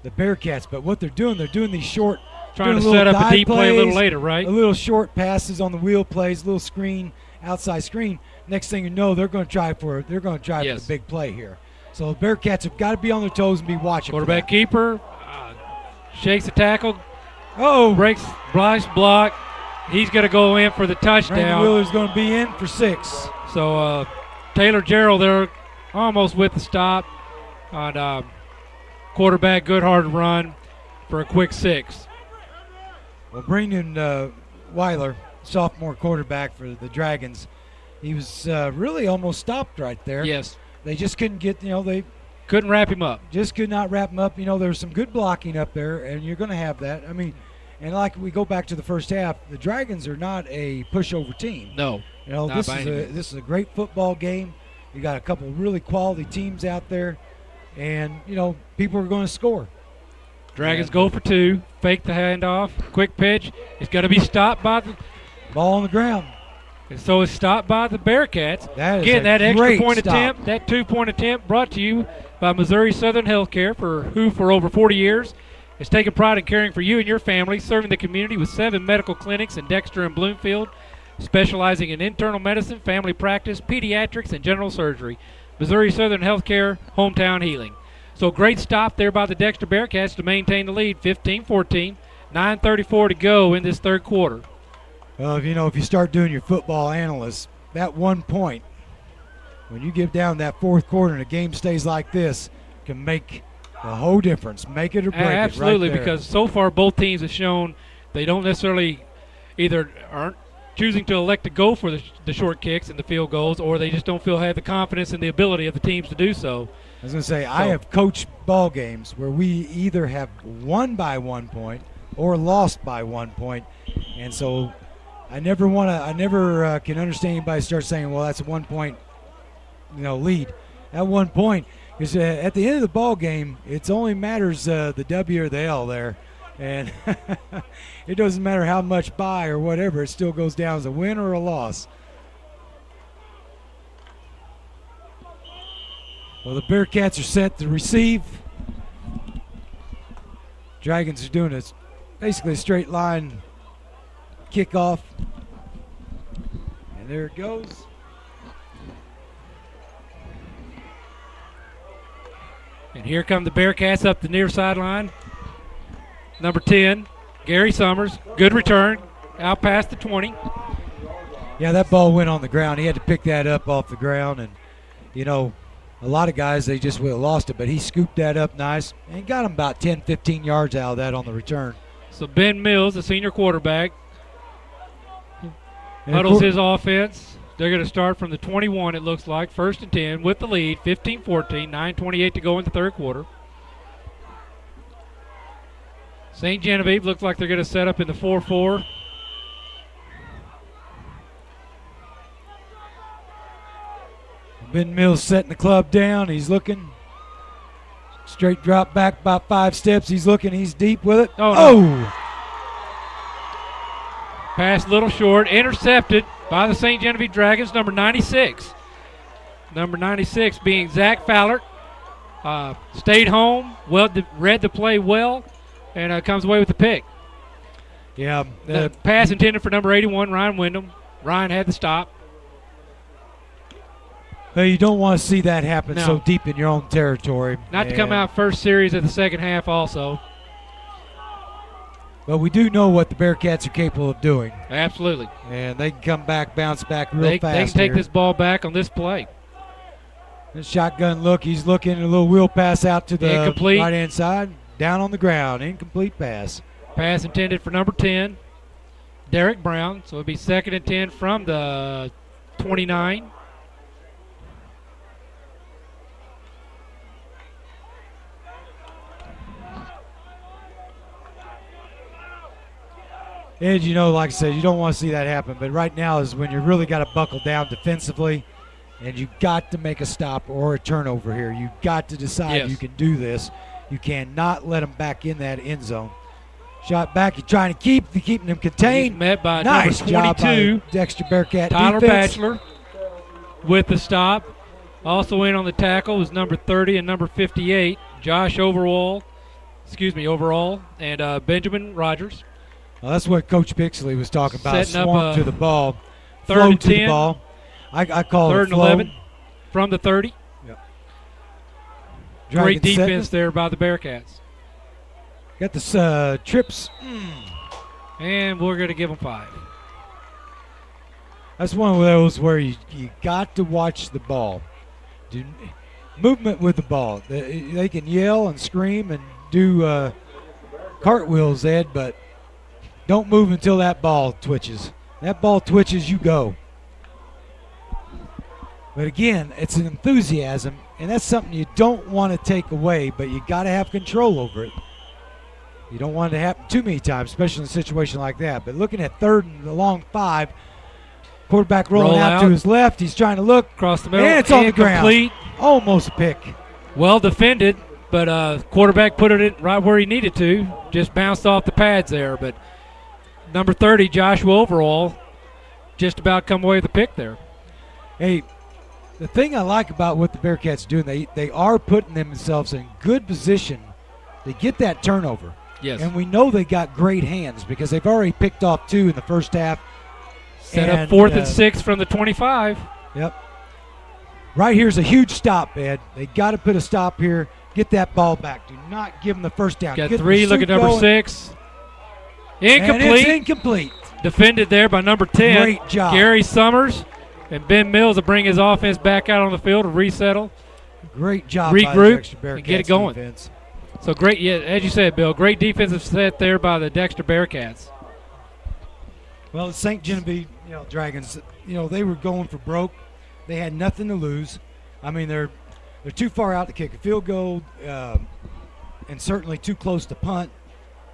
Bearcats. But what they're doing these short, Trying to set up a deep play a little later, right? A little short passes on the wheel plays, a little screen, outside screen. Next thing you know, they're going to try for the big play here. So the Bearcats have got to be on their toes and be watching. Quarterback keeper shakes the tackle. Oh, breaks block. He's going to go in for the touchdown. Randy Wheeler's going to be in for 6. So Taylor Gerald there almost with the stop on quarterback. Good hard run for a quick 6. Well, Brendan Weiler, sophomore quarterback for the Dragons, he was really almost stopped right there. Yes. They just couldn't get, they couldn't wrap him up. Just could not wrap him up. There was some good blocking up there, and you're going to have that. I mean, and like we go back to the first half, the Dragons are not a pushover team. No. This is a great football game. You got a couple really quality teams out there, and people are going to score. Dragons go for 2. Fake the handoff. Quick pitch. It's going to be stopped by the ball on the ground. And so it's stopped by the Bearcats. That is Again, that extra point stop. attempt, that 2-point attempt brought to you by Missouri Southern Healthcare, who for over 40 years has taken pride in caring for you and your family, serving the community with 7 medical clinics in Dexter and Bloomfield, specializing in internal medicine, family practice, pediatrics, and general surgery. Missouri Southern Healthcare, hometown healing. So great stop there by the Dexter Bearcats to maintain the lead, 15-14, 9:34 to go in this third quarter. Well, if you start doing your football analysis, that 1 point, when you get down that fourth quarter and a game stays like this, can make the whole difference. Make it or break Absolutely, it right there. because so far both teams have shown they don't necessarily either aren't choosing to elect to go for the short kicks and the field goals, or they just don't have the confidence and the ability of the teams to do so. I was going to say, I have coached ball games where we either have won by 1 point or lost by 1 point, and so I never can understand anybody start saying, well, that's a 1 point, lead. That 1 point is at the end of the ball game, it only matters the W or the L there, and it doesn't matter how much by or whatever. It still goes down as a win or a loss. Well, the Bearcats are set to receive. Dragons are doing a basically a straight line kickoff. And there it goes. And here come the Bearcats up the near sideline. Number 10, Gary Summers. Good return. Out past the 20. Yeah, that ball went on the ground. He had to pick that up off the ground. And, you know, a lot of guys, they just would have lost it. But he scooped that up nice and got him about 10, 15 yards out of that on the return. So Ben Mills, the senior quarterback, huddles his offense. They're going to start from the 21, it looks like. 1st and 10 with the lead, 15-14, 9:28 to go in the third quarter. St. Genevieve looks like they're going to set up in the 4-4. Ben Mills setting the club down. He's looking. Straight drop back about 5 steps. He's looking. He's deep with it. Oh! No. Pass a little short. Intercepted by the St. Genevieve Dragons, number 96. Number 96 being Zach Fallert. Stayed home, read the play well, and comes away with the pick. Yeah. The pass intended for number 81, Ryan Wyndham. Ryan had the stop. Well, you don't want to see that happen so deep in your own territory. Not to come out first series of the second half also. But we do know what the Bearcats are capable of doing. Absolutely. And they can come back, bounce back real fast. They can take this ball back on this play. The shotgun look. He's looking, a little wheel pass out to the incomplete. Right-hand side. Down on the ground. Incomplete pass. Pass intended for number 10, Derek Brown. So it'll be 2nd and 10 from the 29. Ed, you know, like I said, you don't want to see that happen. But right now is when you really got to buckle down defensively, and you got to make a stop or a turnover here. You got to decide you can do this. You cannot let them back in that end zone. Shot back, you're trying to keeping them contained. He's met by nice number 22, job by Dexter Bearcat Tyler defense. Batchelor with the stop. Also in on the tackle was number 30 and number 58, Josh Overall, and Benjamin Rogers. Well, that's what Coach Pixley was talking about. Setting Swarm up to the ball. 3rd and 10. To the ball. I call 3rd it and flow. 11 from the 30. Yep. Great defense there by the Bearcats. Got the trips. And we're going to give them 5. That's one of those where you got to watch the ball. Movement with the ball. They can yell and scream and do cartwheels, Ed, but don't move until that ball twitches. That ball twitches, you go. But again, it's an enthusiasm, and that's something you don't want to take away, but you got to have control over it. You don't want it to happen too many times, especially in a situation like that. But looking at 3rd and the long 5, quarterback rolling out to his left. He's trying to look. Across the middle. And it's on the ground. Complete. Almost a pick. Well defended, but quarterback put it right where he needed to. Just bounced off the pads there. But number 30, Joshua Overall, just about come away with the pick there. Hey, the thing I like about what the Bearcats are doing, they are putting themselves in good position to get that turnover. Yes. And we know they got great hands because they've already picked off 2 in the first half. Set up 4th and 6 from the 25. Yep. Right here's a huge stop, Ed. They got to put a stop here. Get that ball back. Do not give them the first down. Got 3. Look at number 6. Incomplete. And it's incomplete. Defended there by number 10. Great job. Gary Summers. And Ben Mills will bring his offense back out on the field to resettle. Great job regroup, by the and get it going. Defense. So great, as you said, Bill, great defensive set there by the Dexter Bearcats. Well, the St. Genevieve, Dragons, they were going for broke. They had nothing to lose. I mean, they're too far out to kick a field goal, and certainly too close to punt.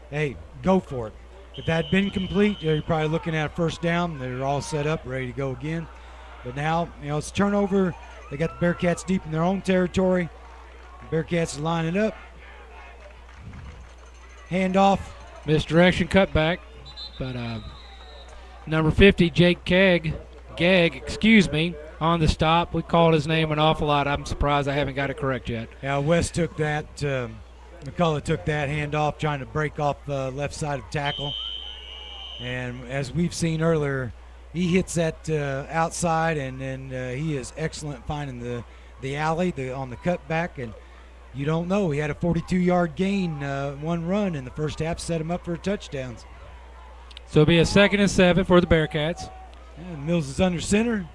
Hey, go for it. If that had been complete, you're probably looking at a first down. They're all set up, ready to go again. But now, it's a turnover. They got the Bearcats deep in their own territory. The Bearcats are lining up. Handoff. Misdirection cutback. But number 50, Jake Gegg, on the stop. We called his name an awful lot. I'm surprised I haven't got it correct yet. Yeah, West took that McCullough took that handoff, trying to break off left side of tackle. And as we've seen earlier, he hits that outside, and he is excellent finding the alley on the cutback. And you don't know. He had a 42-yard gain, one run in the first half, set him up for touchdowns. So it'll be a 2nd and 7 for the Bearcats. And Mills is under center,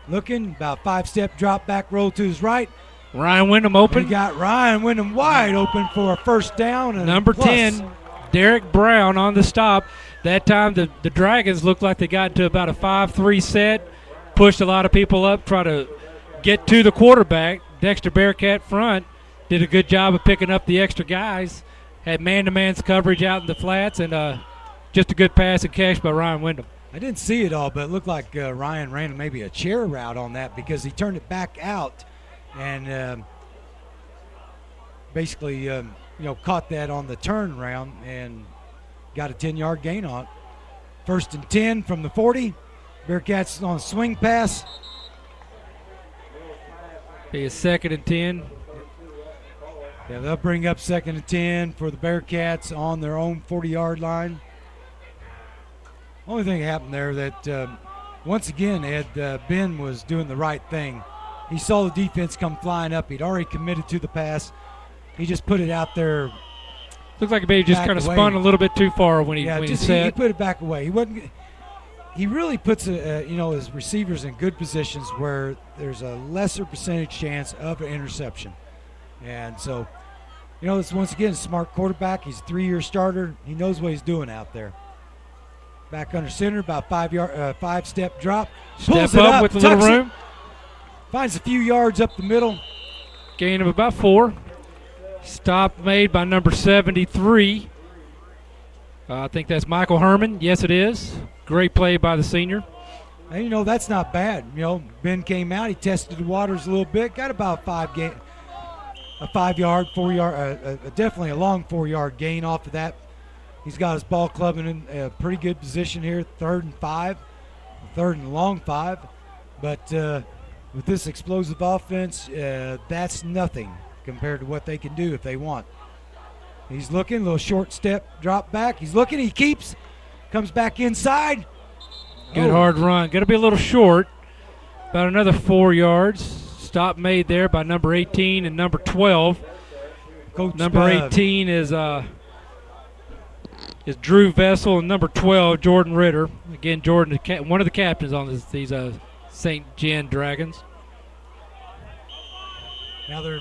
looking, about 5-step drop back roll to his right. Ryan Wyndham open. We got Ryan Wyndham wide open for a first down. And Number 10, Derek Brown on the stop. That time the Dragons looked like they got into about a 5-3 set, pushed a lot of people up, try to get to the quarterback. Dexter Bearcat front did a good job of picking up the extra guys, had man-to-man coverage out in the flats, and just a good pass and catch by Ryan Wyndham. I didn't see it all, but it looked like Ryan ran maybe a chair route on that because he turned it back out and basically caught that on the turnaround and got a 10-yard gain on it. 1st and 10 from the 40. Bearcats on a swing pass. Be a 2nd and 10. Yeah, they'll bring up 2nd and 10 for the Bearcats on their own 40-yard line. Only thing happened there that once again, Ed, Ben was doing the right thing. He saw the defense come flying up. He'd already committed to the pass. He just put it out there. Looked like maybe just kind of spun a little bit too far when he set. He put it back away. He wasn't. He really puts his receivers in good positions where there's a lesser percentage chance of an interception. And so, it's once again a smart quarterback. He's a 3-year starter. He knows what he's doing out there. Back under center, about 5-step drop. Step up with a little room. Finds a few yards up the middle. Gain of about 4. Stop made by number 73. I think that's Michael Herman. Yes, it is. Great play by the senior. And, that's not bad. Ben came out. He tested the waters a little bit. Got about a 5-yard, 4-yard, definitely a long 4-yard gain off of that. He's got his ball club in a pretty good position here, 3rd and 5, 3rd and long 5. But with this explosive offense, that's nothing compared to what they can do if they want. He's looking, a little short step, drop back. He's looking, he keeps, comes back inside. Good hard run. Going to be a little short, about another 4 yards. Stop made there by number 18 and number 12. Number 18 is Drew Vessel, and number 12, Jordan Ritter. Again, Jordan, one of the captains on these St. Gen Dragons. Now there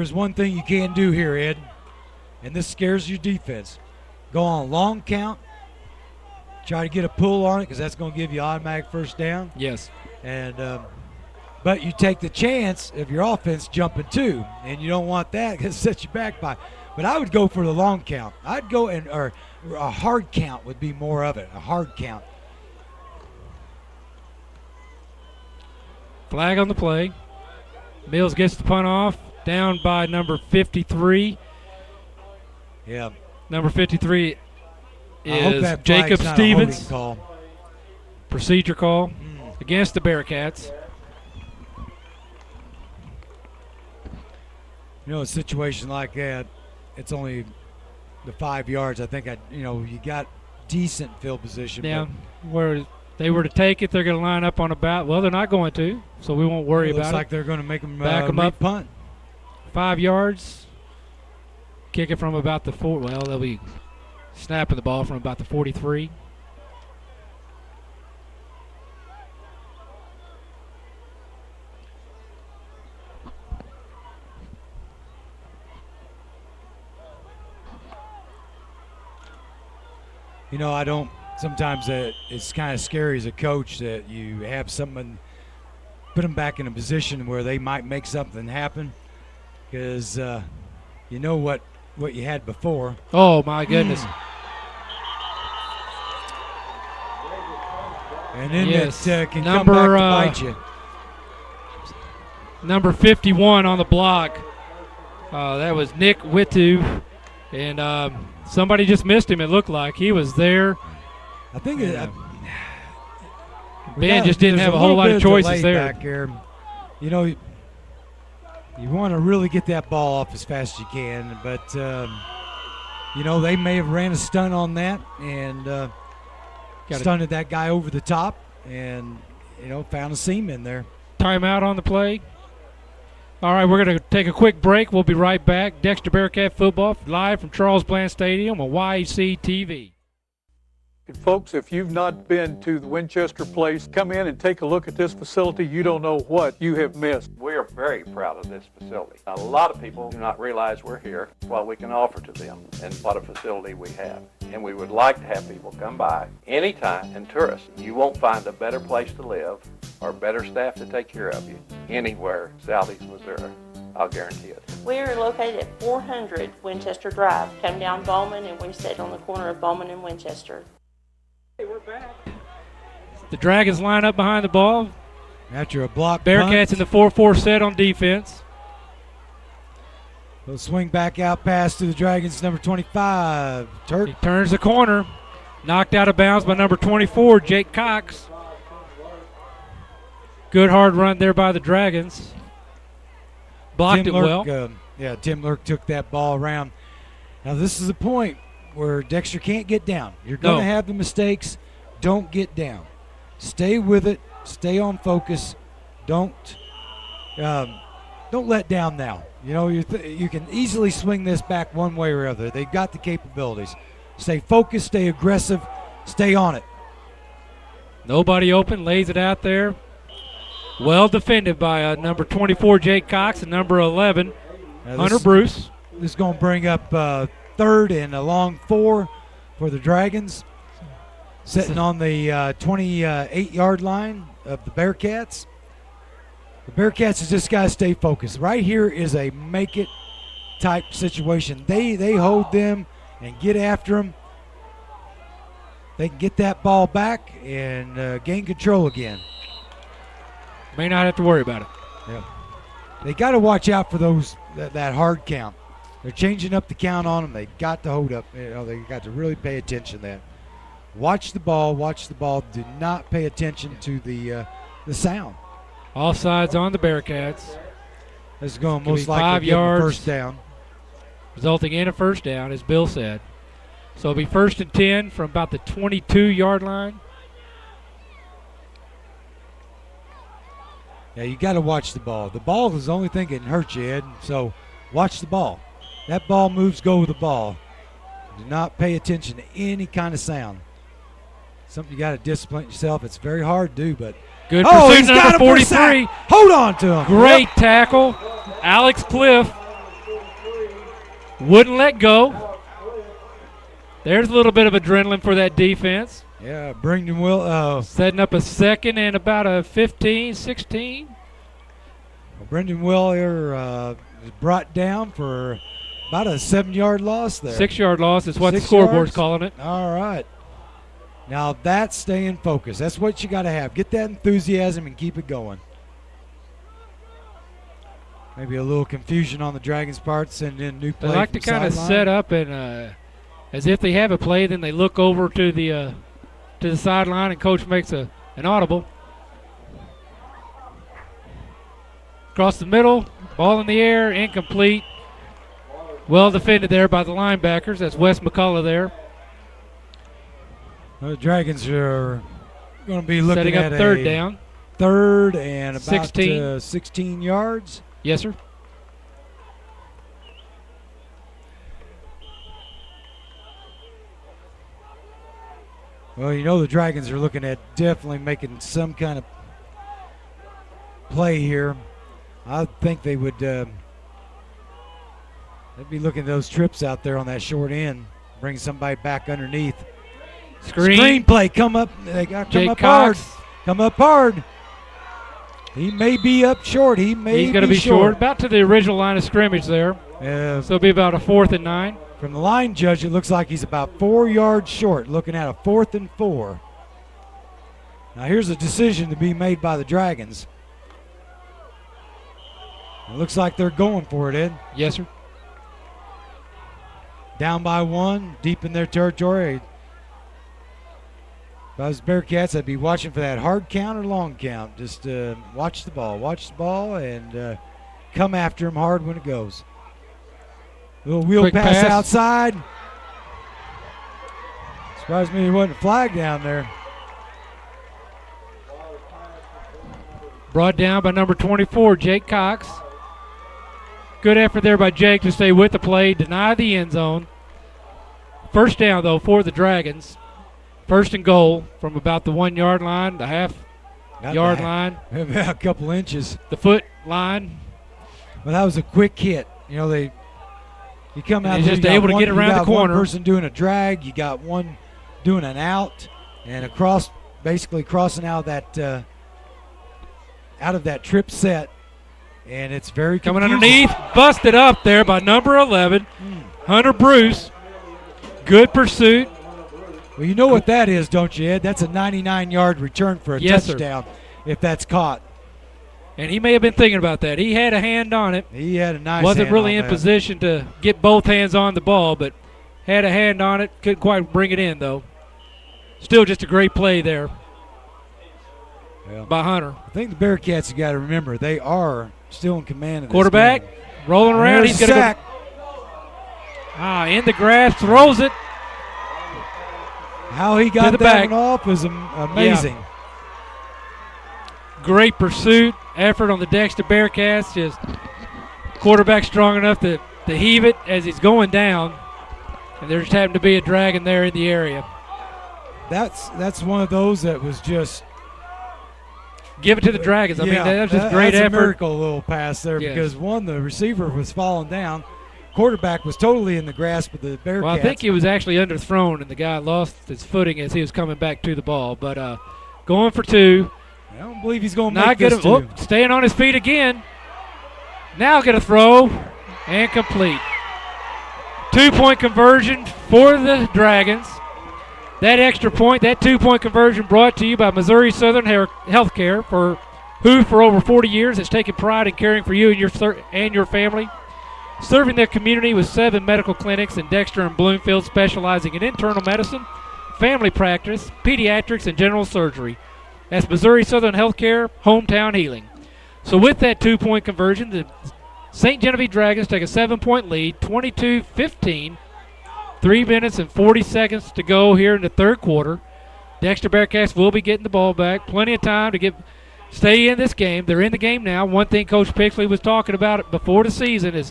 is one thing you can't do here, Ed, and this scares your defense. Go on a long count, try to get a pull on it because that's going to give you automatic first down. Yes. And but you take the chance of your offense jumping too, and you don't want that because it sets you back by. But I would go for the long count. I'd go or a hard count would be more of it, a hard count. Flag on the play. Mills gets the punt off, down by number 53. Yeah. Number 53 is Jacob Stevens. Call. Procedure call against the Bearcats. A situation like that, it's only the 5 yards. I think you got decent field position. Yeah, where they were to take it, they're going to line up on about. Well, they're not going to, so we won't worry about it. Looks like they're going to make them back them up. Punt. 5 yards. Kick it from about the 4. Well, they'll be snapping the ball from about the 43. I don't. Sometimes it's kind of scary as a coach that you have someone put them back in a position where they might make something happen because you know what you had before. Oh, my goodness. And then that can number, come back to bite you. Number 51 on the block. That was Nick Witu. And somebody just missed him, it looked like. He was there. I think Ben just didn't have a whole lot of choices there. Back here. You want to really get that ball off as fast as you can, but you know, they may have ran a stunt on that and stunted that guy over the top and, you know, found a seam in there. Timeout on the play. All right, we're going to take a quick break. We'll be right back. Dexter Bearcat football live from Charles Bland Stadium on YEC TV. Folks, if you've not been to the Winchester Place, come in and take a look at this facility. You don't know what you have missed. We are very proud of this facility. A lot of people do not realize we're here, what we can offer to them, and what a facility we have. And we would like to have people come by anytime and tour us. You won't find a better place to live or better staff to take care of you anywhere southeast Missouri. I'll guarantee it. We are located at 400 Winchester Drive. Come down Bowman and we sit on the corner of Bowman and Winchester. Hey, we're back. The Dragons line up behind the ball. After a block Bearcats punt. in the 4-4 set on defense. They'll swing back out pass to the Dragons, number 25, Turk. He turns the corner. Knocked out of bounds by number 24, Jake Cox. Good hard run there by the Dragons. Blocked Tim it Lurk, well. Tim Lurk took that ball around. Now this is the point where Dexter can't get down. You're going to have the mistakes. Don't get down. Stay with it. Stay on focus. Don't let down now. You know, you can easily swing this back one way or other. They've got the capabilities. Stay focused. Stay aggressive. Stay on it. Nobody open. Lays it out there. Well defended by number 24, Jake Cox, and number 11, Hunter Bruce. This is going to bring up third and a long 4 for the Dragons. Sitting on the 28-yard line of the Bearcats. The Bearcats has just got to stay focused. Right here is a make-it type situation. They hold them and get after them. They can get that ball back and gain control again. May not have to worry about it. Yeah. They got to watch out for that hard count. They're changing up the count on them. They got to hold up. You know, they got to really pay attention to that. Watch the ball. Watch the ball. Do not pay attention to the sound. All sides on the Bearcats. This is going to most 5 likely give them yards, a first down. Resulting in a first down, as Bill said. So it'll be 1st and 10 from about the 22-yard line. Yeah, you got to watch the ball. The ball is the only thing that can hurt you, Ed. So watch the ball. That ball moves, go with the ball. Do not pay attention to any kind of sound. Something you got to discipline yourself. It's very hard to do, but good pursuit, he's number got 43. Hold on to him. Great tackle. Alex Cliff wouldn't let go. There's a little bit of adrenaline for that defense. Yeah, Brendan Will. Setting up a second and about a 15, 16. Well, Brendan Willer was brought down for about a 7-yard loss there. 6-yard loss is what the scoreboard's calling it. All right. Now that's staying focused. That's what you got to have. Get that enthusiasm and keep it going. Maybe a little confusion on the Dragons' part, sending in new play. They like to kind of set up and as if they have a play, then they look over to the sideline and coach makes an audible. Across the middle, ball in the air, incomplete. Well defended there by the linebackers. That's Wes McCullough there. Well, the Dragons are going to be looking setting at up third down. Third and about 16. 16 yards. Yes, sir. Well, you know the Dragons are looking at definitely making some kind of play here. I think they would they'd be looking at those trips out there on that short end, bring somebody back underneath. Screen play, come up. They got come up hard. Come up hard. He may be up short. He's going to be short. About to the original line of scrimmage there. So it'll be about a 4th and 9. From the line judge, it looks like he's about 4 yards short, looking at a 4th and 4. Now here's a decision to be made by the Dragons. It looks like they're going for it, Ed. Yes, sir. Down by 1, deep in their territory. If I was Bearcats, I'd be watching for that hard count or long count. Just watch the ball, and come after him hard when it goes. Little wheel Quick pass pass. outside. Surprised me he wasn't a flag down there. Brought down by number 24, Jake Cox. Good effort there by Jake to stay with the play, deny the end zone. First down, though, for the Dragons. First and goal from about the 1 yard line, the half-yard line. About a couple inches. The foot line. Well, that was a quick hit. You know, you come out He's there, just you got able to one, get around you the got corner. One person doing a drag, you got one doing an out, and across, basically crossing out of that trip set, and it's very Coming confusing. underneath, busted up there by number 11, Hunter Bruce. Good pursuit. Well, you know what that is, don't you, Ed? That's a 99-yard return for a Yes, touchdown if that's caught. And he may have been thinking about that. He had a hand on it. He had a nice Wasn't hand really on in that. position to get both hands on the ball, but had a hand on it. Couldn't quite bring it in, though. Still just a great play there by Hunter. I think the Bearcats, you got to remember, they are still in command of this Quarterback game. rolling around. There's He's going to sack. in the grass, throws it. How he To got the that back. one off was amazing. Great pursuit, effort on the Dexter Bearcats. Just quarterback strong enough to heave it as he's going down. And there just happened to be a Dragon there in the area. That's one of those that was just Give it to the Dragons. I mean, that was just great that's effort. a miracle little pass there Yes. because, one, the receiver was falling down. Quarterback was totally in the grasp of the Bearcats. Well, I think he was actually underthrown, and the guy lost his footing as he was coming back to the ball. But going for two. I don't believe he's going to Not make this good. two. Staying on his feet again. Now going to throw and complete. 2-point conversion for the Dragons. That extra point, that 2-point conversion brought to you by Missouri Southern Healthcare, who for over 40 years has taken pride in caring for you and your family. Serving their community with 7 medical clinics in Dexter and Bloomfield, specializing in internal medicine, family practice, pediatrics, and general surgery. That's Missouri Southern Healthcare, hometown healing. So with that 2-point conversion, the St. Genevieve Dragons take a 7-point lead, 22-15. 3 minutes and 40 seconds to go here in the third quarter. Dexter Bearcats will be getting the ball back. Plenty of time to stay in this game. They're in the game now. One thing Coach Pixley was talking about before the season is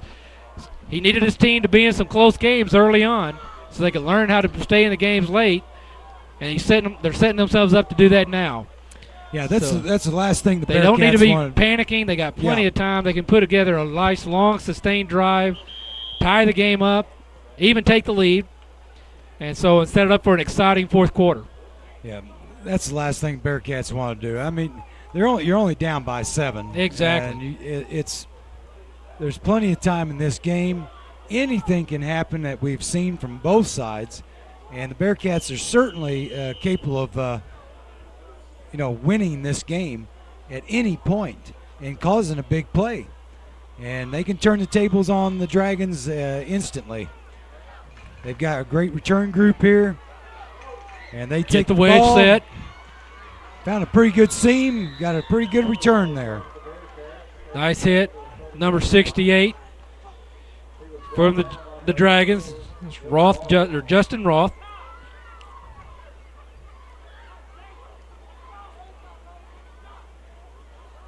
he needed his team to be in some close games early on so they could learn how to stay in the games late. And they're setting themselves up to do that now. Yeah, that's the last thing the Bearcats They don't need to be wanted. panicking. They got plenty of time. They can put together a nice, long, sustained drive, tie the game up, even take the lead, and so set it up for an exciting fourth quarter. Yeah, that's the last thing Bearcats want to do. I mean, you're only down by 7. Exactly. And there's plenty of time in this game. Anything can happen that we've seen from both sides, and the Bearcats are certainly capable of winning this game at any point and causing a big play. And they can turn the tables on the Dragons instantly. They've got a great return group here, and they take the wedge ball, set. Found a pretty good seam, got a pretty good return there. Nice hit, number 68 from the Dragons. It's Justin Roth.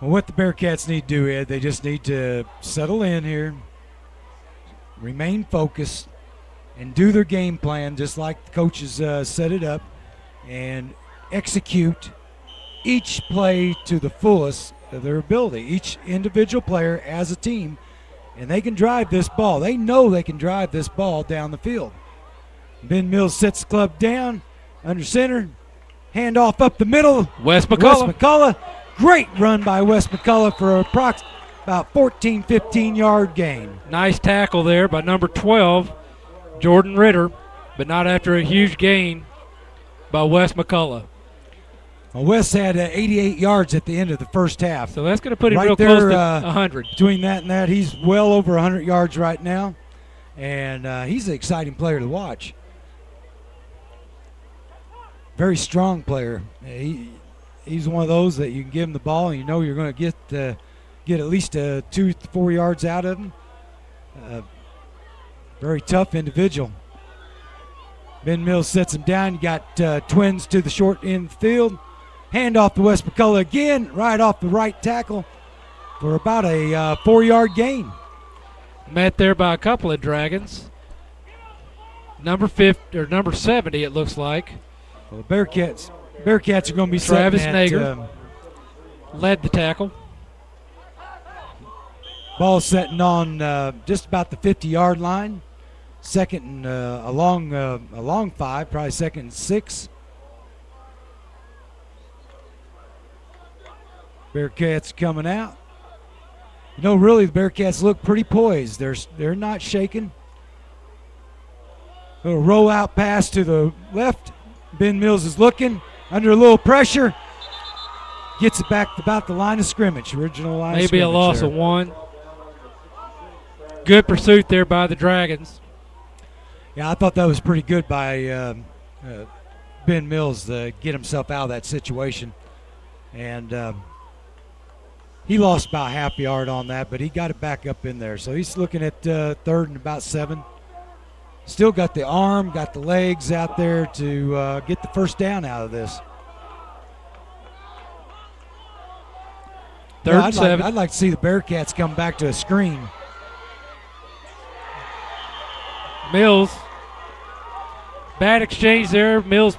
Well, what the Bearcats need to do, Ed, they just need to settle in here, remain focused, and do their game plan just like the coaches set it up, and execute each play to the fullest of their ability, each individual player as a team, and they can drive this ball. They know they can drive this ball down the field. Ben Mills sets the club down, under center, handoff up the middle. Wes McCullough. Great run by Wes McCullough for about 14, 15-yard gain. Nice tackle there by number 12, Jordan Ritter, but not after a huge gain by Wes McCullough. Well, Wes had 88 yards at the end of the first half. So that's going to put him right real there, close to 100. Between that and that, he's well over 100 yards right now, and he's an exciting player to watch. Very strong player. He's one of those that you can give him the ball and you know you're going to get at least 2-4 yards out of him. Very tough individual. Ben Mills sets him down. You got Twins to the short end of the field. Hand off to West McCullough again, right off the right tackle for about a 4-yard gain. Met there by a couple of Dragons. Number 70, it looks like. Well, the Bearcats are going to be Travis setting Nager led the tackle. Ball setting on just about the 50-yard line. Second and a long 5, probably second and 6. Bearcats coming out. You know, really, the Bearcats look pretty poised. They're not shaking. Little roll out pass to the left. Ben Mills is looking under a little pressure. Gets it back about the line of scrimmage. Original line of scrimmage. Maybe a loss of 1. Good pursuit there by the Dragons. Yeah, I thought that was pretty good by Ben Mills to get himself out of that situation. And he lost about half a yard on that, but he got it back up in there. So he's looking at 3rd and about 7. Still got the arm, got the legs out there to get the first down out of this. 3rd and 7. I'd like to see the Bearcats come back to a screen. Mills. Bad exchange there. Mills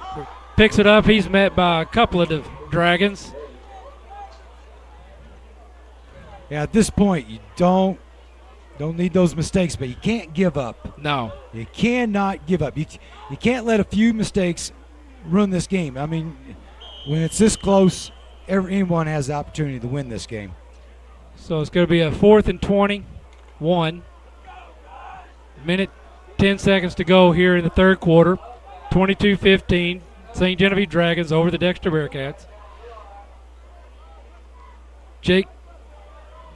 picks it up. He's met by a couple of the Dragons. Yeah, at this point, you don't need those mistakes, but you can't give up. No. You cannot give up. You can't let a few mistakes ruin this game. I mean, when it's this close, anyone has the opportunity to win this game. So it's going to be a 4th and 21. Minute 10 seconds to go here in the 3rd quarter. 22-15. St. Genevieve Dragons over the Dexter Bearcats. Jake.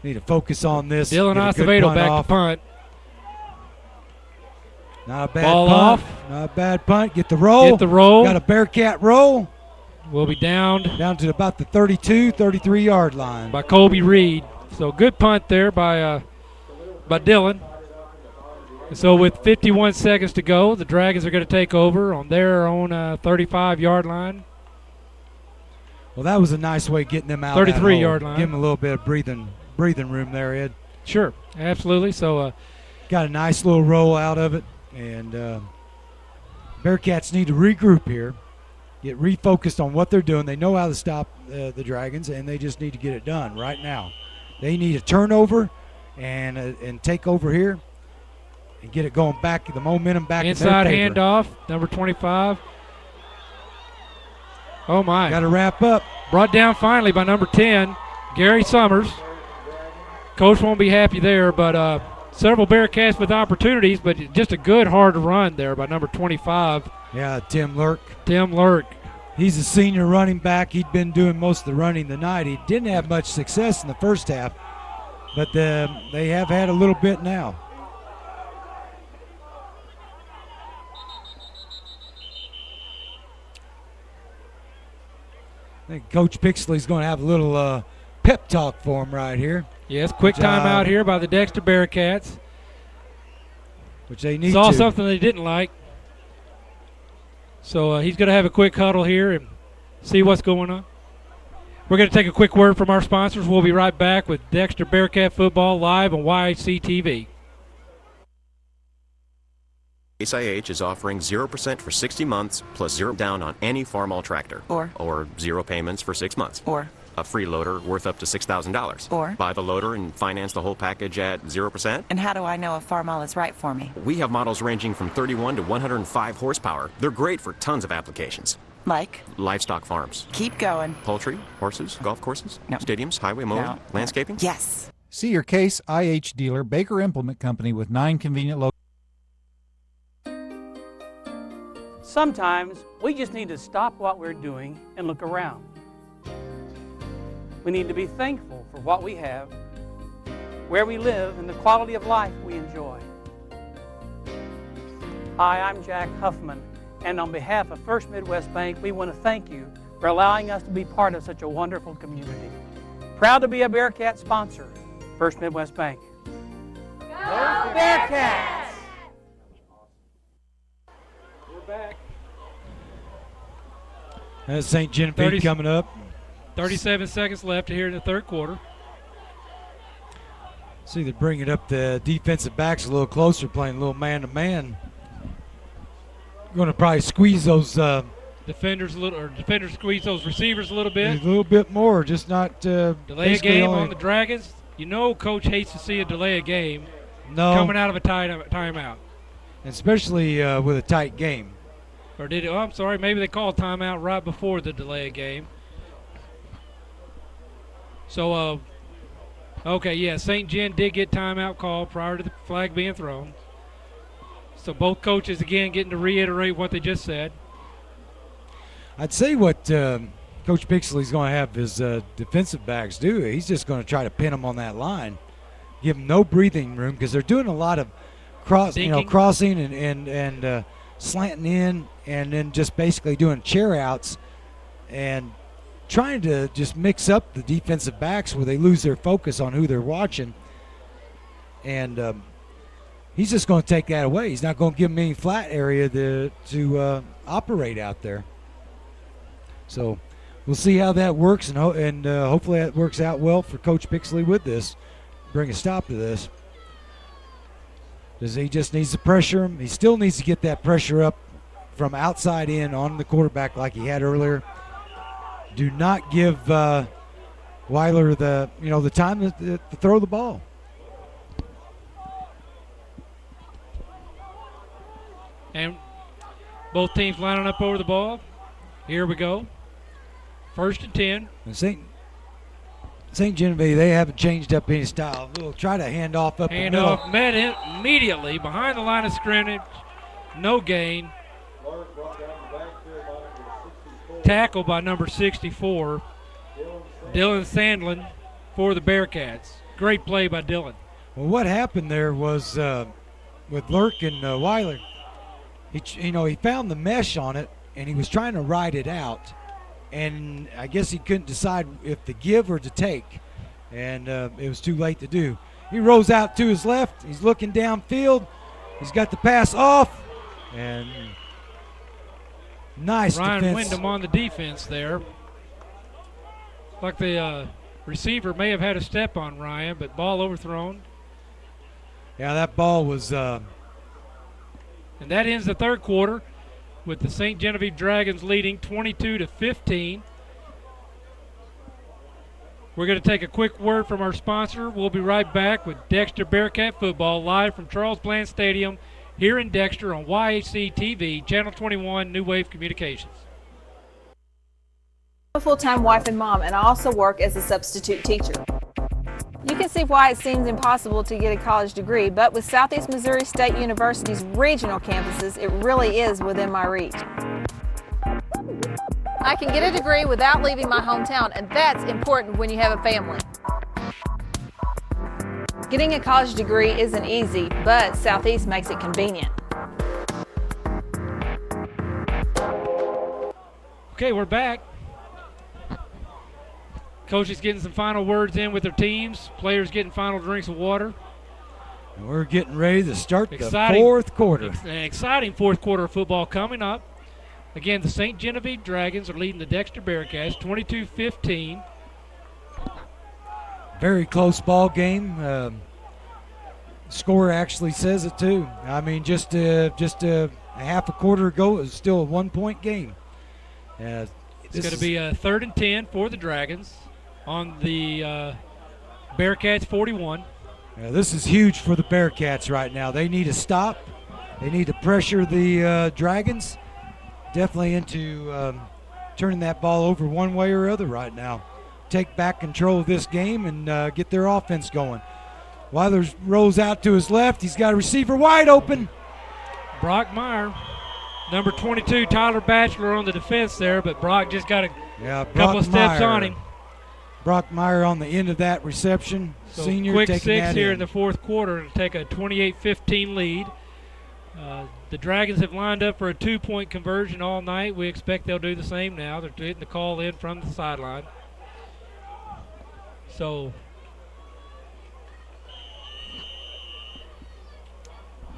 Need to focus on this. Dylan Acevedo back off. to punt. Not a bad Ball punt. off. Not a bad punt. Get the roll. Get the roll. Got a Bearcat roll. Will be downed. Down to about the 32, 33-yard line. By Colby Reed. So good punt there by Dylan. And so with 51 seconds to go, the Dragons are going to take over on their own 35-yard line. Well, that was a nice way of getting them out. 33-yard line. Give them a little bit of breathing room there, Ed. Sure, absolutely. So got a nice little roll out of it, and Bearcats need to regroup here, get refocused on what they're doing. They know how to stop the Dragons, and they just need to get it done right now. They need a turnover and take over here and get it going back, the momentum back. Inside handoff, number 25. Oh, my. Got to wrap up. Brought down finally by number 10, Gary Summers. Coach won't be happy there, but several Bearcats with opportunities, but just a good hard run there by number 25. Yeah, Tim Lurk. Tim Lurk. He's a senior running back. He'd been doing most of the running tonight. He didn't have much success in the first half, but they have had a little bit now. I think Coach Pixley's going to have a little pep talk for him right here. Yes, quick timeout here by the Dexter Bearcats. Which they need Saw to. something they didn't like. So he's going to have a quick huddle here and see what's going on. We're going to take a quick word from our sponsors. We'll be right back with Dexter Bearcat Football live on YHC TV. Case IH is offering 0% for 60 months plus 0 down on any Farmall tractor. Or 0 payments for 6 months. Or a free loader worth up to $6,000. Or buy the loader and finance the whole package at 0%. And how do I know if Farmall is right for me? We have models ranging from 31 to 105 horsepower. They're great for tons of applications. Like? Livestock farms. Keep going. Poultry, horses, golf courses, no. Stadiums, highway mowing, no. landscaping. Yes. See your Case IH dealer, Baker Implement Company, with 9 convenient locations. Sometimes we just need to stop what we're doing and look around. We need to be thankful for what we have, where we live, and the quality of life we enjoy. Hi, I'm Jack Huffman, and on behalf of First Midwest Bank, we want to thank you for allowing us to be part of such a wonderful community. Proud to be a Bearcat sponsor. First Midwest Bank. Go Bearcats! We're back. That's St. Genevieve coming up. 37 seconds left here in the third quarter. See, they're bringing up the defensive backs a little closer, playing a little man-to-man. Going to probably squeeze those defenders a little, or defenders squeeze those receivers a little bit. A little bit more, just not delay a game on the Dragons. You know, coach hates to see a delay a game. No, coming out of a timeout, especially with a tight game. Or did it? Oh, I'm sorry. Maybe they called timeout right before the delay a game. So, okay, yeah, St. Gen did get timeout call prior to the flag being thrown. So both coaches, again, getting to reiterate what they just said. I'd say what Coach Pixley's going to have his defensive backs do. He's just going to try to pin them on that line, give them no breathing room because they're doing a lot of crossing and slanting in, and then just basically doing chair outs and trying to just mix up the defensive backs where they lose their focus on who they're watching. And he's just going to take that away. He's not going to give them any flat area to operate out there. So we'll see how that works, and hopefully that works out well for Coach Pixley with this. Bring a stop to this. He just needs to pressure him. He still needs to get that pressure up from outside in on the quarterback like he had earlier. Do not give Weiler the time to throw the ball. And both teams lining up over the ball. Here we go. 1st and 10. And St. Genevieve, they haven't changed up any style. We'll try to hand off up the middle. Handoff met immediately behind the line of scrimmage. No gain. Tackle by number 64, Dylan Sandlin for the Bearcats. Great play by Dylan. Well, what happened there was with Lurk and Weiler, he found the mesh on it, and he was trying to ride it out. And I guess he couldn't decide if to give or to take, and it was too late to do. He rolls out to his left. He's looking downfield. He's got the pass off, and nice Ryan defense. Wyndham on the defense there. Like the receiver may have had a step on Ryan, but ball overthrown. Yeah, that ball was. And that ends the third quarter with the St. Genevieve Dragons leading 22-15. We're going to take a quick word from our sponsor. We'll be right back with Dexter Bearcat Football live from Charles Bland Stadium here in Dexter on YHC TV, Channel 21, New Wave Communications. I'm a full-time wife and mom, and I also work as a substitute teacher. You can see why it seems impossible to get a college degree, but with Southeast Missouri State University's regional campuses, it really is within my reach. I can get a degree without leaving my hometown, and that's important when you have a family. Getting a college degree isn't easy, but Southeast makes it convenient. Okay, we're back. Coaches getting some final words in with their teams. Players getting final drinks of water. And we're getting ready to start the fourth quarter. An exciting fourth quarter of football coming up. Again, the St. Genevieve Dragons are leading the Dexter Bearcats 22-15. Very close ball game. Score actually says it too. I mean, just a half a quarter ago, it was still a 1-point game. It's going to be a 3rd and 10 for the Dragons on the Bearcats 41. Yeah, this is huge for the Bearcats right now. They need to stop. They need to pressure the Dragons. Definitely into turning that ball over one way or other right now. Take back control of this game and get their offense going. Weiler rolls out to his left. He's got a receiver wide open. Brock Meyer, number 22, Tyler Batchelor on the defense there, but Brock just got a couple of steps on him. Brock Meyer on the end of that reception. So Senior quick taking 6 that here in the fourth quarter to take a 28-15 lead. The Dragons have lined up for a 2-point conversion all night. We expect they'll do the same now. They're getting the call in from the sideline. So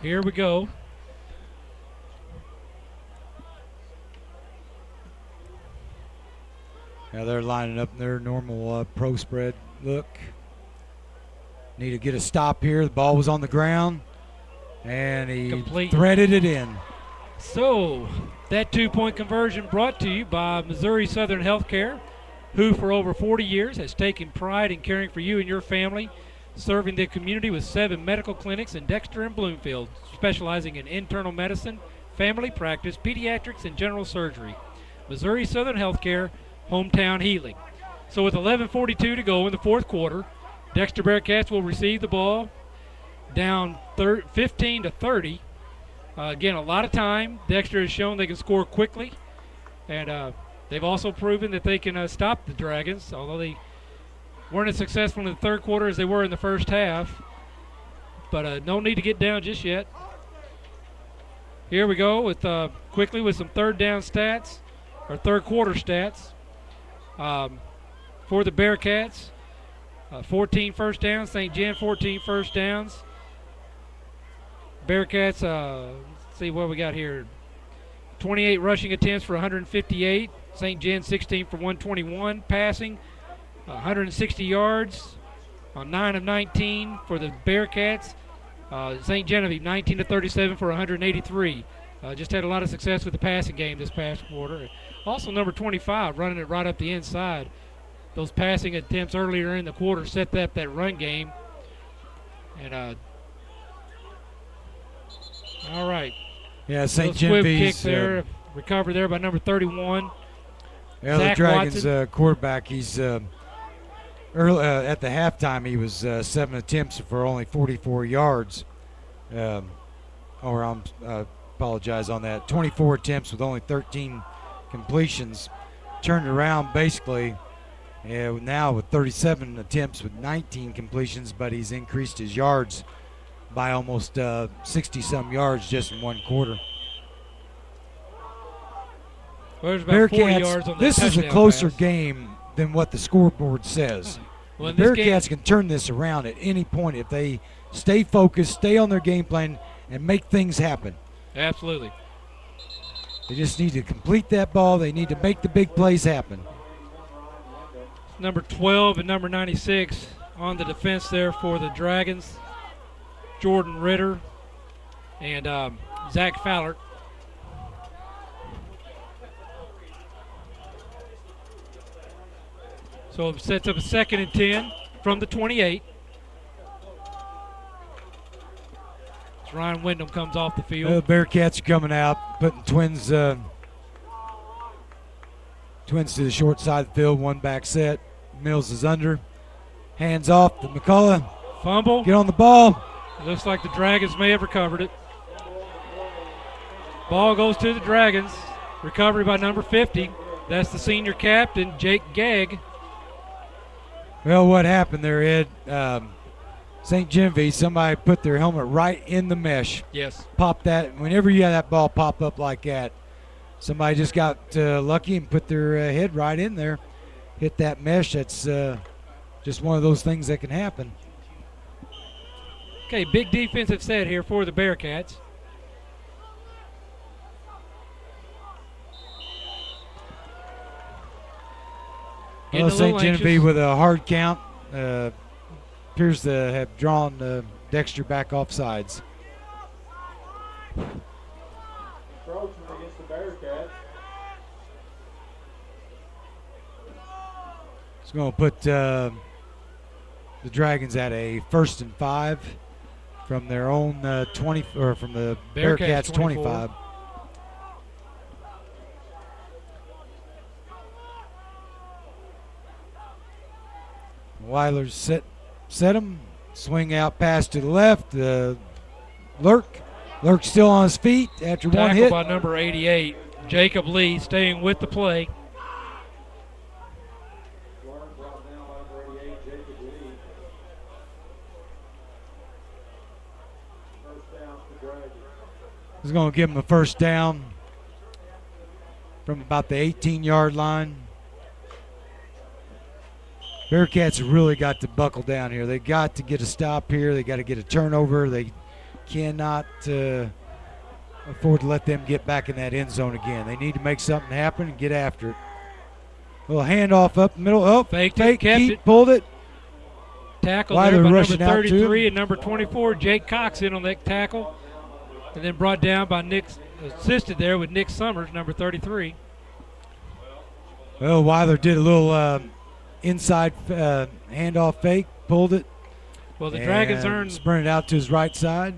Here we go. Now they're lining up their normal pro spread look. Need to get a stop here. The ball was on the ground, and he threaded it in. So that 2-point conversion brought to you by Missouri Southern Healthcare, who for over 40 years has taken pride in caring for you and your family, serving the community with 7 medical clinics in Dexter and Bloomfield, specializing in internal medicine, family practice, pediatrics, and general surgery. Missouri Southern Healthcare, hometown healing. So with 11:42 to go in the fourth quarter, Dexter Bearcats will receive the ball down 15-30. Again, a lot of time. Dexter has shown they can score quickly, and they've also proven that they can stop the Dragons, although they weren't as successful in the third quarter as they were in the first half. But no need to get down just yet. Here we go with quickly with some third down stats, or third quarter stats for the Bearcats. 14 first downs, St. Jen 14 first downs. Bearcats, let's see what we got here. 28 rushing attempts for 158. St. Jen 16 for 121. Passing, 160 yards on 9 of 19 for the Bearcats. St. Genevieve 19 to 37 for 183. Just had a lot of success with the passing game this past quarter. Also number 25 running it right up the inside. Those passing attempts earlier in the quarter set up that run game. And all right. Yeah, St. Genevieve's kick there, recovered there by number 31. Yeah, Zach the Dragons Watson. Quarterback. He's early at the halftime. He was 7 attempts for only 44 yards. I apologize on that. 24 attempts with only 13 completions. Turned around basically. Now with 37 attempts with 19 completions, but he's increased his yards by almost 60-some yards just in one quarter. Well, there's about 40 yards Bearcats, on the this is a touchdown closer pass. game than what the scoreboard says. Well, The in this Bearcats can turn this around at any point if they stay focused, stay on their game plan, and make things happen. Absolutely. They just need to complete that ball. They need to make the big plays happen. Number 12 and number 96 on the defense there for the Dragons. Jordan Ritter and Zach Fowler. So it sets up a 2nd and 10 from the 28. As Ryan Wyndham comes off the field. The Bearcats are coming out, putting twins to the short side of the field, one back set. Mills is under. Hands off to McCullough. Fumble. Get on the ball. Looks like the Dragons may have recovered it. Ball goes to the Dragons. Recovery by number 50. That's the senior captain, Jake Gegg. Well, what happened there, Ed? St. Genevieve, somebody put their helmet right in the mesh. Yes. Pop that. Whenever you have that ball pop up like that, somebody just got lucky and put their head right in there. Hit that mesh. That's just one of those things that can happen. Okay, big defensive set here for the Bearcats. Well, St. Genevieve with a hard count appears to have drawn Dexter back off sides. Encroachment against the Bearcats. It's going to put the Dragons at a 1st and 5 from their own 20, or from the Bearcats 25. Weiler's set him, swing out pass to the left. Lurk's still on his feet after one hit. Tackled by number 88, Jacob Lee, staying with the play. He's going to give him a 1st down from about the 18-yard line. Bearcats have really got to buckle down here. They got to get a stop here. They got to get a turnover. They cannot afford to let them get back in that end zone again. They need to make something happen and get after it. Little handoff up the middle. Oh, faked fake, it, kept keep, it. pulled it. Tackle Weiler there by number rushing out to 33 him. and number 24, Jake Cox in on that tackle. And then brought down by Nick, assisted there with Nick Summers, number 33. Well, Weiler did a little inside handoff fake, pulled it. Well, the Dragons and earned sprinted out to his right side.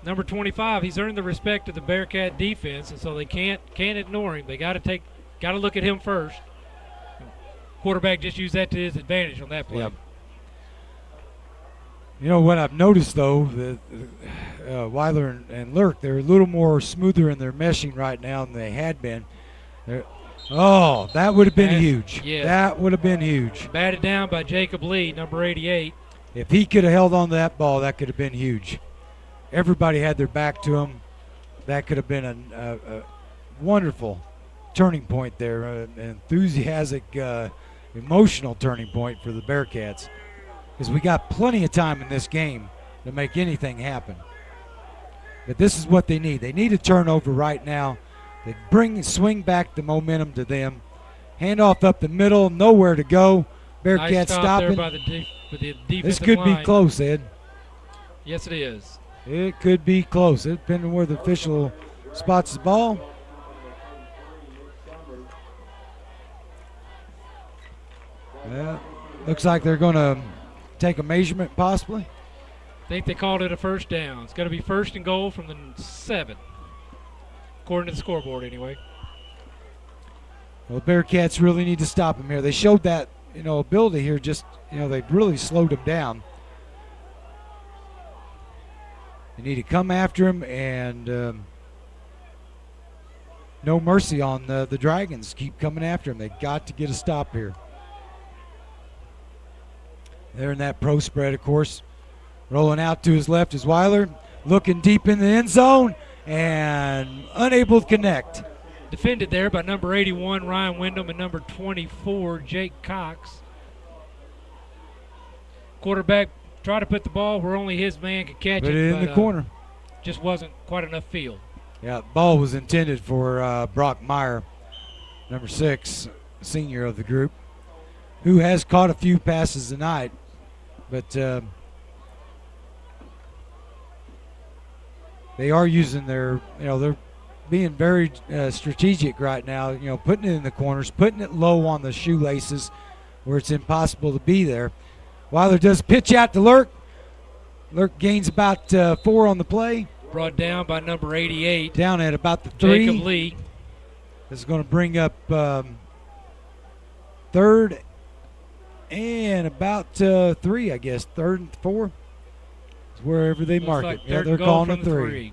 number 25. He's earned the respect of the Bearcat defense, and so they can't ignore him. They got to look at him first. Quarterback just used that to his advantage on that play. Yep. You know what I've noticed though, Weiler and Lurk, they're a little more smoother in their meshing right now than they had been. That would have been huge. Yes. That would have been huge. Batted down by Jacob Lee, number 88. If he could have held on to that ball, that could have been huge. Everybody had their back to him. That could have been a wonderful turning point there, an enthusiastic, emotional turning point for the Bearcats. Because we got plenty of time in this game to make anything happen. But this is what they need. They need a turnover right now. They swing back the momentum to them. Handoff up the middle, nowhere to go. Bearcats nice stop stopping. there by the defensive This could line. be close, Ed. Yes, it is. It could be close, depending on where the official spots the ball. Yeah, looks like they're going to take a measurement possibly. I think they called it a first down. It's going to be first and goal from the 7, according to the scoreboard anyway. Well, the Bearcats really need to stop him here. They showed that, ability here. Just, they've really slowed him down. They need to come after him and no mercy on the Dragons. Keep coming after him. They got to get a stop here. They're in that pro spread, of course. Rolling out to his left is Weiler. Looking deep in the end zone and unable to connect. Defended there by number 81, Ryan Wyndham, and number 24, Jake Cox. Quarterback tried to put the ball where only his man could catch it. Put it in the corner. Just wasn't quite enough field. Yeah, the ball was intended for Brock Meyer, number 6, senior of the group, who has caught a few passes tonight. But they are using their, they're being very strategic right now, putting it in the corners, putting it low on the shoelaces where it's impossible to be there. Weiler does pitch out to Lurk. Lurk gains about 4 on the play. Brought down by number 88. Down at about the 3. Jacob Lee. This is going to bring up 3rd and about 3, I guess. 3rd and 4. It's wherever they mark like it. Yeah, they're goal calling from it the 3.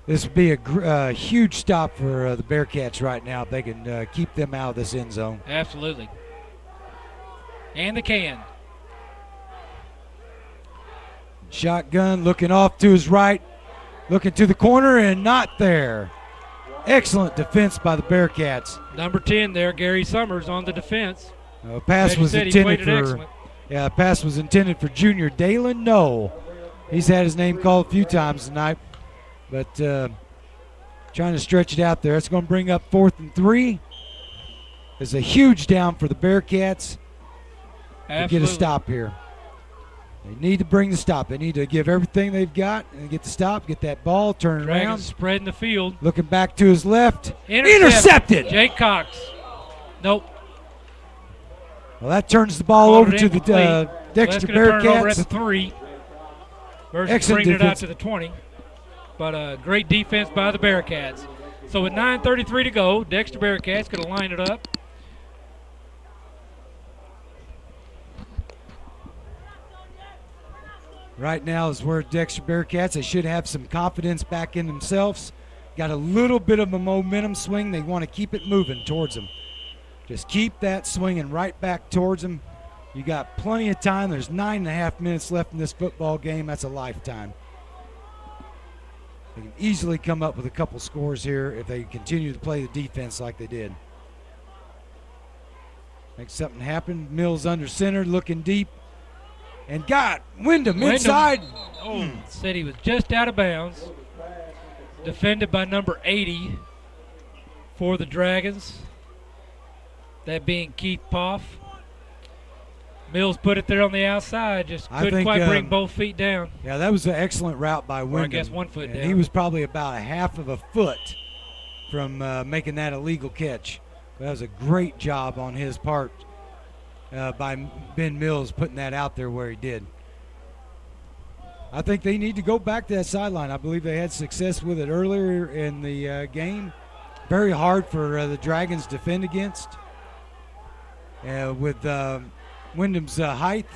This would be a huge stop for the Bearcats right now if they can keep them out of this end zone. Absolutely. And they can. Shotgun looking off to his right, looking to the corner and not there. Excellent defense by the Bearcats. Number 10 there, Gary Summers on the defense. Pass was intended for junior Dalen Knoll. He's had his name called a few times tonight, but trying to stretch it out there. It's going to bring up 4th and 3. It's a huge down for the Bearcats to get a stop here. They need to bring the stop. They need to give everything they've got and get the stop, get that ball, turn Dragons around. Spreading the field. Looking back to his left. Intercepted. Jake Cox. Nope. Well, that turns the ball over to the Dexter Bearcats. Turn it over at the 3. Versus bringing it out to the 20. But great defense by the Bearcats. So with 9:33 to go, Dexter Bearcats going to line it up. Right now is where Dexter Bearcats, they should have some confidence back in themselves. Got a little bit of a momentum swing. They want to keep it moving towards them. Just keep that swinging right back towards them. You got plenty of time. There's 9.5 minutes left in this football game. That's a lifetime. They can easily come up with a couple scores here if they continue to play the defense like they did. Make something happen. Mills under center, looking deep. and got Wyndham inside. Said he was just out of bounds. Defended by number 80 for the Dragons, that being Keith Poff. Mills put it there on the outside, just couldn't quite bring both feet down. Yeah, that was an excellent route by Wyndham. I guess 1 foot down. He was probably about a half of a foot from making that a legal catch. That was a great job on his part by Ben Mills putting that out there where he did. I think they need to go back to that sideline. I believe they had success with it earlier in the game. Very hard for the Dragons to defend against. With Wyndham's height.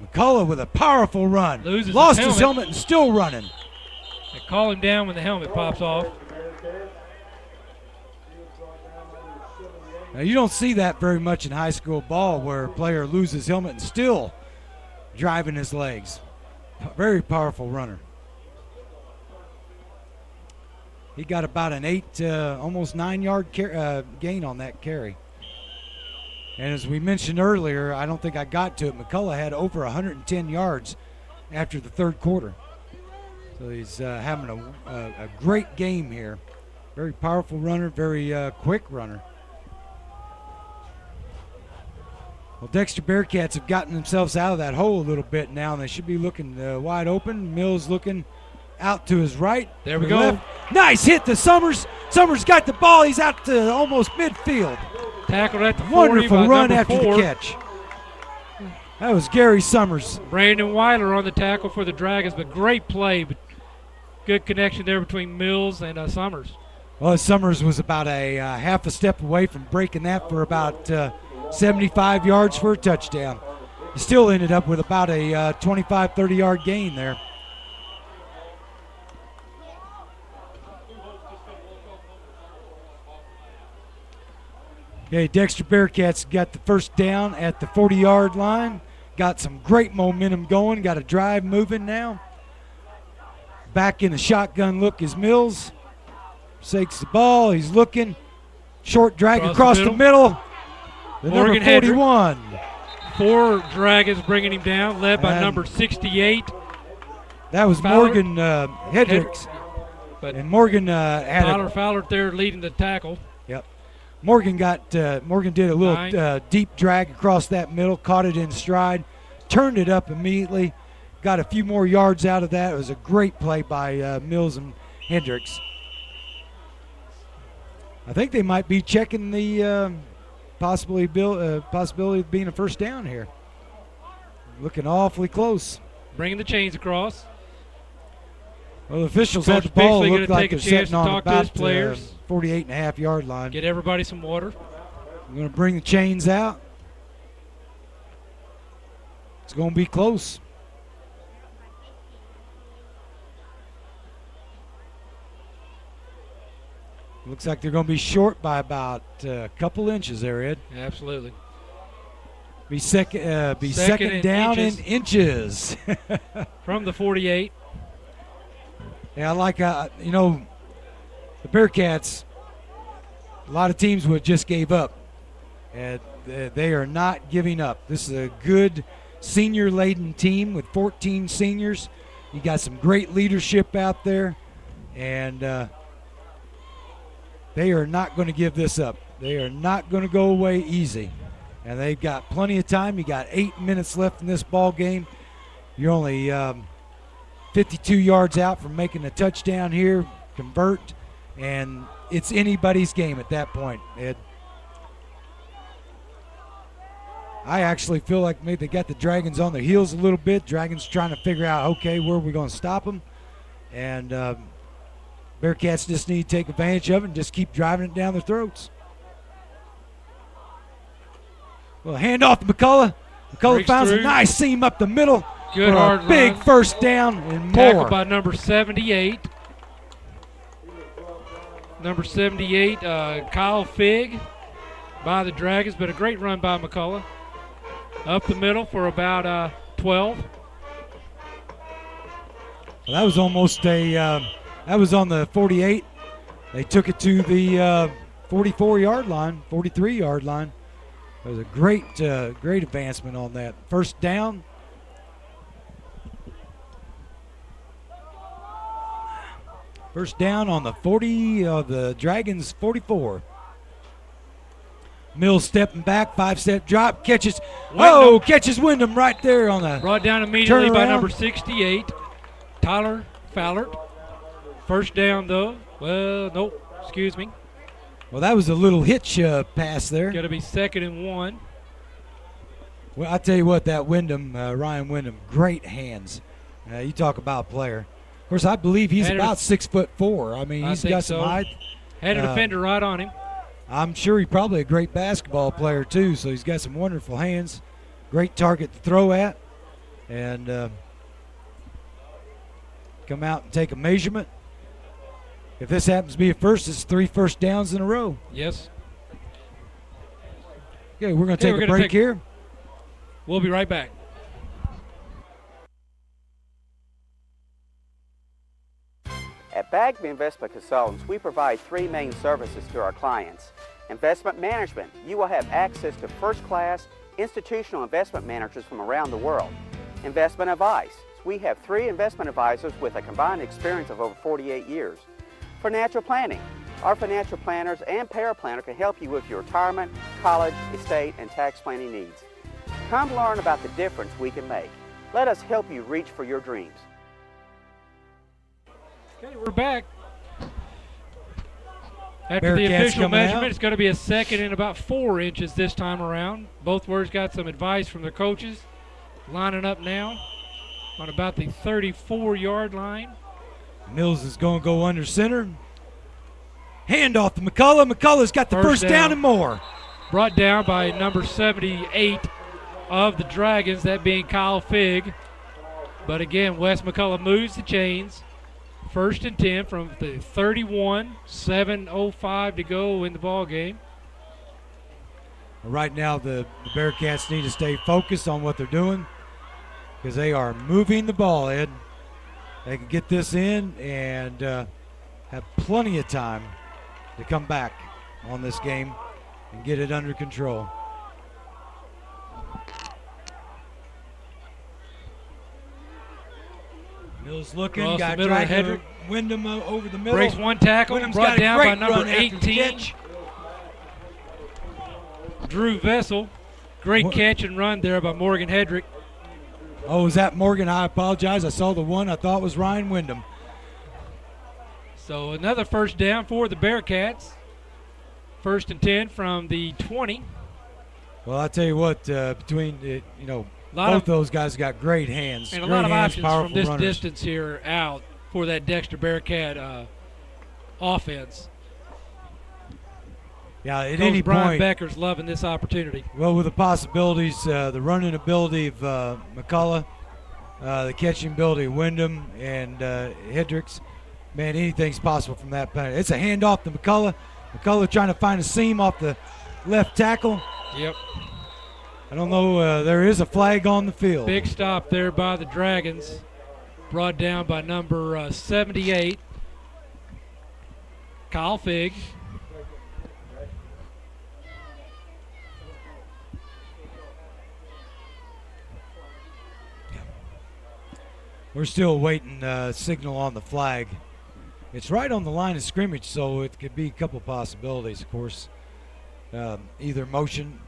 McCullough with a powerful run. Lost his helmet and still running. They call him down when the helmet pops off. Now, you don't see that very much in high school ball where a player loses his helmet and still driving his legs. Very powerful runner. He got about an 8, almost 9-yard gain on that carry. And as we mentioned earlier, I don't think I got to it, McCullough had over 110 yards after the third quarter. So he's having a great game here. Very powerful runner, very quick runner. Well, Dexter Bearcats have gotten themselves out of that hole a little bit now, and they should be looking wide open. Mills looking out to his right. There we go. Left. Nice hit to Summers. Summers got the ball. He's out to almost midfield. Tackled at the 40 Wonderful by run number after 4. the catch. That was Gary Summers. Brandon Weiler on the tackle for the Dragons, but great play. But good connection there between Mills and Summers. Well, Summers was about a half a step away from breaking that for about 75 yards for a touchdown. He still ended up with about a 25, 30-yard gain there. Okay, Dexter Bearcats got the first down at the 40-yard line. Got some great momentum going. Got a drive moving now. Back in the shotgun look is Mills. Sakes the ball. He's looking. Short drag across the middle. The Morgan number 41. 4 Dragons bringing him down, led by number 68. That was Fowler. Morgan Hendricks. And Morgan had Fowler there leading the tackle. Yep. Morgan did a little deep drag across that middle, caught it in stride, turned it up immediately, got a few more yards out of that. It was a great play by Mills and Hendricks. I think they might be checking the possibility of being a first down here. Looking awfully close. Bringing the chains across. Well, the officials Coach at the ball Pixley look like they're sitting on talk to about his players. 48.5-yard line. Get everybody some water. We're going to bring the chains out. It's going to be close. Looks like they're going to be short by about a couple inches there, Ed. Absolutely. Be second down in inches. From the 48. Yeah, I like, the Bearcats, a lot of teams would just gave up. And they are not giving up. This is a good senior-laden team with 14 seniors. You got some great leadership out there. And they are not going to give this up. They are not going to go away easy. And they've got plenty of time. You got 8 minutes left in this ball game. You're only 52 yards out from making a touchdown here, convert, and it's anybody's game at that point, Ed. I actually feel like maybe they got the Dragons on their heels a little bit. Dragons trying to figure out, okay, where are we going to stop them? And Bearcats just need to take advantage of it and just keep driving it down their throats. Well, hand off to McCullough. McCullough finds a nice seam up the middle. Good for hard a big run. first down and Tackled more. by number 78. Number 78, Kyle Figg by the Dragons, but a great run by McCullough. Up the middle for about 12. Well, that was almost that was on the 48. They took it to the 44-yard line, 43-yard line. It was a great advancement on that. First down First down on the 40 of the Dragons 44. Mills stepping back, 5-step drop, catches. Wyndham. Catches Wyndham right there on the brought down immediately by turnaround. number 68, Tyler Fallert. First down though. Well, nope. Excuse me. Well, that was a little hitch pass there. Got to be 2nd and 1. Well, I tell you what, that Wyndham, Ryan Wyndham, great hands. You talk about a player. Of course, I believe he's about 6'4". I mean, he's got some height. Had a defender right on him. I'm sure he's probably a great basketball player too. So he's got some wonderful hands, great target to throw at, and come out and take a measurement. If this happens to be a first, it's 3 first downs in a row. Yes. Okay, we're going to take a break here. We'll be right back. At Bagby Investment Consultants, we provide 3 main services to our clients. Investment management. You will have access to first-class institutional investment managers from around the world. Investment advice. We have 3 investment advisors with a combined experience of over 48 years. Financial planning. Our financial planners and paraplanner can help you with your retirement, college, estate, and tax planning needs. Come learn about the difference we can make. Let us help you reach for your dreams. Okay, we're back. After Bearcats the official measurement, out. it's going to be a 2nd and about 4 inches this time around. Both words got some advice from their coaches. Lining up now on about the 34-yard line. Mills is going to go under center. Hand off to McCullough. McCullough's got the first down and more. Brought down by number 78 of the Dragons, that being Kyle Figg. But again, Wes McCullough moves the chains. 1st and 10 from the 31, 7:05 to go in the ball game. Right now, the Bearcats need to stay focused on what they're doing because they are moving the ball, Ed. They can get this in and have plenty of time to come back on this game and get it under control. Mills looking, Across got the middle, Hedrick. Wyndham over the middle. Breaks one tackle, Wyndham's brought got a down great by number run after the 18. catch. Drew Vessel. Great catch and run there by Morgan Hedrick. Oh, was that Morgan? I apologize. I saw the one I thought was Ryan Wyndham. So another first down for the Bearcats. 1st and 10 from the 20. Well, I tell you what, between both those guys got great hands. And a great lot of hands, options powerful from this runners. distance here out for that Dexter Bearcat offense. Yeah, at Coach any Brian point. Becker's loving this opportunity. Well, with the possibilities, the running ability of McCullough, the catching ability of Wyndham and Hendricks, man, anything's possible from that penalty. It's a handoff to McCullough. McCullough trying to find a seam off the left tackle. Yep. I don't know. There is a flag on the field. Big stop there by the Dragons. Brought down by number 78, Kyle Figg. We're still waiting signal on the flag. It's right on the line of scrimmage, so it could be a couple possibilities, of course. Either motion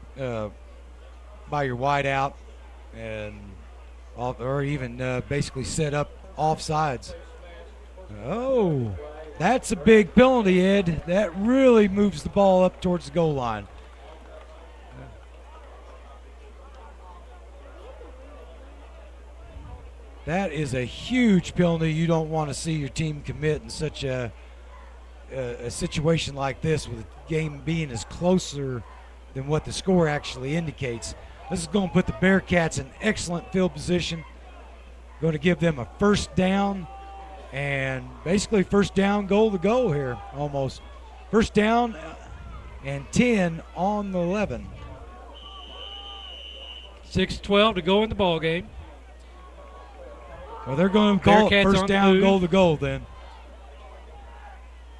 by your wide out or even basically set up offsides. Oh, that's a big penalty, Ed. That really moves the ball up towards the goal line. That is a huge penalty you don't want to see your team commit in such a situation like this, with the game being as closer than what the score actually indicates. This is going to put the Bearcats in excellent field position. Going to give them a first down and basically first down goal to go here almost. First down and 10 on the 11. 6:12 to go in the ball game. Well, they're going to call Bearcats it first on the down move. goal to goal then.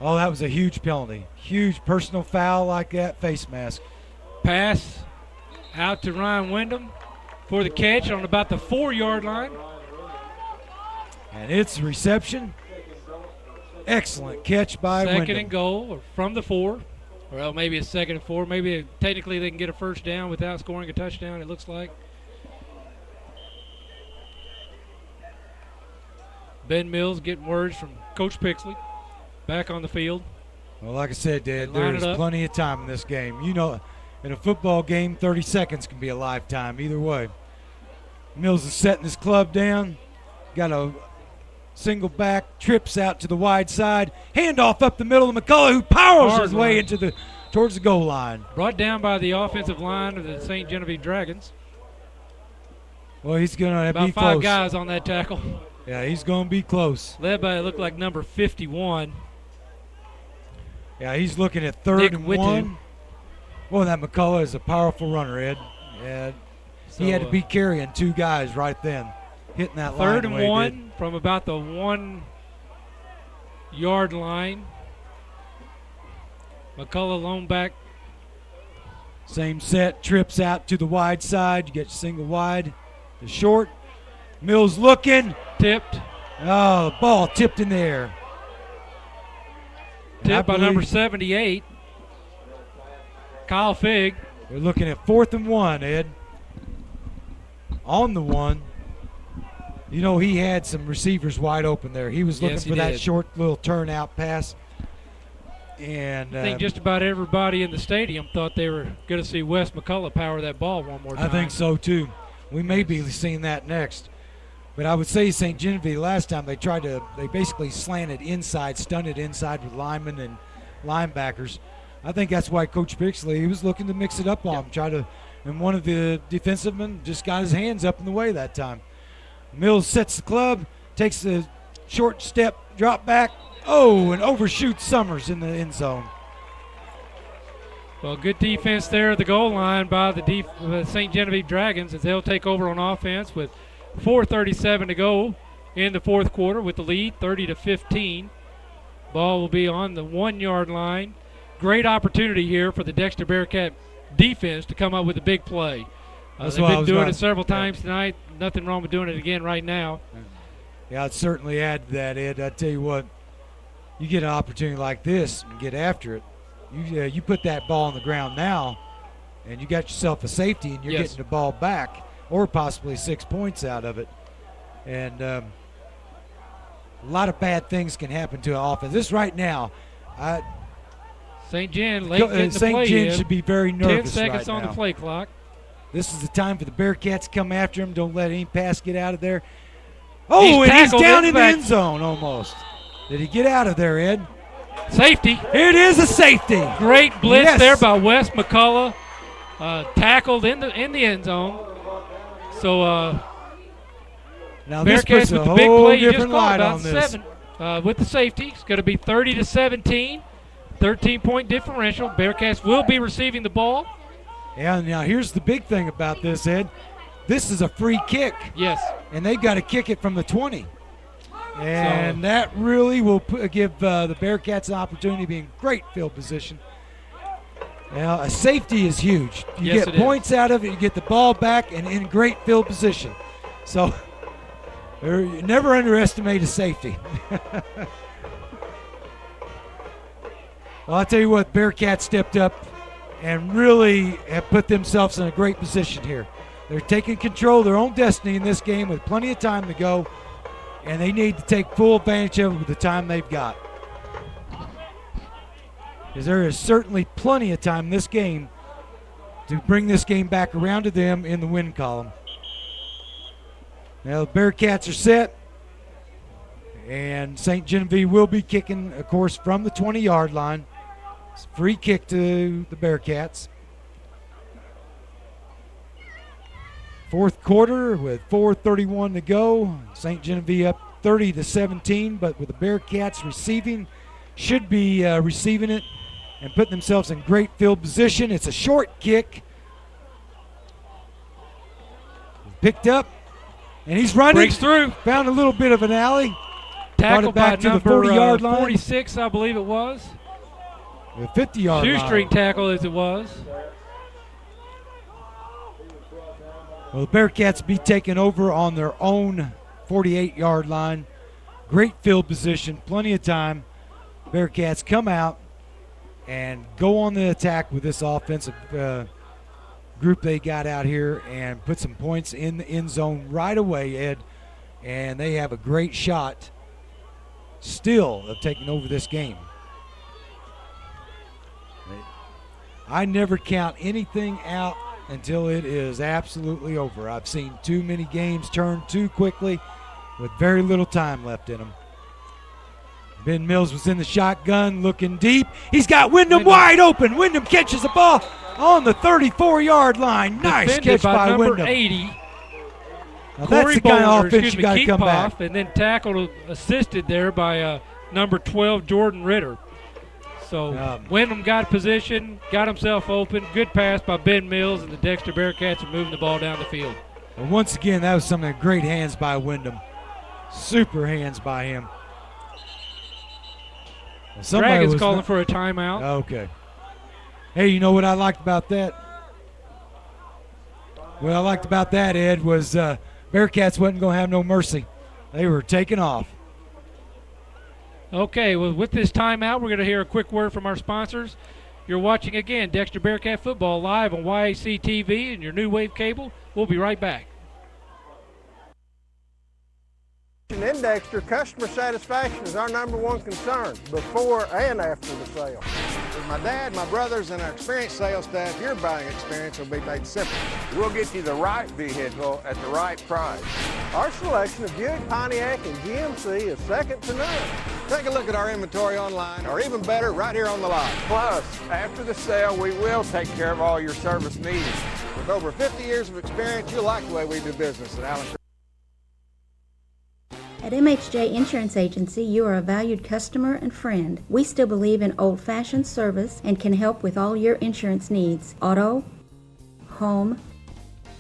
Oh, that was a huge penalty. Huge personal foul like that, face mask. Pass out to Ryan Wyndham for the catch on about the 4-yard line. And it's reception. Excellent catch by Wyndham. Second and goal or from the 4. Well, maybe it's 2nd and 4. Maybe technically they can get a first down without scoring a touchdown, it looks like. Ben Mills getting words from Coach Pixley. Back on the field. Well, like I said, Dad, there's plenty of time in this game. You know, in a football game, 30 seconds can be a lifetime either way. Mills is setting his club down. Got a single back, trips out to the wide side. Handoff up the middle of McCullough, who powers his way into towards the goal line. Brought down by the offensive line of the St. Genevieve Dragons. Well, he's going to be close. About 5 guys on that tackle. Yeah, he's going to be close. Led by, it looked like, number 51. Yeah, he's looking at 3rd and 1. Well, that McCullough is a powerful runner, Ed. Yeah, so, he had to be carrying 2 guys right then, hitting that line. 3rd and 1 from about the 1-yard line. McCullough lone back. Same set, trips out to the wide side. You get single wide to short. Mills looking. Tipped. Oh, the ball tipped in the air. Tipped by number 78, Kyle Figg. We're looking at 4th and 1, Ed. On the 1. You know, he had some receivers wide open there. He was looking for that short little turnout pass. And I think just about everybody in the stadium thought they were going to see Wes McCullough power that ball one more time. I think so, too. We may be seeing that next. But I would say St. Genevieve last time they basically slanted inside, stunted inside with linemen and linebackers. I think that's why Coach Pixley, he was looking to mix it up on him, and one of the defensive men just got his hands up in the way that time. Mills sets the club, takes the short step, drop back, and overshoots Summers in the end zone. Well, good defense there at the goal line by the St. Genevieve Dragons as they'll take over on offense with 4:37 to go in the 4th quarter with the lead, 30-15. Ball will be on the 1-yard line. Great opportunity here for the Dexter Bearcat defense to come up with a big play. They've been doing it several times tonight. Nothing wrong with doing it again right now. Yeah, I'd certainly add to that, Ed. I tell you what, you get an opportunity like this and get after it. You put that ball on the ground now, and you got yourself a safety, and you're getting the ball back, or possibly 6 points out of it. And a lot of bad things can happen to an offense. This right now, St. Jen late getting the play. St. Jen should be very nervous 10 seconds right on now. the play clock. This is the time for the Bearcats to come after him. Don't let any pass get out of there. Oh, and he's down in the end zone almost. Did he get out of there, Ed? Safety. It is a safety. Great blitz there by Wes McCullough. Tackled in the end zone. So now this Bearcats puts with a the big whole play you just different called, light about on this. 7 with the safety. It's going to be 30-17, 13-point differential. Bearcats will be receiving the ball. Yeah, now here's the big thing about this, Ed. This is a free kick. Yes. And they've got to kick it from the 20. And that really will give the Bearcats an opportunity to be in great field position. Now, a safety is huge. You get points out of it, you get the ball back, and in great field position. So, you never underestimate a safety. Well, I'll tell you what, Bearcats stepped up and really have put themselves in a great position here. They're taking control of their own destiny in this game with plenty of time to go, and they need to take full advantage of it with the time they've got. Because there is certainly plenty of time in this game to bring this game back around to them in the win column. Now the Bearcats are set, and St. Genevieve will be kicking, of course, from the 20-yard line. It's a free kick to the Bearcats. 4th quarter with 4:31 to go. St. Genevieve up 30-17, but with the Bearcats receiving, should be receiving it and putting themselves in great field position. It's a short kick. Picked up, and he's running. Breaks through. Found a little bit of an alley. Tackled back by to number the 40-yard line. 46, I believe it was. The 50-yard line. Shoestring tackle as it was. Well, the Bearcats be taken over on their own 48-yard line. Great field position, plenty of time. Bearcats come out and go on the attack with this offensive group they got out here and put some points in the end zone right away, Ed. And they have a great shot still of taking over this game. I never count anything out until it is absolutely over. I've seen too many games turn too quickly with very little time left in them. Ben Mills was in the shotgun looking deep. He's got Wyndham wide open. Wyndham catches the ball on the 34-yard line. Nice catch by number Wyndham. 80. Now that's the kind of offense you got to come back. And then tackled, assisted there by number 12, Jordan Ritter. So Wyndham got position, got himself open. Good pass by Ben Mills, and the Dexter Bearcats are moving the ball down the field. And once again, that was some of the great hands by Wyndham. Super hands by him. Dragons calling for a timeout. Okay. Hey, you know what I liked about that? What I liked about that, Ed, was Bearcats wasn't going to have no mercy. They were taking off. Okay, well, with this timeout, we're going to hear a quick word from our sponsors. You're watching, again, Dexter Bearcat Football live on YAC TV and your new wave cable. We'll be right back. In Dexter, customer satisfaction is our #1 concern before and after the sale. With my dad, my brothers, and our experienced sales staff, your buying experience will be made simple. We'll get you the right vehicle at the right price. Our selection of Buick, Pontiac, and GMC is second to none. Take a look at our inventory online, or even better, right here on the lot. Plus, after the sale, we will take care of all your service needs. With over 50 years of experience, you'll like the way we do business at Allen. At MHJ Insurance Agency, you are a valued customer and friend. We still believe in old-fashioned service and can help with all your insurance needs. Auto, home,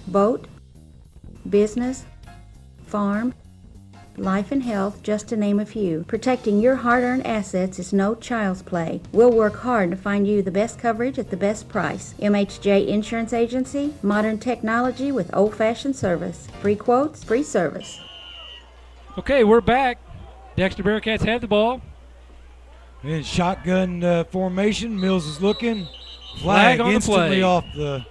boat, business, farm, life and health, just to name a few. Protecting your hard-earned assets is no child's play. We'll work hard to find you the best coverage at the best price. MHJ Insurance Agency, modern technology with old-fashioned service. Free quotes, free service. Okay, we're back. Dexter Bearcats have the ball. In shotgun formation, Mills is looking. Flag on instantly the play. Off the.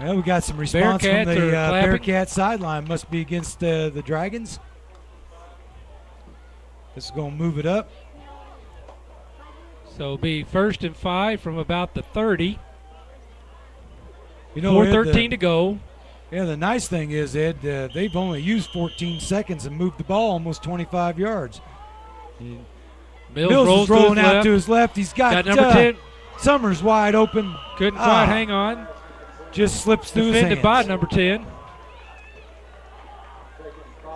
Well, we got some response Bearcats from the are Bearcat sideline. Must be against the Dragons. This is going to move it up. So it'll be 1st and 5 from about the 30. You know, 4:13 to go. Yeah, the nice thing is, Ed, they've only used 14 seconds and moved the ball almost 25 yards. Mills is rolling out to his left. He's got number 10. Summers wide open. Couldn't quite hang on. Just slips through his Defended hands. by number 10.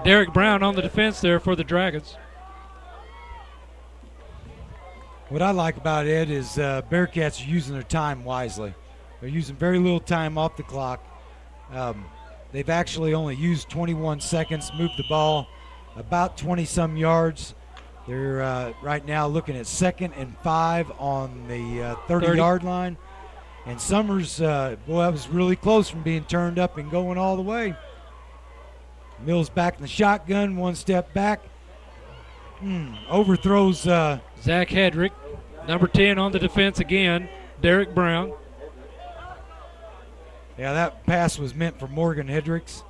Derek Brown on the defense there for the Dragons. What I like about it is Bearcats are using their time wisely. They're using very little time off the clock. They've actually only used 21 seconds, moved the ball about 20-some yards. They're right now looking at 2nd and 5 on the 30-yard line. And Summers, boy, that was really close from being turned up and going all the way. Mills back in the shotgun, one step back. Overthrows Zach Hedrick, number 10 on the defense again. Derek Brown. Yeah, that pass was meant for Morgan Hedricks.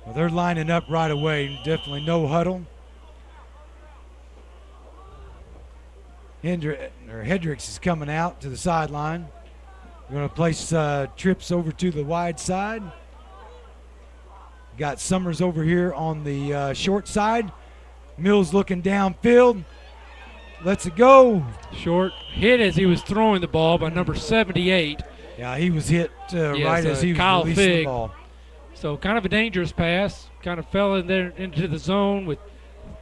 Well, they're lining up right away. Definitely no huddle. Hedricks is coming out to the sideline. We're going to place trips over to the wide side. Got Summers over here on the short side. Mills looking downfield. Lets it go. Short hit as he was throwing the ball by number 78. Yeah, he was hit right as he was Kyle releasing Figg. the ball. So kind of a dangerous pass. Kind of fell in there into the zone with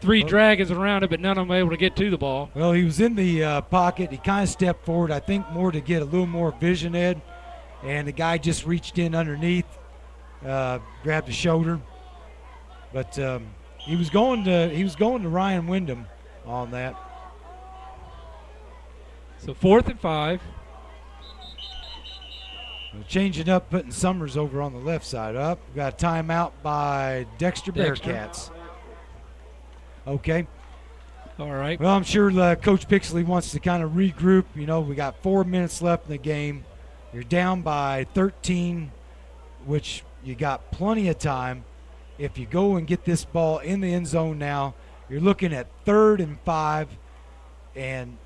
3 Dragons around it, but none of them able to get to the ball. Well, he was in the pocket. He kind of stepped forward, I think, more to get a little more vision, Ed. And the guy just reached in underneath, grabbed the shoulder. But he was going to Ryan Wyndham on that. So 4th and 5. Changing up, putting Summers over on the left side up. We've got a timeout by Dexter Bearcats. Okay. All right. Well, I'm sure Coach Pixley wants to kind of regroup. You know, we got 4 minutes left in the game. You're down by 13, which you got plenty of time. If you go and get this ball in the end zone now, you're looking at 3rd and 5. And,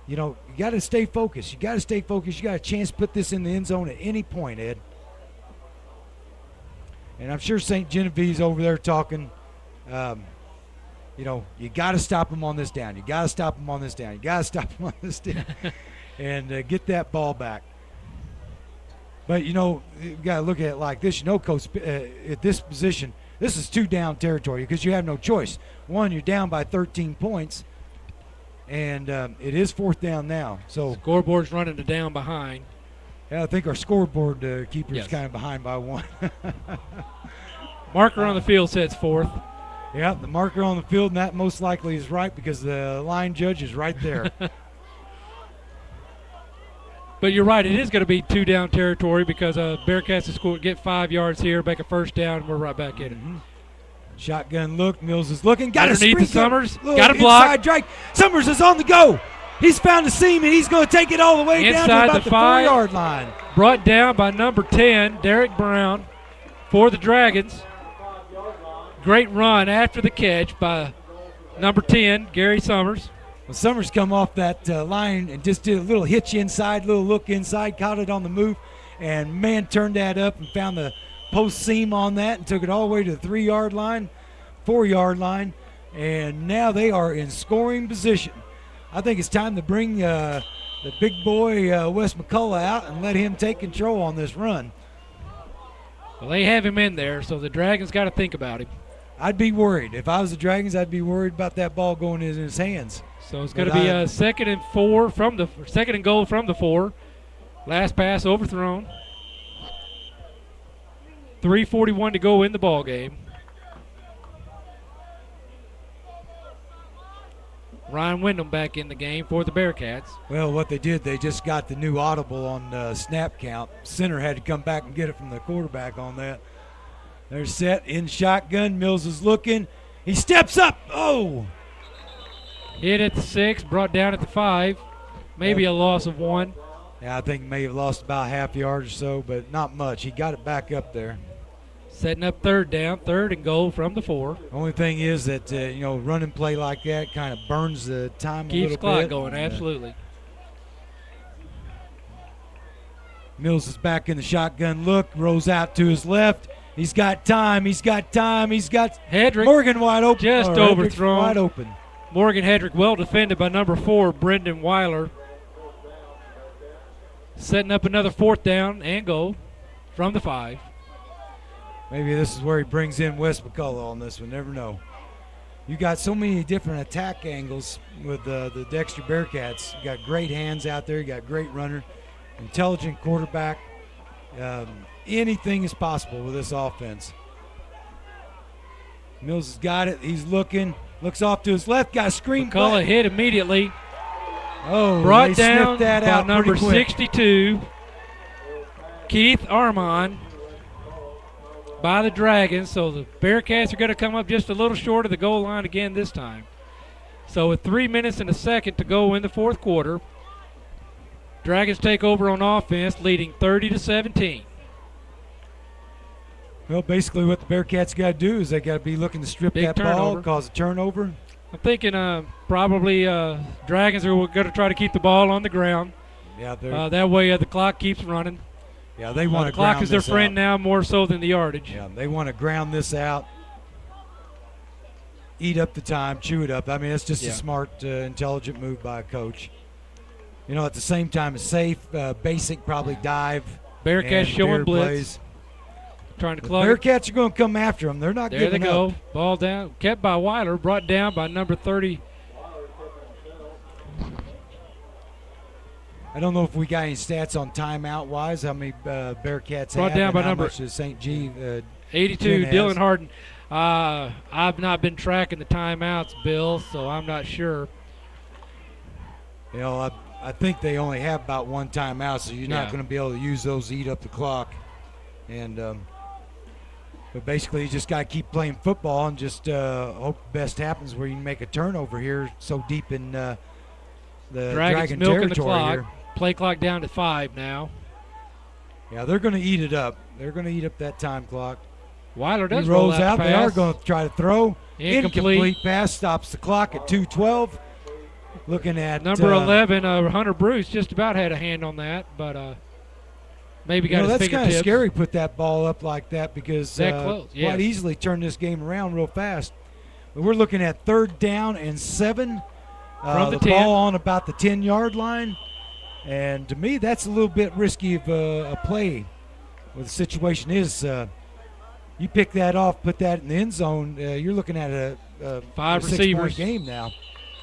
you know, you got to stay focused. You got to stay focused. You got a chance to put this in the end zone at any point, Ed. And I'm sure St. Genevieve's over there talking. You know, you got to stop him on this down. You got to stop him on this down. You got to stop him on this down. And get that ball back. But, you know, you got to look at it like this. You know, Coach, at this position, this is 2-down territory because you have no choice. One, you're down by 13 points, and it is 4th down now. So scoreboard's running to down behind. Yeah, I think our scoreboard keeper is kind of behind by 1. Marker on the field says 4th. Yeah, the marker on the field, and that most likely is right because the line judge is right there. But you're right, it is going to be 2-down territory because Bearcats will get 5 yards here, make a 1st down, and we're right back in it. Shotgun look, Mills is looking. Got underneath a the Summers, got a block. Inside drag. Summers is on the go. He's found a seam, and he's going to take it all the way down to about the 4-yard line. Brought down by number 10, Derek Brown, for the Dragons. Great run after the catch by number 10, Gary Summers. Well, Summers come off that line and just did a little hitch inside, little look inside, caught it on the move, and, man, turned that up and found the post seam on that and took it all the way to the 3-yard line, 4-yard line, and now they are in scoring position. I think it's time to bring the big boy Wes McCullough out and let him take control on this run. Well, they have him in there, so the Dragons got to think about him. I'd be worried. If I was the Dragons, I'd be worried about that ball going in his hands. So it's going to be a 2nd and 4 from the 2nd and goal from the 4. Last pass overthrown. 3:41 to go in the ball game. Ryan Wyndham back in the game for the Bearcats. Well, what they did, they just got the new audible on snap count. Center had to come back and get it from the quarterback on that. They're set in shotgun. Mills is looking. He steps up. Oh! Hit at the 6, brought down at the 5. Maybe a loss of 1. Yeah, I think he may have lost about half yard or so, but not much. He got it back up there. Setting up 3rd down, 3rd and goal from the 4. Only thing is that, you know, running play like that kind of burns the time a little bit. Keeps clock going, absolutely. Mills is back in the shotgun look, rolls out to his left. He's got time. He's got time. He's got Hedrick Morgan wide open. Just overthrown. Wide open. Morgan Hedrick well defended by number 4, Brendan Weiler. Setting up another 4th down and goal from the 5. Maybe this is where he brings in Wes McCullough on this one. Never know. You got so many different attack angles with the Dexter Bearcats. You got great hands out there. You got great runner, intelligent quarterback. Anything is possible with this offense. Mills has got it. He's looking. Looks off to his left. Got a screen. McCullough hit immediately. Oh, brought down that by out number quick. 62, Keith Armand, by the Dragons. So the Bearcats are going to come up just a little short of the goal line again this time. So with 3 minutes and a second to go in the 4th quarter, Dragons take over on offense, leading 30-17. Well, basically what the Bearcats got to do is they got to be looking to strip Big that turnover. ball, cause a turnover. I'm thinking probably Dragons are going to try to keep the ball on the ground. Yeah, that way the clock keeps running. Yeah, they want to. The clock is their friend now more so than the yardage. Yeah, they want to ground this out, eat up the time, chew it up. I mean, it's just a smart, intelligent move by a coach. You know, at the same time, it's safe, basic, probably dive. Bearcats showing blitz. Plays. Trying to clog Bearcats are going to come after them. They're not there giving they go. up. Ball down. Kept by Weiler. Brought down by number 30. I don't know if we got any stats on timeout-wise, how many Bearcats brought have down and by how number much St. G. 82, Dylan Harden. I've not been tracking the timeouts, Bill, so I'm not sure. You know, I think they only have about one timeout, so you're not Yeah. going to be able to use those to eat up the clock. And but basically, you just got to keep playing football and just hope the best happens where you can make a turnover here so deep in the Dragon milking the territory clock. here. Play clock down to 5 now. Yeah, they're going to eat it up. They're going to eat up that time clock. Weiler does he roll rolls out. the They are pass. going to try to throw. Incomplete. Incomplete pass stops the clock at 2:12. Looking at Number 11, Hunter Bruce, just about had a hand on that, but maybe got his that's fingertips. kind of scary. Put that ball up like that because That close, yes. quite easily turn this game around real fast. But we're looking at 3rd down and 7. From the 10. 10. Ball on about the 10-yard line. And to me, that's a little bit risky of a play. Well, the situation is you pick that off, put that in the end zone, you're looking at a 5 6-point receivers. game now.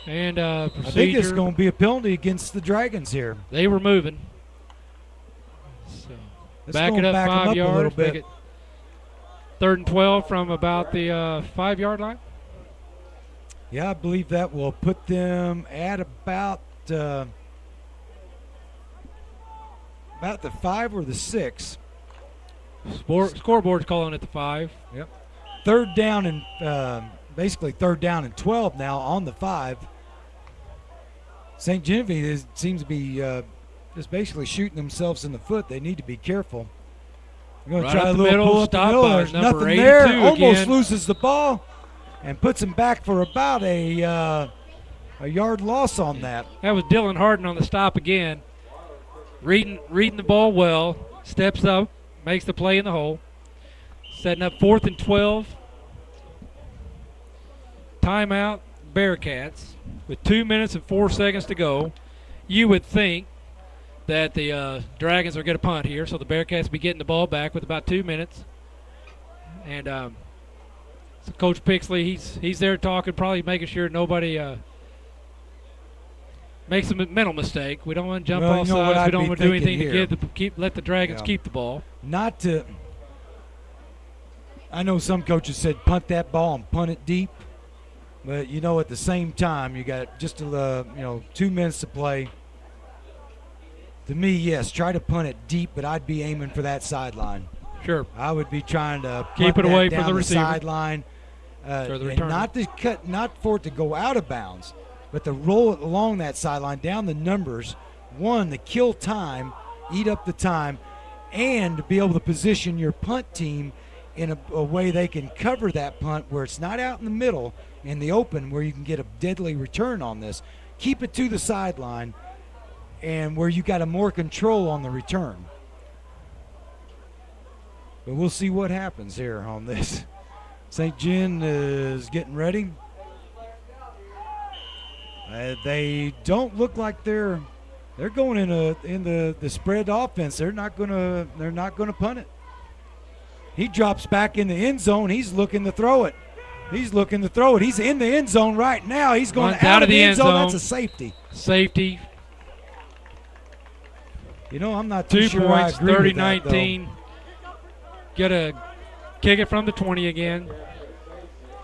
And I think procedure. it's going to be a penalty against the Dragons here. They were moving. So Let's back go it up back 'em 5 up a yards. little bit. Make it 3rd and 12 from about the 5-yard line. Yeah, I believe that will put them at about the 5 or the 6. Scoreboard's calling it the 5. Yep. 3rd down and basically 3rd down and 12 now on the 5. St. Genevieve seems to be just basically shooting themselves in the foot. They need to be careful. We're going Right to try up a the little middle, pull up the stopped middle. by There's number nothing 82 there. Almost again. loses the ball and puts him back for about a yard loss on that. That was Dylan Harden on the stop again. Reading the ball well. Steps up, makes the play in the hole. Setting up 4th and 12. Timeout, Bearcats. With 2 minutes and 4 seconds to go, you would think that the Dragons are going to punt here, so the Bearcats be getting the ball back with about 2 minutes. And so Coach Pixley, he's there talking, probably making sure nobody makes a mental mistake. We don't want to jump off sides. We don't want to do anything to let the Dragons keep the ball. Not to. I know some coaches said punt that ball and punt it deep, but at the same time you got just 2 minutes to play. To me, yes, try to punt it deep, but I'd be aiming for that sideline. Sure. I would be trying to keep it away from the receiver. Sideline, and not for it to go out of bounds, but to roll it along that sideline down the numbers. One, to kill time, eat up the time, and to be able to position your punt team in a way they can cover that punt where it's not out in the middle in the open where you can get a deadly return on this. Keep it to the sideline and where you got a more control on the return. But we'll see what happens here on this. St. Gen is getting ready. They don't look like they're going in the spread offense. They're not gonna punt it. He drops back in the end zone. He's looking to throw it. He's in the end zone right now. He's going out of the end zone. That's a safety. Safety. I'm not too 2 sure points, I agree with that, 30-19. Get a kick it from the 20 again.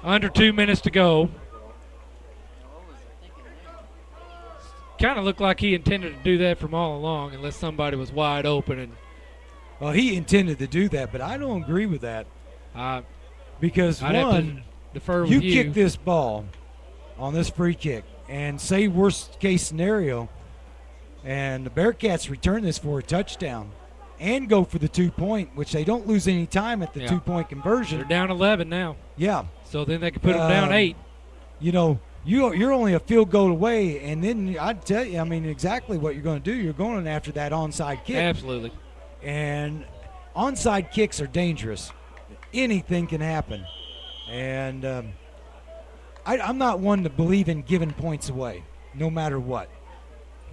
Under 2 minutes to go. Kind of looked like he intended to do that from all along, unless somebody was wide open. Well, he intended to do that, but I don't agree with that. Because I'd have to defer with you. You kick this ball on this free kick, and say worst case scenario, and the Bearcats return this for a touchdown and go for the 2-point, which they don't lose any time at the 2-point conversion. They're down 11 now. Yeah. So then they can put them down 8. You're only a field goal away, and then I'd tell you, exactly what you're going to do. You're going after that onside kick. Absolutely. And onside kicks are dangerous. Anything can happen. And I'm not one to believe in giving points away, no matter what.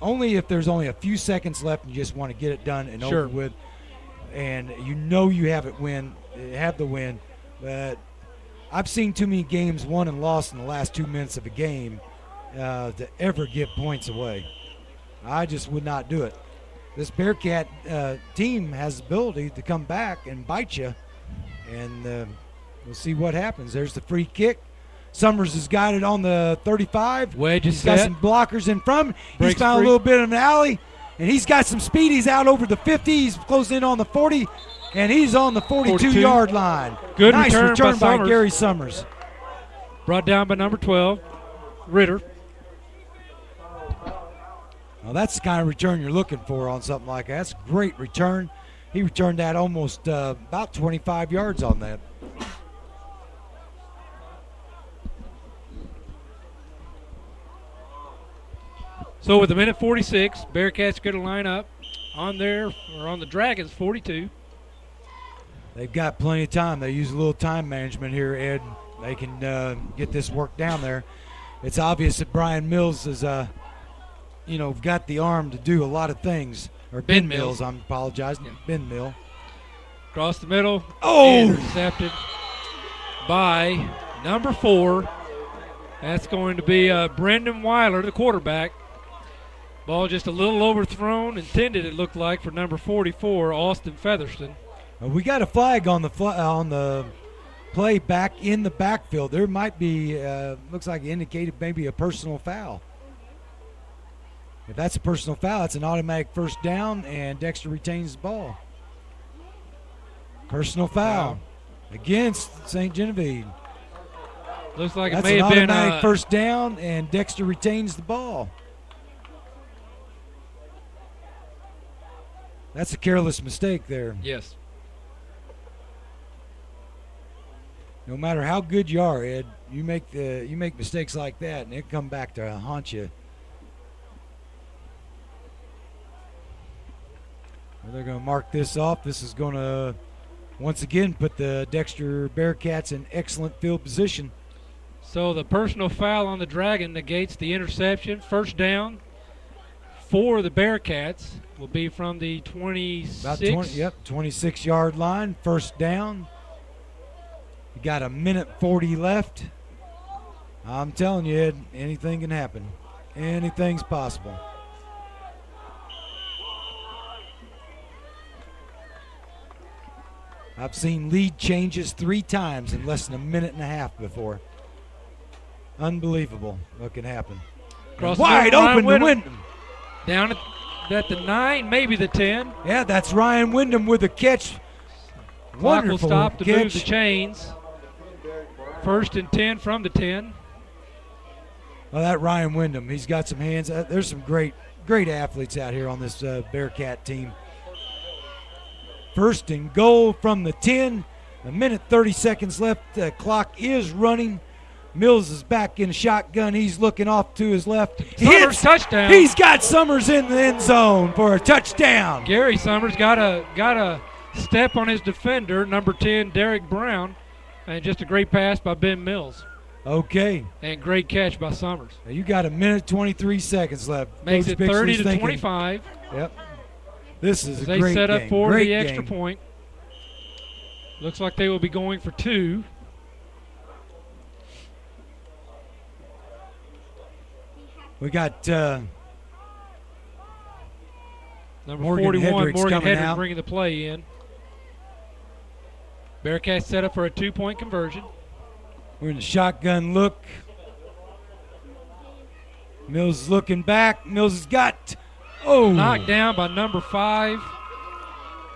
Only if there's only a few seconds left and you just want to get it done and over with. And you have the win. But I've seen too many games won and lost in the last 2 minutes of a game to ever give points away. I just would not do it. This Bearcat team has the ability to come back and bite you, and we'll see what happens. There's the free kick. Summers has got it on the 35. Wedge is He's got set. some blockers in front. He's Breaks found free. a little bit of an alley, and he's got some speed. He's out over the 50. He's closing in on the 40, and he's on the 42-yard line. Good nice return by Summers. Gary Summers. Brought down by number 12, Ritter. Well, that's the kind of return you're looking for on something like that. That's a great return. He returned that almost about 25 yards on that. So with a minute 46, Bearcats going to line up on the Dragons 42. They've got plenty of time. They use a little time management here, Ed. They can get this work down there. It's obvious that Brian Mills has, got the arm to do a lot of things. Or Ben Mills, I'm apologizing. Yeah. Ben Mill. Across the middle. Oh! Intercepted by number 4. That's going to be Brendan Weiler, the quarterback. Ball just a little overthrown, intended it looked like for number 44, Austin Featherston. We got a flag on the play back in the backfield. There might be, looks like it indicated maybe a personal foul. If that's a personal foul, it's an automatic first down, and Dexter retains the ball. Personal foul against St. Genevieve. Looks like that's it may have been an automatic first down, and Dexter retains the ball. That's a careless mistake there. Yes. No matter how good you are, Ed, you make mistakes like that, and it come back to haunt you. Well, they're going to mark this off. This is going to once again put the Dexter Bearcats in excellent field position. So the personal foul on the Dragon negates the interception. First down for the Bearcats will be from the 26. About 26-yard line. First down. You got a minute 40 left. I'm telling you, Ed, anything can happen. Anything's possible. I've seen lead changes 3 times in less than a minute and a half before. Unbelievable what can happen. Wide open to Wyndham. Down at the 9, maybe the 10. Yeah, that's Ryan Wyndham with a catch. Clock will Wonderful stop to catch. move the chains. First and 10 from the 10. Well, that Ryan Wyndham, he's got some hands. There's some great athletes out here on this Bearcat team. First and goal from the 10. A minute 30 seconds left. The clock is running. Mills is back in shotgun. He's looking off to his left. Summers touchdown. He's got Summers in the end zone for a touchdown. Gary Summers got a step on his defender, number 10, Derek Brown, and just a great pass by Ben Mills. Okay. And great catch by Summers. Now you got a minute 23 seconds left. Makes Coach it 30 Pixley's to thinking, 25. Yep. This is a They great set up game. for Great the extra game. point. Looks like they will be going for 2. We got Number Morgan 41, Hedrick's Morgan coming Hedrick out. bringing the play in. Bearcats set up for a 2-point conversion. We're in the shotgun look. Mills is looking back. Mills has got, Knocked down by number 5,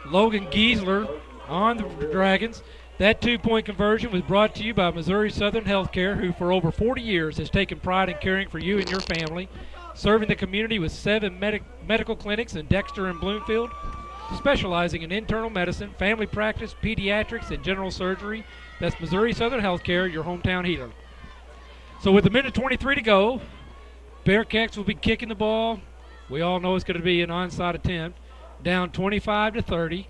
Logan Giesler on the Dragons. That 2-point conversion was brought to you by Missouri Southern Healthcare, who for over 40 years has taken pride in caring for you and your family, serving the community with 7 medical clinics in Dexter and Bloomfield, specializing in internal medicine, family practice, pediatrics, and general surgery. That's Missouri Southern Healthcare, your hometown healer. So with a minute 23 to go, Bearcats will be kicking the ball. We all know it's going to be an onside attempt. Down 25 to 30.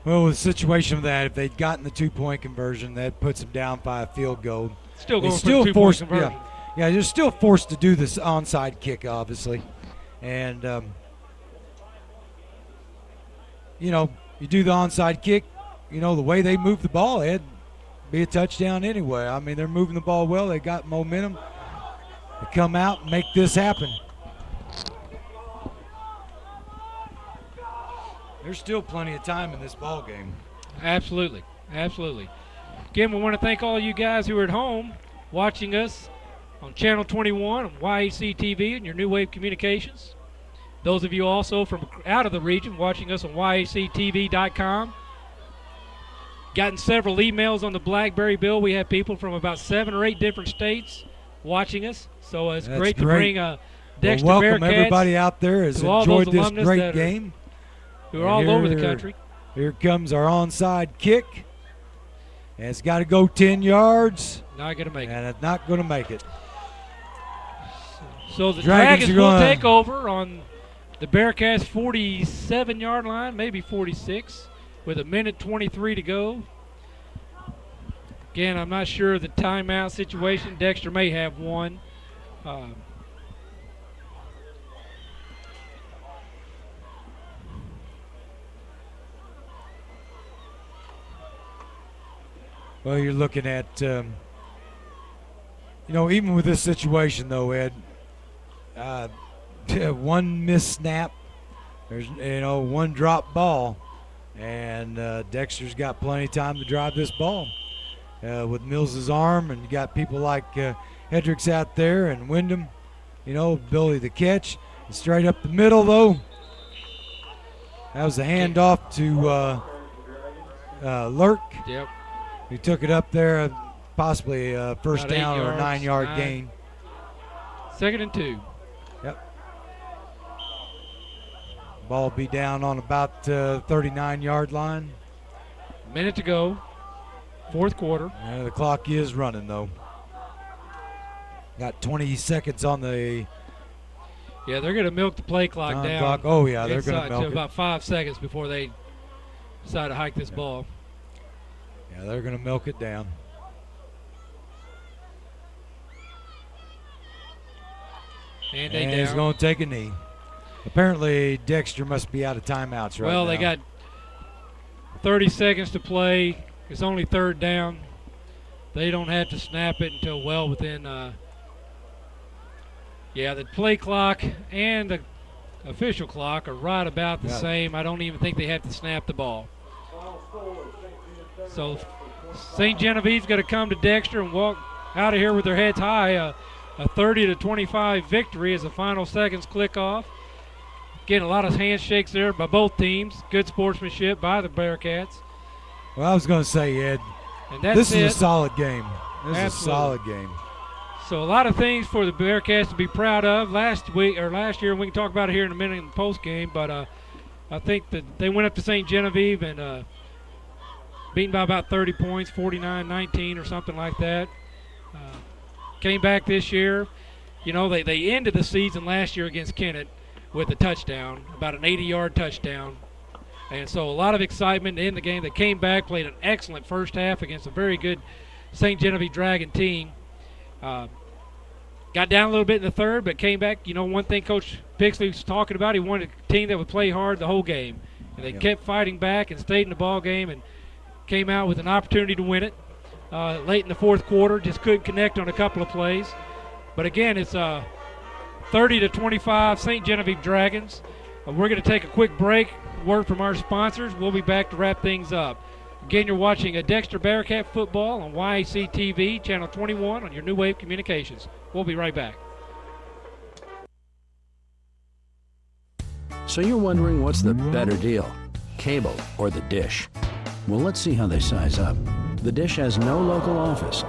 Well, with the situation of that, if they'd gotten the 2-point conversion, that puts them down by a field goal. Still going They for the 2-point forced, conversion. Yeah, they're still forced to do this onside kick, obviously. And, you do the onside kick, the way they move the ball, it'd be a touchdown anyway. I mean, they're moving the ball well. They got momentum to come out and make this happen. There's still plenty of time in this ball game. Absolutely. Absolutely. Again, we want to thank all you guys who are at home watching us on Channel 21 on YAC TV and your New Wave Communications. Those of you also from out of the region watching us on YACTV.com. Gotten several emails on the BlackBerry Bill. We have people from about 7 or 8 different states watching us. So it's great to bring Dexter welcome Bearcats. Everybody out there has enjoyed this great game. Who are all over the country. Here comes our onside kick. And it's got to go 10 yards. Not going to make it. And it's not going to make it. So the Dragons will take over on the Bearcats' 47-yard line, maybe 46, with 1:23 to go. Again, I'm not sure of the timeout situation. Dexter may have one. Well, you're looking at, even with this situation, though, Ed, one missed snap, there's, one drop ball, and Dexter's got plenty of time to drive this ball with Mills's arm, and you got people like Hendricks out there and Wyndham, ability to catch. And straight up the middle, though. That was a handoff to Lurk. Yep. He took it up there, possibly a first about down or a 9-yard 9. gain. 2nd and 2. Yep. Ball will be down on about 39-yard line. Minute to go. 4th quarter. Yeah, the clock is running, though. Got 20 seconds on the Yeah, they're going to milk the play clock down. Clock. Oh, yeah, they're going to milk it. About 5 seconds before they decide to hike this ball. Yeah, they're going to milk it down. And he's going to take a knee. Apparently, Dexter must be out of timeouts right now. Well, they got 30 seconds to play. It's only 3rd down. They don't have to snap it until well within the play clock and the official clock are right about the same. I don't even think they have to snap the ball. So St. Genevieve's going to come to Dexter and walk out of here with their heads high. A 30-25 victory as the final seconds click off. Getting a lot of handshakes there by both teams. Good sportsmanship by the Bearcats. Well, I was going to say, Ed, this is a solid game. This is a solid game. So a lot of things for the Bearcats to be proud of. Last year, and we can talk about it here in a minute in the post game, but I think that they went up to St. Genevieve and beaten by about 30 points, 49-19 or something like that. Came back this year. They ended the season last year against Kennett with a touchdown, about an 80-yard touchdown. And so a lot of excitement in the game. They came back, played an excellent first half against a very good St. Genevieve Dragon team. Got down a little bit in the third, but came back. One thing Coach Pixley was talking about, he wanted a team that would play hard the whole game. And they kept fighting back and stayed in the ball game and came out with an opportunity to win it late in the 4th quarter. Just couldn't connect on a couple of plays. But again, it's 30-25 St. Genevieve Dragons. We're going to take a quick break. Word from our sponsors. We'll be back to wrap things up. Again, you're watching a Dexter Bearcat football on YAC TV, Channel 21 on your New Wave Communications. We'll be right back. So you're wondering what's the better deal, cable or the dish? Well, let's see how they size up. The dish has no local office,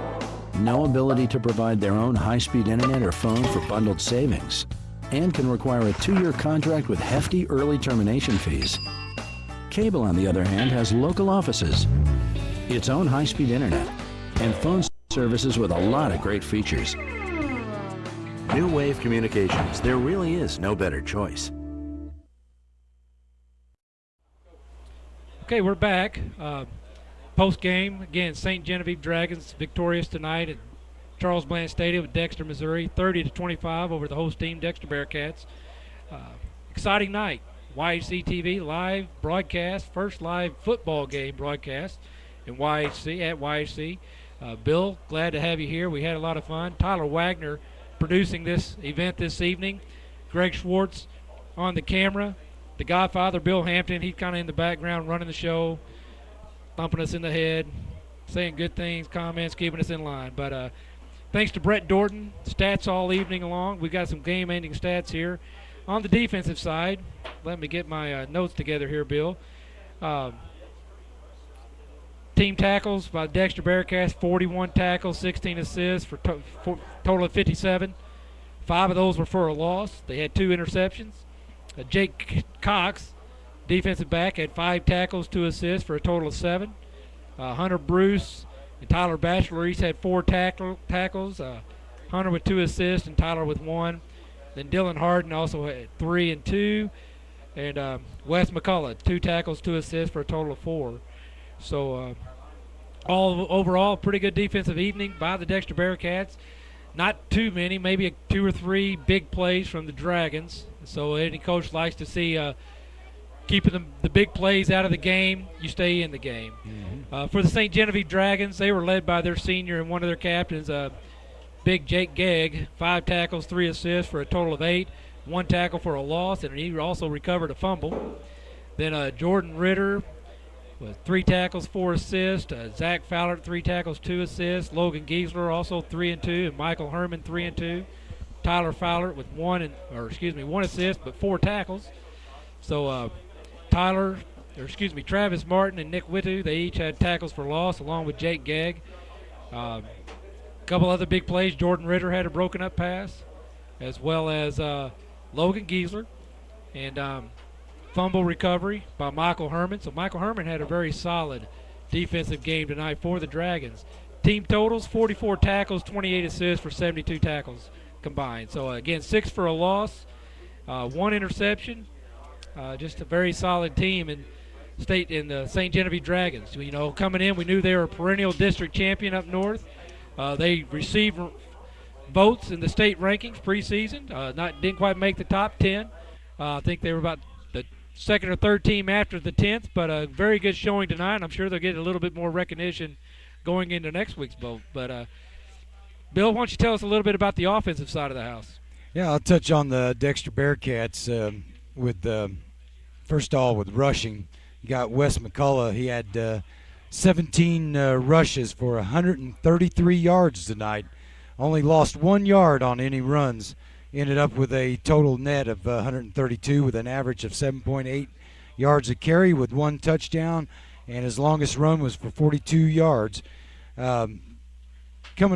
no ability to provide their own high-speed internet or phone for bundled savings, and can require a 2-year contract with hefty early termination fees. Cable, on the other hand, has local offices, its own high-speed internet, and phone services with a lot of great features. New Wave Communications. There really is no better choice. Okay, we're back. Post-game, again, St. Genevieve Dragons victorious tonight at Charles Bland Stadium at Dexter, Missouri, 30-25 over the host team, Dexter Bearcats. Exciting night. YHC TV live broadcast, first live football game broadcast in YHC at YHC. Bill, glad to have you here. We had a lot of fun. Tyler Wagner producing this event this evening. Greg Schwartz on the camera. The Godfather, Bill Hampton, he's kind of in the background running the show, thumping us in the head, saying good things, comments, keeping us in line. But thanks to Brett Dorton, stats all evening long. We got some game-ending stats here. On the defensive side, let me get my notes together here, Bill. Team tackles by Dexter Bearcats, 41 tackles, 16 assists for total of 57. 5 of those were for a loss. They had 2 interceptions. Jake Cox, defensive back, had 5 tackles, 2 assists for a total of 7. Hunter Bruce and Tyler Batchelor each had 4 tackles. Hunter with 2 assists and Tyler with 1. Then Dylan Harden also had 3 and 2. And Wes McCullough, 2 tackles, 2 assists for a total of 4. So overall, pretty good defensive evening by the Dexter Bearcats. Not too many, maybe 2 or 3 big plays from the Dragons. So any coach likes to see keeping the big plays out of the game, you stay in the game. Mm-hmm. For the St. Genevieve Dragons, they were led by their senior and one of their captains, big Jake Gegg, 5 tackles, 3 assists for a total of 8, 1 tackle for a loss, and he also recovered a fumble. Then Jordan Ritter with 3 tackles, 4 assists. Zach Fowler, 3 tackles, 2 assists. Logan Giesler also 3 and 2, and Michael Herman 3 and 2. Tyler Fowler with 1 assist but 4 tackles. So Travis Martin and Nick Whittu, they each had tackles for loss along with Jake Gegg. A couple other big plays. Jordan Ritter had a broken up pass, as well as Logan Giesler, and fumble recovery by Michael Herman. So Michael Herman had a very solid defensive game tonight for the Dragons. Team totals, 44 tackles, 28 assists for 72 tackles combined. So again, 6 for a loss, 1 interception. Just a very solid team in the St. Genevieve Dragons. You know, coming in, we knew they were a perennial district champion up north. They received votes in the state rankings preseason. Didn't quite make the top 10. I think they were about the second or third team after the 10th, but a very good showing tonight, and I'm sure they'll get a little bit more recognition going into next week's vote. But Bill, why don't you tell us a little bit about the offensive side of the house? Yeah, I'll touch on the Dexter Bearcats with first of all with rushing. You got Wes McCullough. He had 17 rushes for 133 yards tonight. Only lost 1 yard on any runs. Ended up with a total net of 132 with an average of 7.8 yards a carry with 1 touchdown, and his longest run was for 42 yards. Coming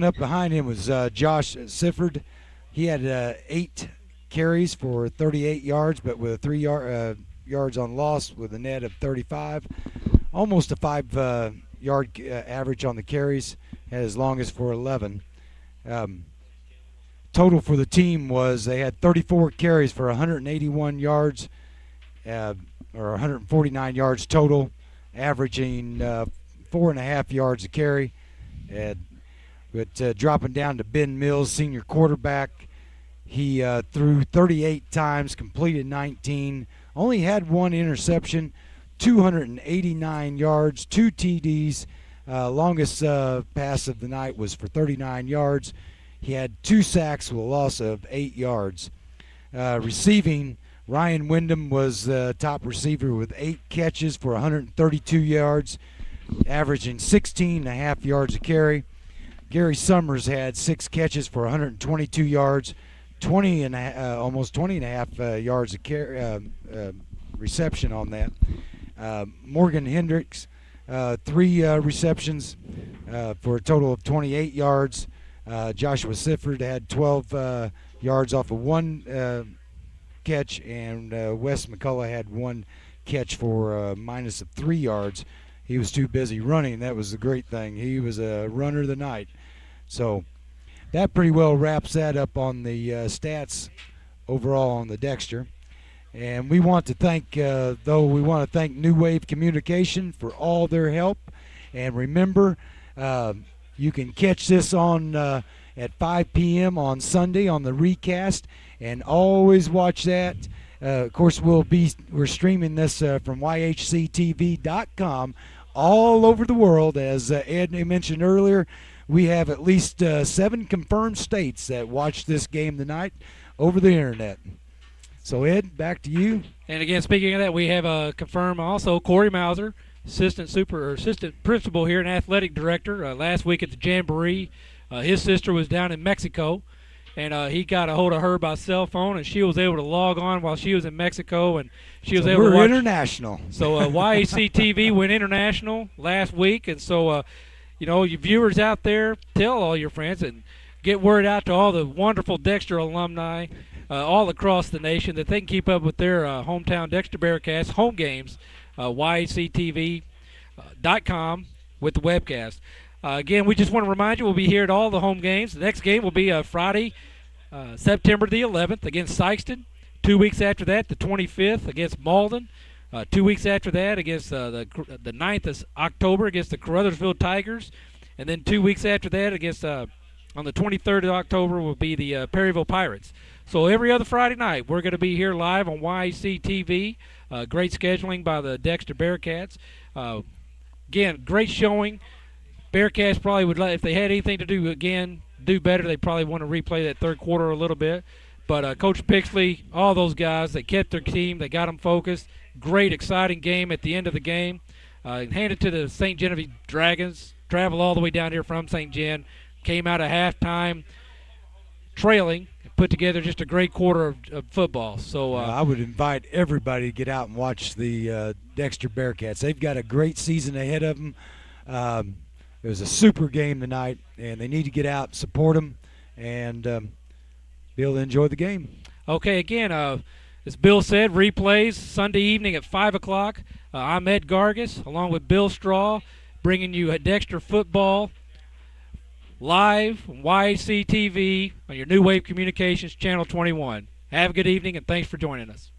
up behind him was Josh Sifford. He had 8 carries for 38 yards, but with a 3 yards on loss with a net of 35. Almost a 5 yard average on the carries. Had his longest for 11. Total for the team was they had 34 carries for 181 yards, or 149 yards total, averaging 4.5 yards a carry. But dropping down to Ben Mills, senior quarterback, he threw 38 times, completed 19, only had 1 interception, 289 yards, 2 TDs. Longest pass of the night was for 39 yards. He had 2 sacks with a loss of 8 yards. Receiving, Ryan Wyndham was the top receiver with 8 catches for 132 yards, averaging 16.5 yards a carry. Gary Summers had 6 catches for 122 yards, almost 20.5 yards a carry, reception on that. Morgan Hendricks, 3 receptions for a total of 28 yards. Joshua Sifford had 12 yards off of 1 catch, and Wes McCullough had 1 catch for a minus of 3 yards. He was too busy running. That was the great thing. He was a runner of the night. So that pretty well wraps that up on the stats overall on the Dexter. And we want to thank, New Wave Communication for all their help. And remember, you can catch this on at 5 p.m. on Sunday on the recast, and always watch that. Of course, we're streaming this from yhctv.com all over the world. As Ed mentioned earlier, we have at least 7 confirmed states that watch this game tonight over the internet. So, Ed, back to you. And again, speaking of that, we have confirmed also Corey Mauser assistant principal here and athletic director. Last week at the Jamboree, his sister was down in Mexico, and he got a hold of her by cell phone, and she was able to log on while she was in Mexico, and she was able to watch. We're international. So YAC TV went international last week, and so you viewers out there, tell all your friends and get word out to all the wonderful Dexter alumni all across the nation that they can keep up with their hometown Dexter Bearcats home games. YACTV.com with the webcast. Again, we just want to remind you we'll be here at all the home games. The next game will be Friday, September the 11th against Sykeston. 2 weeks after that, the 25th against Malden. 2 weeks after that against the 9th of October against the Caruthersville Tigers. And then 2 weeks after that against on the 23rd of October will be the Perryville Pirates. So every other Friday night, we're going to be here live on YAC TV. Great scheduling by the Dexter Bearcats. Again, great showing. Bearcats probably would, if they had anything to do better, they probably want to replay that third quarter a little bit. But Coach Pixley, all those guys, they kept their team. They got them focused. Great, exciting game at the end of the game. Handed to the St. Genevieve Dragons. Traveled all the way down here from St. Gen. Came out at halftime trailing. Put together just a great quarter of football. So I would invite everybody to get out and watch the Dexter Bearcats. They've got a great season ahead of them. It was a super game tonight, and they need to get out, support them, and be able to enjoy the game. Okay, again, as Bill said, replays Sunday evening at 5 o'clock. I'm Ed Gargis, along with Bill Straw, bringing you Dexter football live on YAC TV on your New Wave Communications Channel 21. Have a good evening, and thanks for joining us.